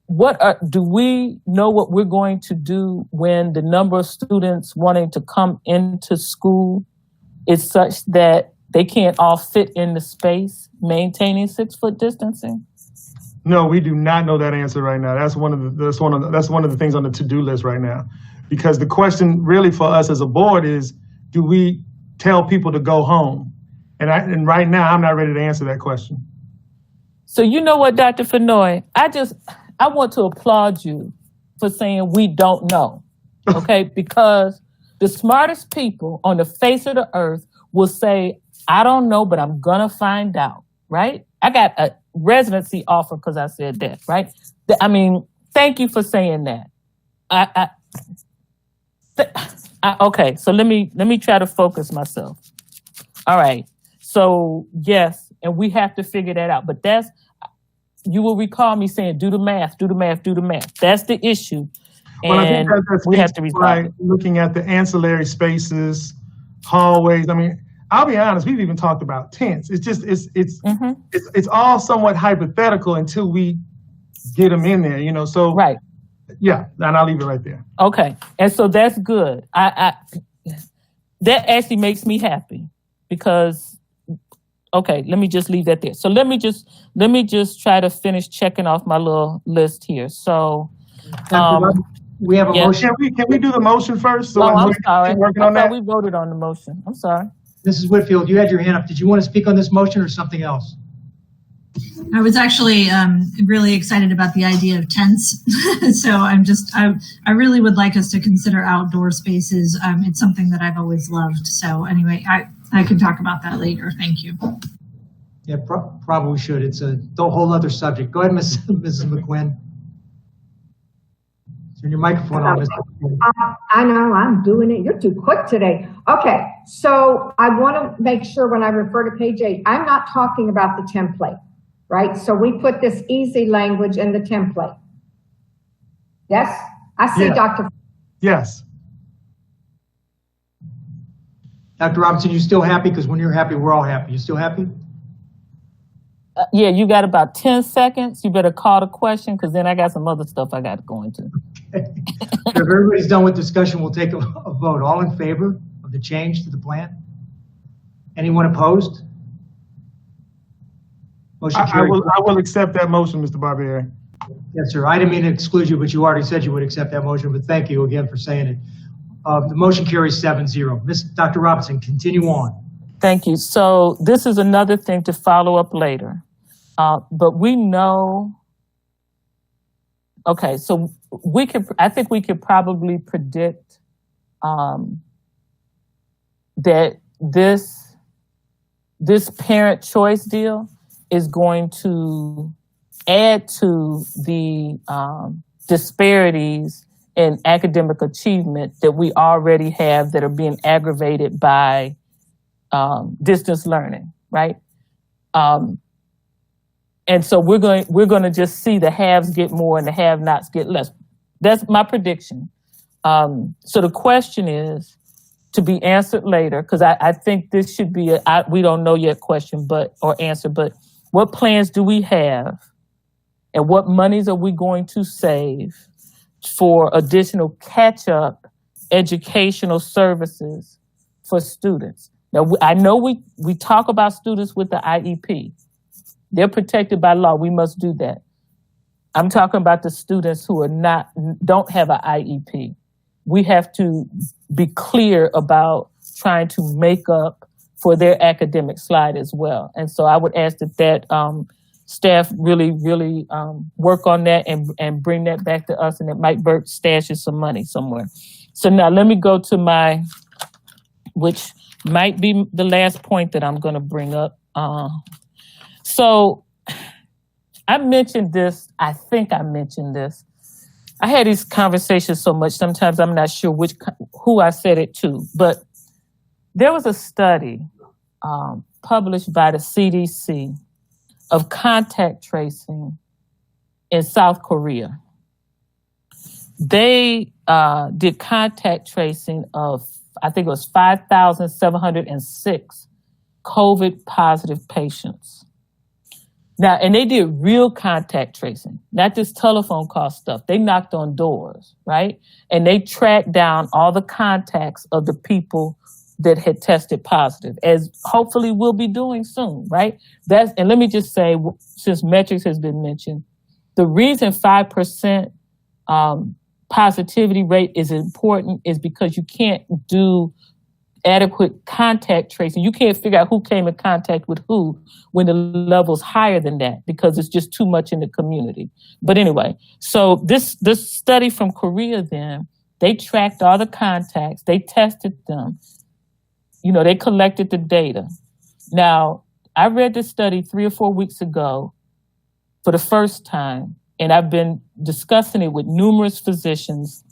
Do we know what we're going to do when the number of students wanting to come into school is such that they can't all fit in the space, maintaining 6 foot distancing? No, we do not know that answer right now. That's one of the things on the to-do list right now. Because the question really for us as a board is, do we tell people to go home? And right now, I'm not ready to answer that question. So you know what, Dr. Fenoy, I want to applaud you for saying we don't know, okay? Because the smartest people on the face of the earth will say, I don't know, but I'm gonna find out, right? I got a residency offer because I said that, right? I mean, thank you for saying that. Okay, so let me try to focus myself. All right, so yes, and we have to figure that out. But you will recall me saying, do the math, do the math, do the math. That's the issue. Well, I think we have to resolve it. Looking at the ancillary spaces, hallways. I mean, I'll be honest, we've even talked about tents. It's just, it's all somewhat hypothetical until we get them in there, so. Right. Yeah, and I'll leave it right there. Okay, and so that's good. That actually makes me happy because, okay, let me just leave that there. So let me just try to finish checking off my little list here. So, we have a motion. Can we do the motion first? So I'm sorry. I thought we voted on the motion. I'm sorry. Mrs. Whitfield, you had your hand up. Did you want to speak on this motion or something else? I was actually really excited about the idea of tents. So I really would like us to consider outdoor spaces. It's something that I've always loved. So anyway, I can talk about that later. Thank you. Yeah, probably should. It's a whole other subject. Go ahead, Mrs. McQuinn. Turn your microphone on, Mr. I know, I'm doing it. You're too quick today. Okay, so I want to make sure when I refer to page 8, I'm not talking about the template, right? So we put this easy language in the template. Yes? I see, Yeah. Dr. Yes. Dr. Robinson, you still happy? Because when you're happy, we're all happy. You still happy? Yeah, you got about 10 seconds. You better call the question because then I got some other stuff I got to go into. If everybody's done with discussion, we'll take a vote. All in favor of the change to the plan? Anyone opposed? Motion I carried. will accept that motion, Mr. Barbieri. Yes, sir. I didn't mean to exclude you, but you already said you would accept that motion, but thank you again for saying it. The motion carries 7-0. Dr. Robinson, continue on. Thank you. So this is another thing to follow up later. But we know, okay, so I think we could probably predict that this parent choice deal is going to add to the disparities in academic achievement that we already have that are being aggravated by distance learning, right? And so we're going to just see the haves get more and the have-nots get less. That's my prediction. So the question is to be answered later, because I think this should be we don't know yet question, or answer, but what plans do we have and what monies are we going to save for additional catch-up educational services for students? Now, I know we talk about students with the IEP. They're protected by law. We must do that. I'm talking about the students who don't have an IEP. We have to be clear about trying to make up for their academic slide as well. And so I would ask that staff really work on that and bring that back to us, and that Mike Burke stashes some money somewhere. So now let me go to which might be the last point that I'm going to bring up. So I mentioned this. I think I mentioned this. I had these conversations so much, sometimes I'm not sure who I said it to, but there was a study published by the CDC of contact tracing in South Korea. They did contact tracing of, I think it was 5,706 COVID positive patients. Now, and they did real contact tracing, not this telephone call stuff. They knocked on doors, right? And they tracked down all the contacts of the people that had tested positive, as hopefully we'll be doing soon, right? And let me just say, since metrics has been mentioned, the reason 5% positivity rate is important is because you can't do adequate contact tracing. You can't figure out who came in contact with who when the level's higher than that, because it's just too much in the community. But anyway, so this study from Korea, then they tracked all the contacts, they tested them, they collected the data. Now, I read this study 3 or 4 weeks ago for the first time, and I've been discussing it with numerous physicians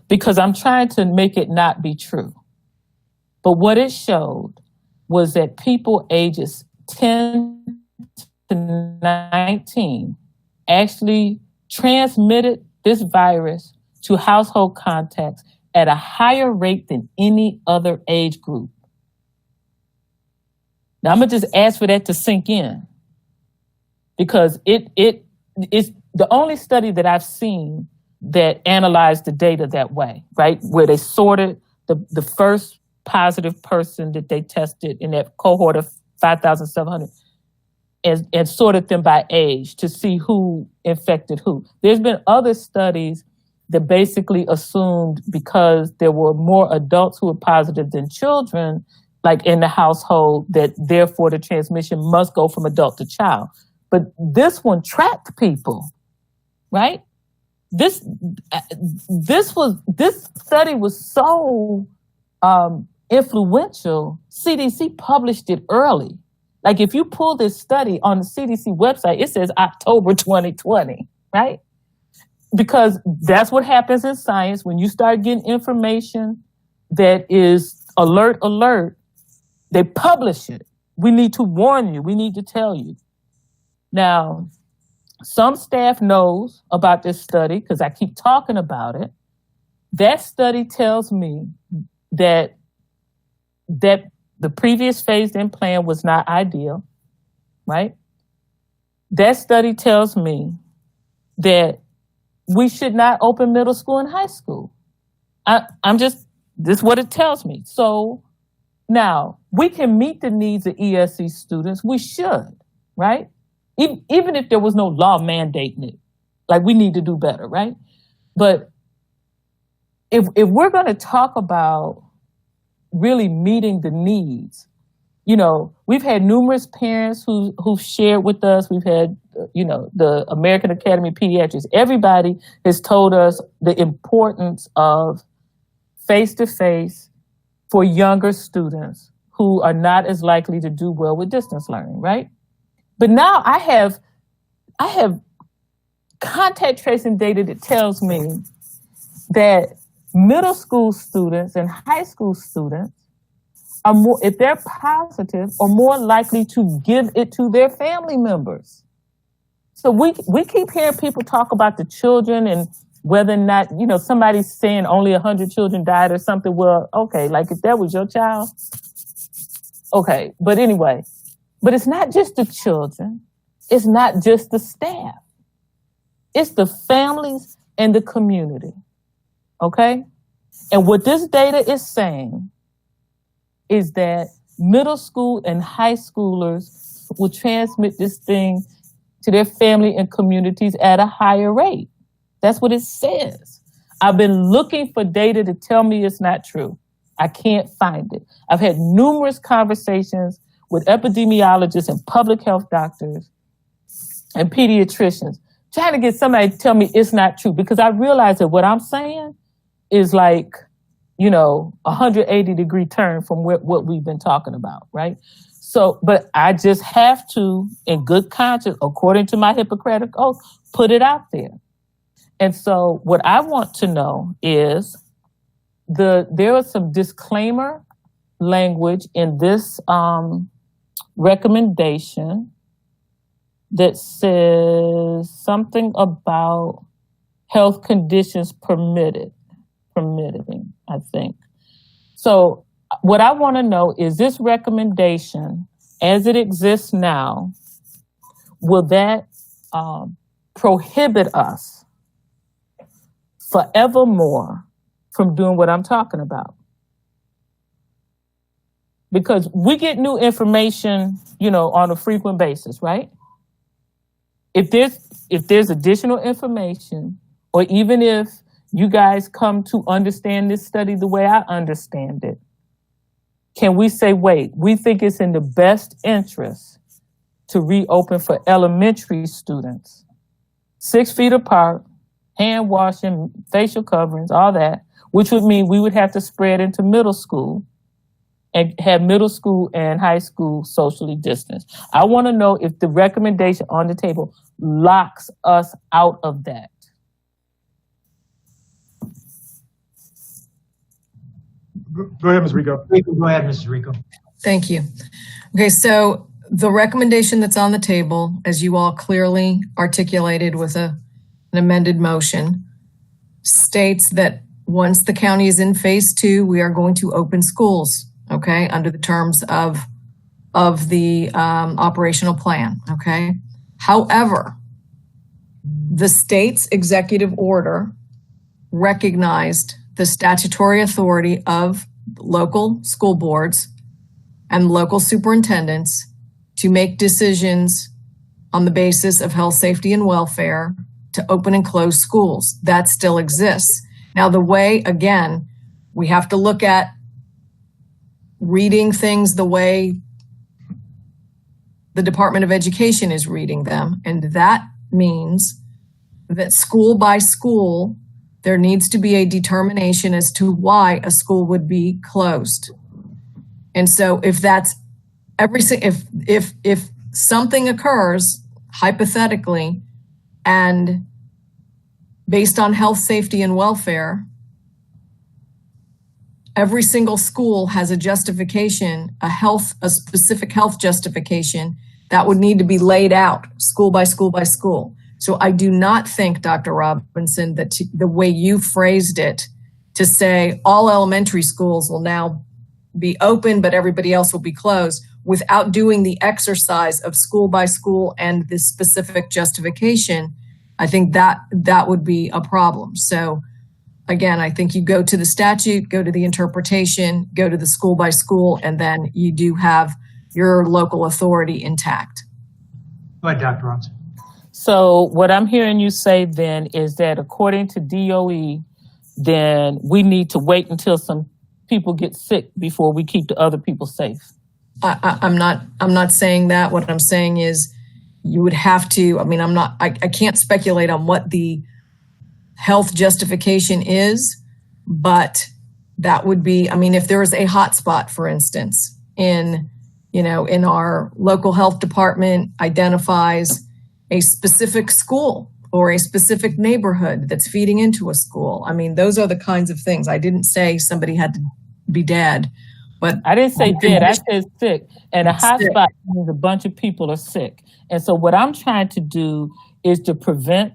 because I'm trying to make it not be true. But what it showed was that people ages 10 to 19 actually transmitted this virus to household contacts at a higher rate than any other age group. Now, I'm going to just ask for that to sink in, because it is the only study that I've seen that analyzed the data that way, right? Where they sorted the first positive person that they tested in that cohort of 5,700 and sorted them by age to see who infected who. There's been other studies that basically assumed because there were more adults who were positive than children, like in the household, that therefore the transmission must go from adult to child. But this one tracked people, right? This study was so influential, CDC published it early. Like if you pull this study on the CDC website, it says October 2020, right? because that's what happens in science. When you start getting information that is alert, they publish it. We need to warn you. We need to tell you. Now, some staff knows about this study because I keep talking about it. That study tells me that the previous phased-in plan was not ideal, right? That study tells me that we should not open middle school and high school. This is what it tells me. So now we can meet the needs of ESC students. We should, right? Even if there was no law mandating it, like we need to do better, right? But if we're going to talk about really meeting the needs, we've had numerous parents who've shared with us. We've had, the American Academy of Pediatrics. Everybody has told us the importance of face-to-face for younger students who are not as likely to do well with distance learning, right? But now I have contact tracing data that tells me that middle school students and high school students are more, if they're positive, are more likely to give it to their family members. So we keep hearing people talk about the children and whether or not, somebody's saying only 100 children died or something. Well, okay, like if that was your child, okay. But anyway, but it's not just the children. It's not just the staff. It's the families and the community. Okay? And what this data is saying is that middle school and high schoolers will transmit this thing to their family and communities at a higher rate. That's what it says. I've been looking for data to tell me it's not true. I can't find it. I've had numerous conversations with epidemiologists and public health doctors and pediatricians, trying to get somebody to tell me it's not true, because I realize that what I'm saying is like, 180-degree turn from what we've been talking about, right? So, but I just have to, in good conscience, according to my Hippocratic Oath, put it out there. And so what I want to know is there was some disclaimer language in this recommendation that says something about health conditions permitting, I think. So what I want to know is this recommendation, as it exists now, will that prohibit us forevermore from doing what I'm talking about? Because we get new information, on a frequent basis, right? If there's additional information, or even if you guys come to understand this study the way I understand it, can we say, wait, we think it's in the best interest to reopen for elementary students, 6 feet apart, hand washing, facial coverings, all that, which would mean we would have to spread into middle school and have middle school and high school socially distanced. I want to know if the recommendation on the table locks us out of that. Go ahead, Ms. Rico. Go ahead, Mrs. Rico. Thank you. Okay, so the recommendation that's on the table, as you all clearly articulated with an amended motion, states that once the county is in phase 2, we are going to open schools, okay, under the terms of the operational plan, okay? However, the state's executive order recognized the statutory authority of local school boards and local superintendents to make decisions on the basis of health, safety, and welfare to open and close schools. That still exists. Now, the way, again, we have to look at reading things the way the Department of Education is reading them. And that means that school by school, there needs to be a determination as to why a school would be closed. And so if that's if something occurs hypothetically and based on health, safety, and welfare, every single school has a justification, a specific health justification that would need to be laid out school by school by school. So I do not think, Dr. Robinson, that the way you phrased it to say all elementary schools will now be open, but everybody else will be closed without doing the exercise of school by school and the specific justification, I think that would be a problem. So again, I think you go to the statute, go to the interpretation, go to the school by school, and then you do have your local authority intact. Go ahead, Dr. Robinson. So what I'm hearing you say then is that according to DOE, then we need to wait until some people get sick before we keep the other people safe. I'm not saying that. What I'm saying is you would have to, I can't speculate on what the health justification is, but that would be, if there is a hotspot, for instance, in our local health department identifies a specific school or a specific neighborhood that's feeding into a school. Those are the kinds of things. I didn't say somebody had to be dead, but I didn't say dead, I said sick. And a hotspot means a bunch of people are sick. And so what I'm trying to do is to prevent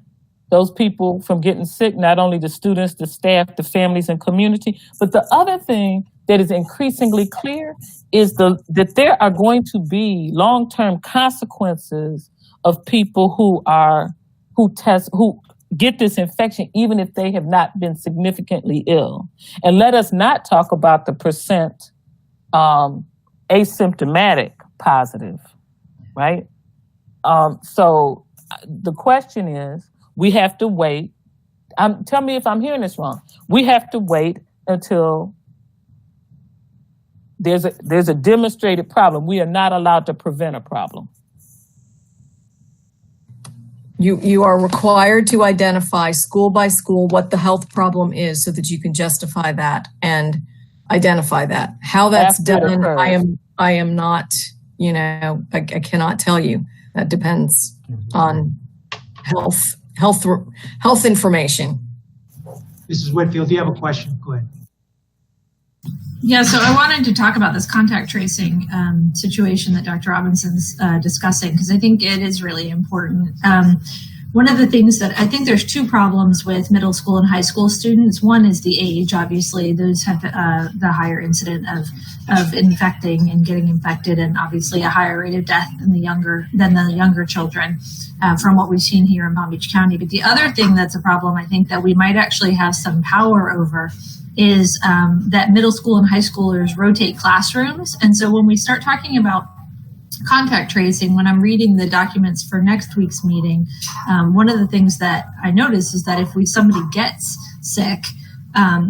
those people from getting sick, not only the students, the staff, the families, and community. But the other thing that is increasingly clear is that there are going to be long-term consequences of people who get this infection, even if they have not been significantly ill. And let us not talk about the percent asymptomatic positive, right? So the question is, we have to wait. Tell me if I'm hearing this wrong. We have to wait until there's a demonstrated problem. We are not allowed to prevent a problem. You are required to identify school by school what the health problem is so that you can justify that and identify that. How that's done, I am not, I cannot tell you. That depends on health information. Mrs. Whitfield, do you have a question? Go ahead. Yeah, so I wanted to talk about this contact tracing situation that Dr. Robinson's discussing, because I think it is really important. One of the things that I think there's two problems with middle school and high school students. One is the age. Obviously, those have the higher incident of infecting and getting infected, and obviously a higher rate of death than the younger children, from what we've seen here in Palm Beach County. But the other thing that's a problem, I think, that we might actually have some power over is that middle school and high schoolers rotate classrooms. And so when we start talking about contact tracing, when I'm reading the documents for next week's meeting, one of the things that I notice is that if somebody gets sick,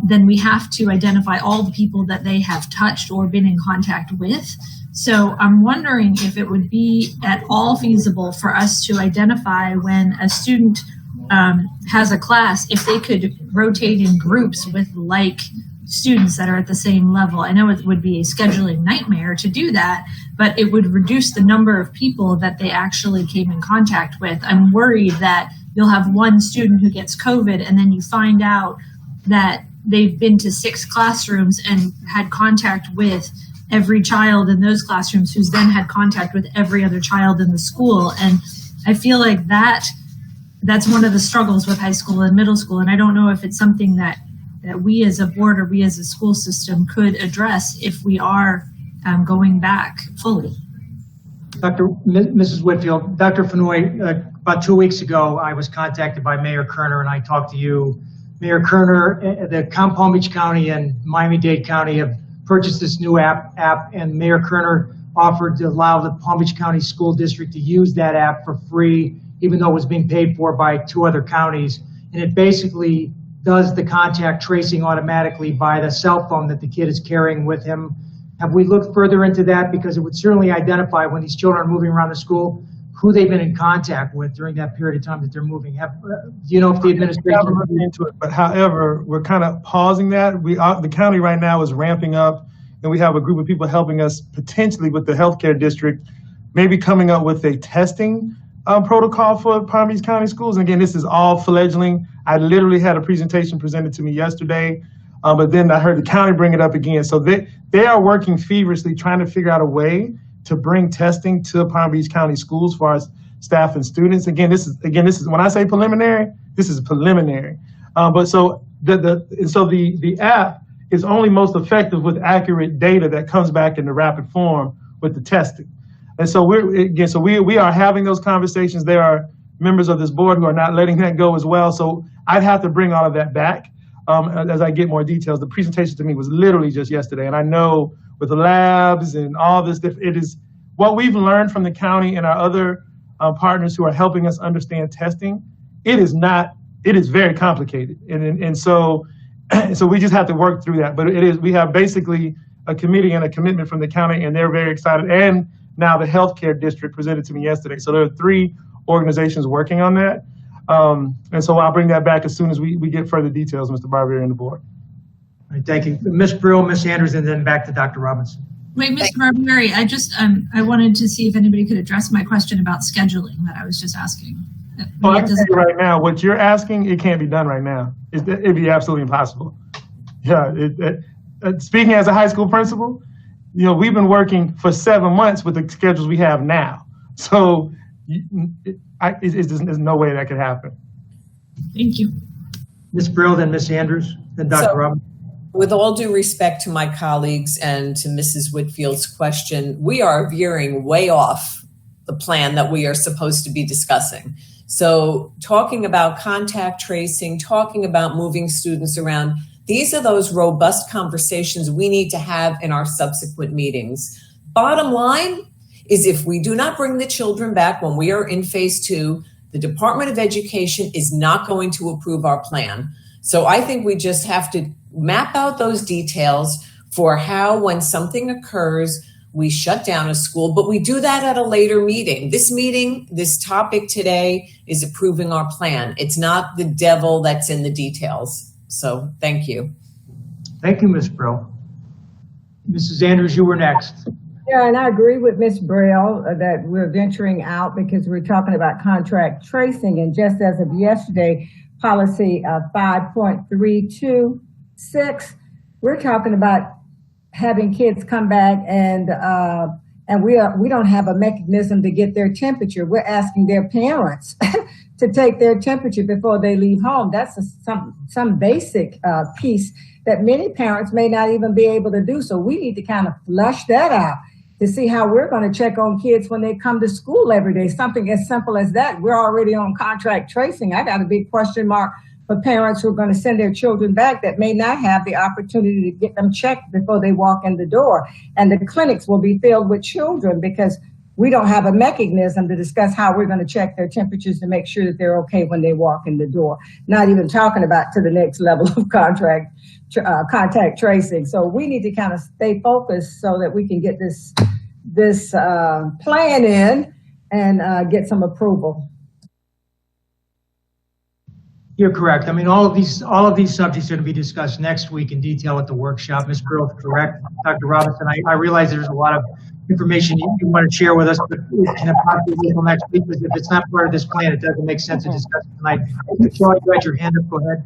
then we have to identify all the people that they have touched or been in contact with. So I'm wondering if it would be at all feasible for us to identify when a student has a class, if they could rotate in groups with like students that are at the same level. I know it would be a scheduling nightmare to do that, but it would reduce the number of people that they actually came in contact with. I'm worried that you'll have one student who gets COVID and then you find out that they've been to 6 classrooms and had contact with every child in those classrooms, who's then had contact with every other child in the school. And I feel like that's one of the struggles with high school and middle school. And I don't know if it's something that we as a board or we as a school system could address if we are going back fully. Mrs. Whitfield, Dr. Fenoy, about 2 weeks ago, I was contacted by Mayor Kerner and I talked to you. Mayor Kerner, the Palm Beach County and Miami-Dade County have purchased this new app, and Mayor Kerner offered to allow the Palm Beach County School District to use that app for free, even though it was being paid for by 2 other counties. And it basically does the contact tracing automatically by the cell phone that the kid is carrying with him. Have we looked further into that? Because it would certainly identify when these children are moving around the school, who they've been in contact with during that period of time that they're moving. Do you know if the administration looked into it? But however, we're kind of pausing that. The county right now is ramping up, and we have a group of people helping us potentially with the healthcare district, maybe coming up with a testing protocol for Palm Beach County Schools. And again, this is all fledgling. I literally had a presentation presented to me yesterday, but then I heard the county bring it up again. So they are working feverishly trying to figure out a way to bring testing to Palm Beach County Schools for our staff and students. Again, this is when I say preliminary, this is preliminary. But so the app is only most effective with accurate data that comes back in the rapid form with the testing. And so we are having those conversations. There are members of this board who are not letting that go as well. So I'd have to bring all of that back as I get more details. The presentation to me was literally just yesterday. And I know with the labs and all this, it is what we've learned from the county and our other partners who are helping us understand testing. It is very complicated. And so we just have to work through that. But we have basically a committee and a commitment from the county, and they're very excited. And now the healthcare district presented to me yesterday. So there are 3 organizations working on that. And so I'll bring that back as soon as we get further details, Mr. Barbieri and the board. All right, thank you. Ms. Brill, Ms. Andrews, and then back to Dr. Robinson. Wait, Mr. Barbieri, I just, I wanted to see if anybody could address my question about scheduling that I was just asking. Well, I can tell you right now, what you're asking, it can't be done right now. It'd be absolutely impossible. Yeah, speaking as a high school principal, we've been working for 7 months with the schedules we have now. So there's no way that could happen. Thank you. Ms. Brill, then Ms. Andrews, then Dr. Robinson. With all due respect to my colleagues and to Mrs. Whitfield's question, we are veering way off the plan that we are supposed to be discussing. So talking about contact tracing, talking about moving students around, these are those robust conversations we need to have in our subsequent meetings. Bottom line is, if we do not bring the children back when we are in phase 2, the Department of Education is not going to approve our plan. So I think we just have to map out those details for how, when something occurs, we shut down a school, but we do that at a later meeting. This topic today is approving our plan. It's not the devil that's in the details. So thank you. Thank you, Ms. Brill. Mrs. Andrews, you were next. Yeah, and I agree with Ms. Brill that we're venturing out because we're talking about contract tracing. And just as of yesterday, policy 5.326, we're talking about having kids come back and we don't have a mechanism to get their temperature. We're asking their parents to take their temperature before they leave home. That's some basic piece that many parents may not even be able to do. So we need to kind of flush that out to see how we're going to check on kids when they come to school every day. Something as simple as that. We're already on contract tracing. I got a big question mark for parents who are going to send their children back that may not have the opportunity to get them checked before they walk in the door. And the clinics will be filled with children because we don't have a mechanism to discuss how we're going to check their temperatures to make sure that they're okay when they walk in the door. Not even talking about to the next level of contact tracing. So we need to kind of stay focused so that we can get this plan in and get some approval. You're correct. I mean, all of these subjects are going to be discussed next week in detail at the workshop. Ms. Brill is correct. Dr. Robinson, I realize there's a lot of information you want to share with us, but it can possibly wait until next week, because if it's not part of this plan, it doesn't make sense to discuss it tonight. Charlie, you had your hand up. Go ahead.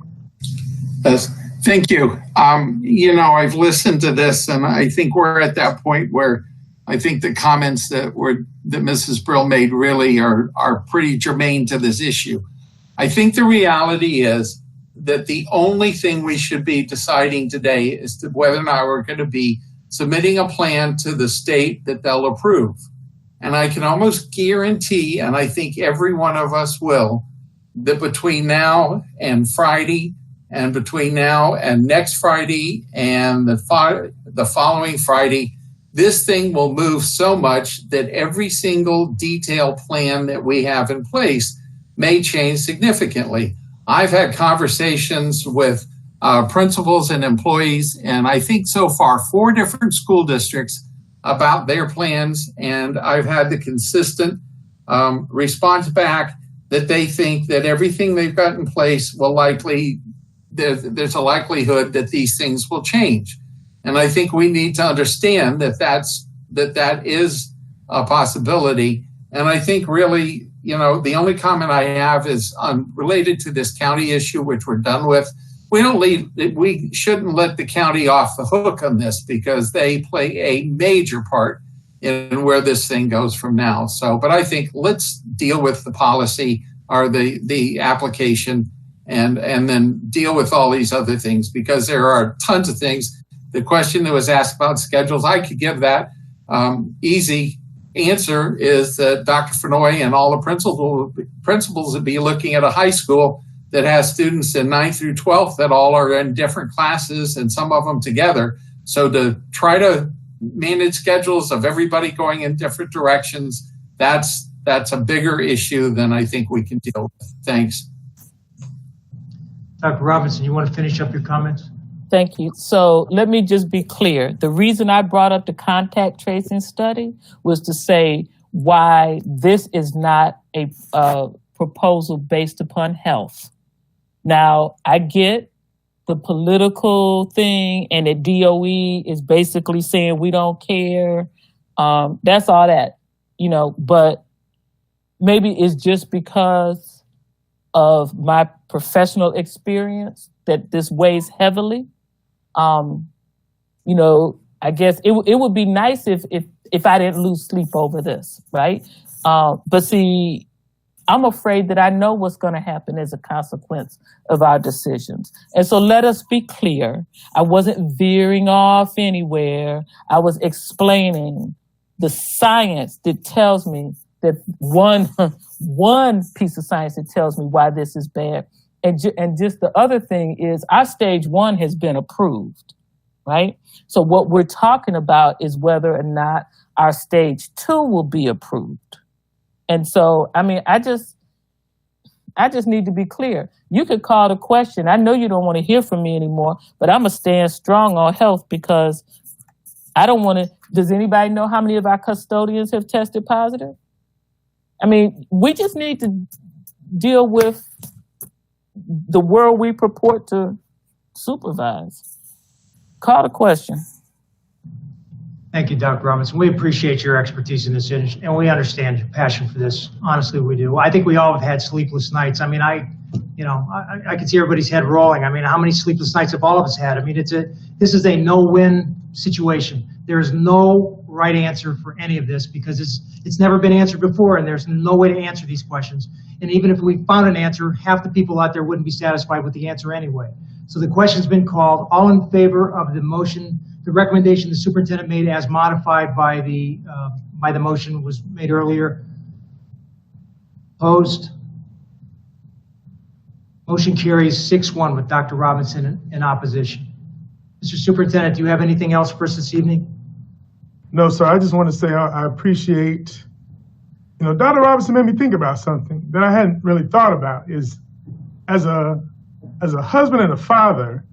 Yes, thank you. I've listened to this, and I think we're at that point where I think the comments that Mrs. Brill made really are pretty germane to this issue. I think the reality is that the only thing we should be deciding today is whether or not we're going to be submitting a plan to the state that they'll approve. And I can almost guarantee, and I think every one of us will, that between now and Friday, and between now and next Friday and the following Friday, this thing will move so much that every single detailed plan that we have in place may change significantly. I've had conversations with principals and employees, and I think so far 4 different school districts about their plans, and I've had the consistent response back that they think that everything they've got in place will there's a likelihood that these things will change. And I think we need to understand that is a possibility. And I think really the only comment I have is related to this county issue, which we're done with. We shouldn't let the county off the hook on this because they play a major part in where this thing goes from now. So, but I think let's deal with the policy or the application and then deal with all these other things, because there are tons of things. The question that was asked about schedules, I could give that easy answer is that Dr. Fenoy and all the principals would be looking at a high school that has students in 9th through 12th that all are in different classes and some of them together. So to try to manage schedules of everybody going in different directions, that's a bigger issue than I think we can deal with. Thanks. Dr. Robinson, you want to finish up your comments? Thank you. So let me just be clear. The reason I brought up the contact tracing study was to say why this is not a proposal based upon health. Now, I get the political thing and the DOE is basically saying we don't care. That's all that, but maybe it's just because of my professional experience that this weighs heavily. I guess it would be nice if I didn't lose sleep over this, right? But see, I'm afraid that I know what's going to happen as a consequence of our decisions. And so let us be clear. I wasn't veering off anywhere. I was explaining the science that tells me that one piece of science that tells me why this is bad. And just the other thing is our stage 1 has been approved, right? So what we're talking about is whether or not our stage 2 will be approved. And so, I just need to be clear. You could call the question. I know you don't want to hear from me anymore, but I'm going to stand strong on health because I don't want to. Does anybody know how many of our custodians have tested positive? We just need to deal with the world we purport to supervise. Call the question. Thank you, Dr. Robinson. We appreciate your expertise in this industry, and we understand your passion for this. Honestly, we do. I think we all have had sleepless nights. I can see everybody's head rolling. How many sleepless nights have all of us had? This is a no-win situation. There is no right answer for any of this because it's never been answered before, and there's no way to answer these questions. And even if we found an answer, half the people out there wouldn't be satisfied with the answer anyway. So the question's been called. All in favor of the motion, the recommendation the superintendent made as modified by the motion was made earlier. Opposed? Motion carries 6-1 with Dr. Robinson in opposition. Mr. Superintendent, do you have anything else for us this evening? No, sir. I just want to say I appreciate, Dr. Robinson made me think about something that I hadn't really thought about is as a husband and a father,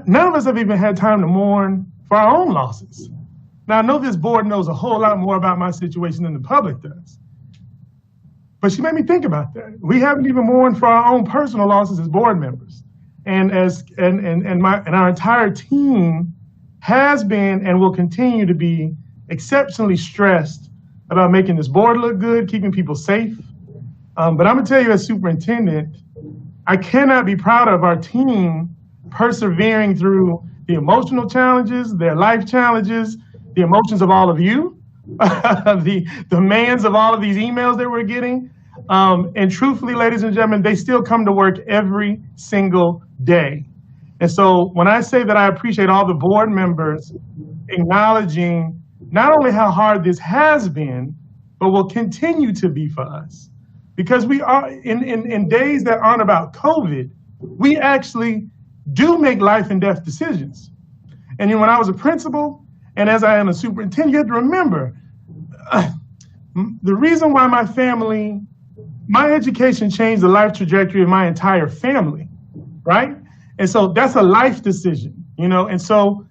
none of us have even had time to mourn for our own losses. Now, I know this board knows a whole lot more about my situation than the public does. But she made me think about that. We haven't even mourned for our own personal losses as board members. And our entire team has been and will continue to be exceptionally stressed about making this board look good, keeping people safe. But I'm gonna tell you as superintendent, I cannot be proud of our team persevering through the emotional challenges, their life challenges, the emotions of all of you, the demands of all of these emails that we're getting. And truthfully, ladies and gentlemen, they still come to work every single day. And so when I say that I appreciate all the board members acknowledging not only how hard this has been, but will continue to be for us. Because we are in days that aren't about COVID, we actually do make life and death decisions. And when I was a principal, and as I am a superintendent, you have to remember, the reason why my education changed the life trajectory of my entire family, right? And so that's a life decision, and so,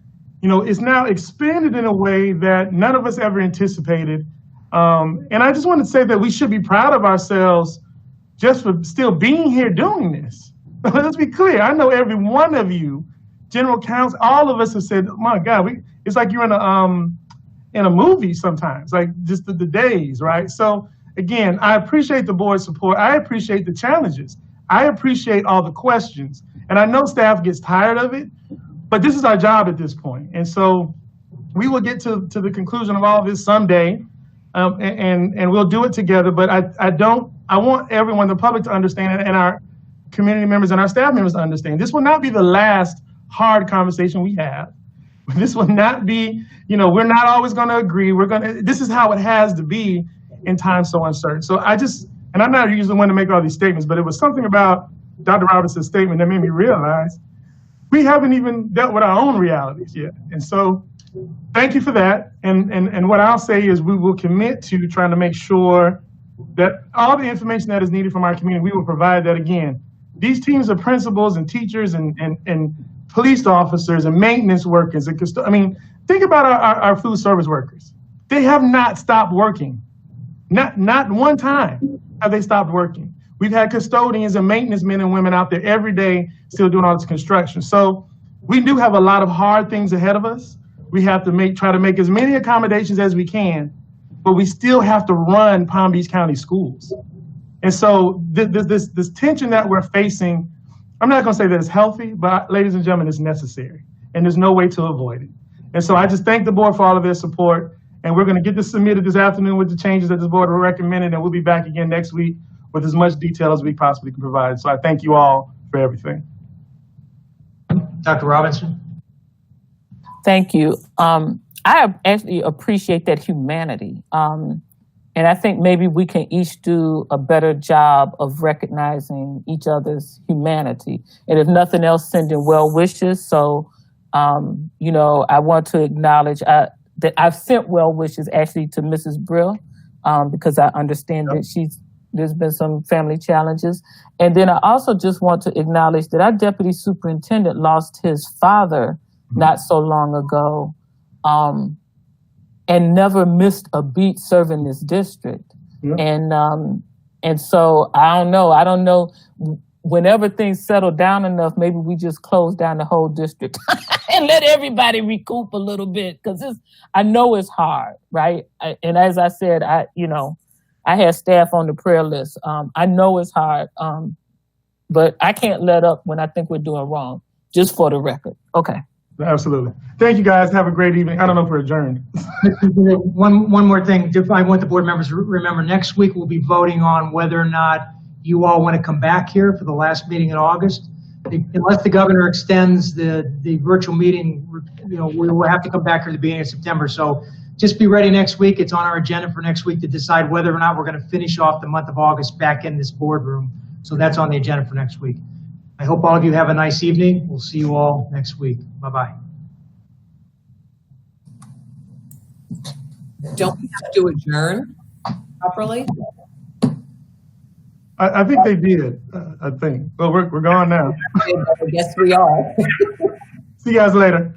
it's now expanded in a way that none of us ever anticipated. And I just want to say that we should be proud of ourselves just for still being here doing this. Let's be clear. I know every one of you, general counsel, all of us have said, oh my God, it's like you're in a movie sometimes, like just the days, right? So again, I appreciate the board's support. I appreciate the challenges. I appreciate all the questions. And I know staff gets tired of it, but this is our job at this point. And so we will get to the conclusion of all of this someday, and we'll do it together. But I want everyone, the public, to understand, and our community members and our staff members to understand, this will not be the last hard conversation we have. This will not be, we're not always going to agree. This is how it has to be in times so uncertain. So and I'm not usually one to make all these statements, but it was something about Dr. Robinson's statement that made me realize we haven't even dealt with our own realities yet. And so thank you for that. And what I'll say is we will commit to trying to make sure that all the information that is needed from our community, we will provide that again. These teams of principals and teachers and police officers and maintenance workers and think about our food service workers. They have not stopped working. Not one time have they stopped working. We've had custodians and maintenance men and women out there every day still doing all this construction. So we do have a lot of hard things ahead of us. We have to try to make as many accommodations as we can, but we still have to run Palm Beach County schools. And so this tension that we're facing, I'm not going to say that it's healthy, but ladies and gentlemen, it's necessary, and there's no way to avoid it. And so I just thank the board for all of their support, and we're going to get this submitted this afternoon with the changes that this board recommended, and we'll be back again next week with as much detail as we possibly can provide. So I thank you all for everything. Dr. Robinson? Thank you. I actually appreciate that humanity. And I think maybe we can each do a better job of recognizing each other's humanity. And if nothing else, sending well wishes. So, I want to acknowledge that I've sent well wishes actually to Mrs. Brill, because I understand that there's been some family challenges. And then I also just want to acknowledge that our deputy superintendent lost his father not so long ago. And never missed a beat serving this district. Yeah. And so I don't know, whenever things settle down enough, maybe we just close down the whole district and let everybody recoup a little bit, because I know it's hard, right? And as I said, I had staff on the prayer list. I know it's hard, but I can't let up when I think we're doing wrong, just for the record. Okay. Absolutely. Thank you, guys. Have a great evening. I don't know if we're adjourned. One more thing. I want the board members to remember, next week we'll be voting on whether or not you all want to come back here for the last meeting in August. Unless the governor extends the virtual meeting, we will have to come back here at the beginning of September. So just be ready next week. It's on our agenda for next week to decide whether or not we're going to finish off the month of August back in this boardroom. So that's on the agenda for next week. I hope all of you have a nice evening. We'll see you all next week. Bye-bye. Don't we have to adjourn properly? I think they did. I think. Well, we're going now. I guess we are. See you guys later.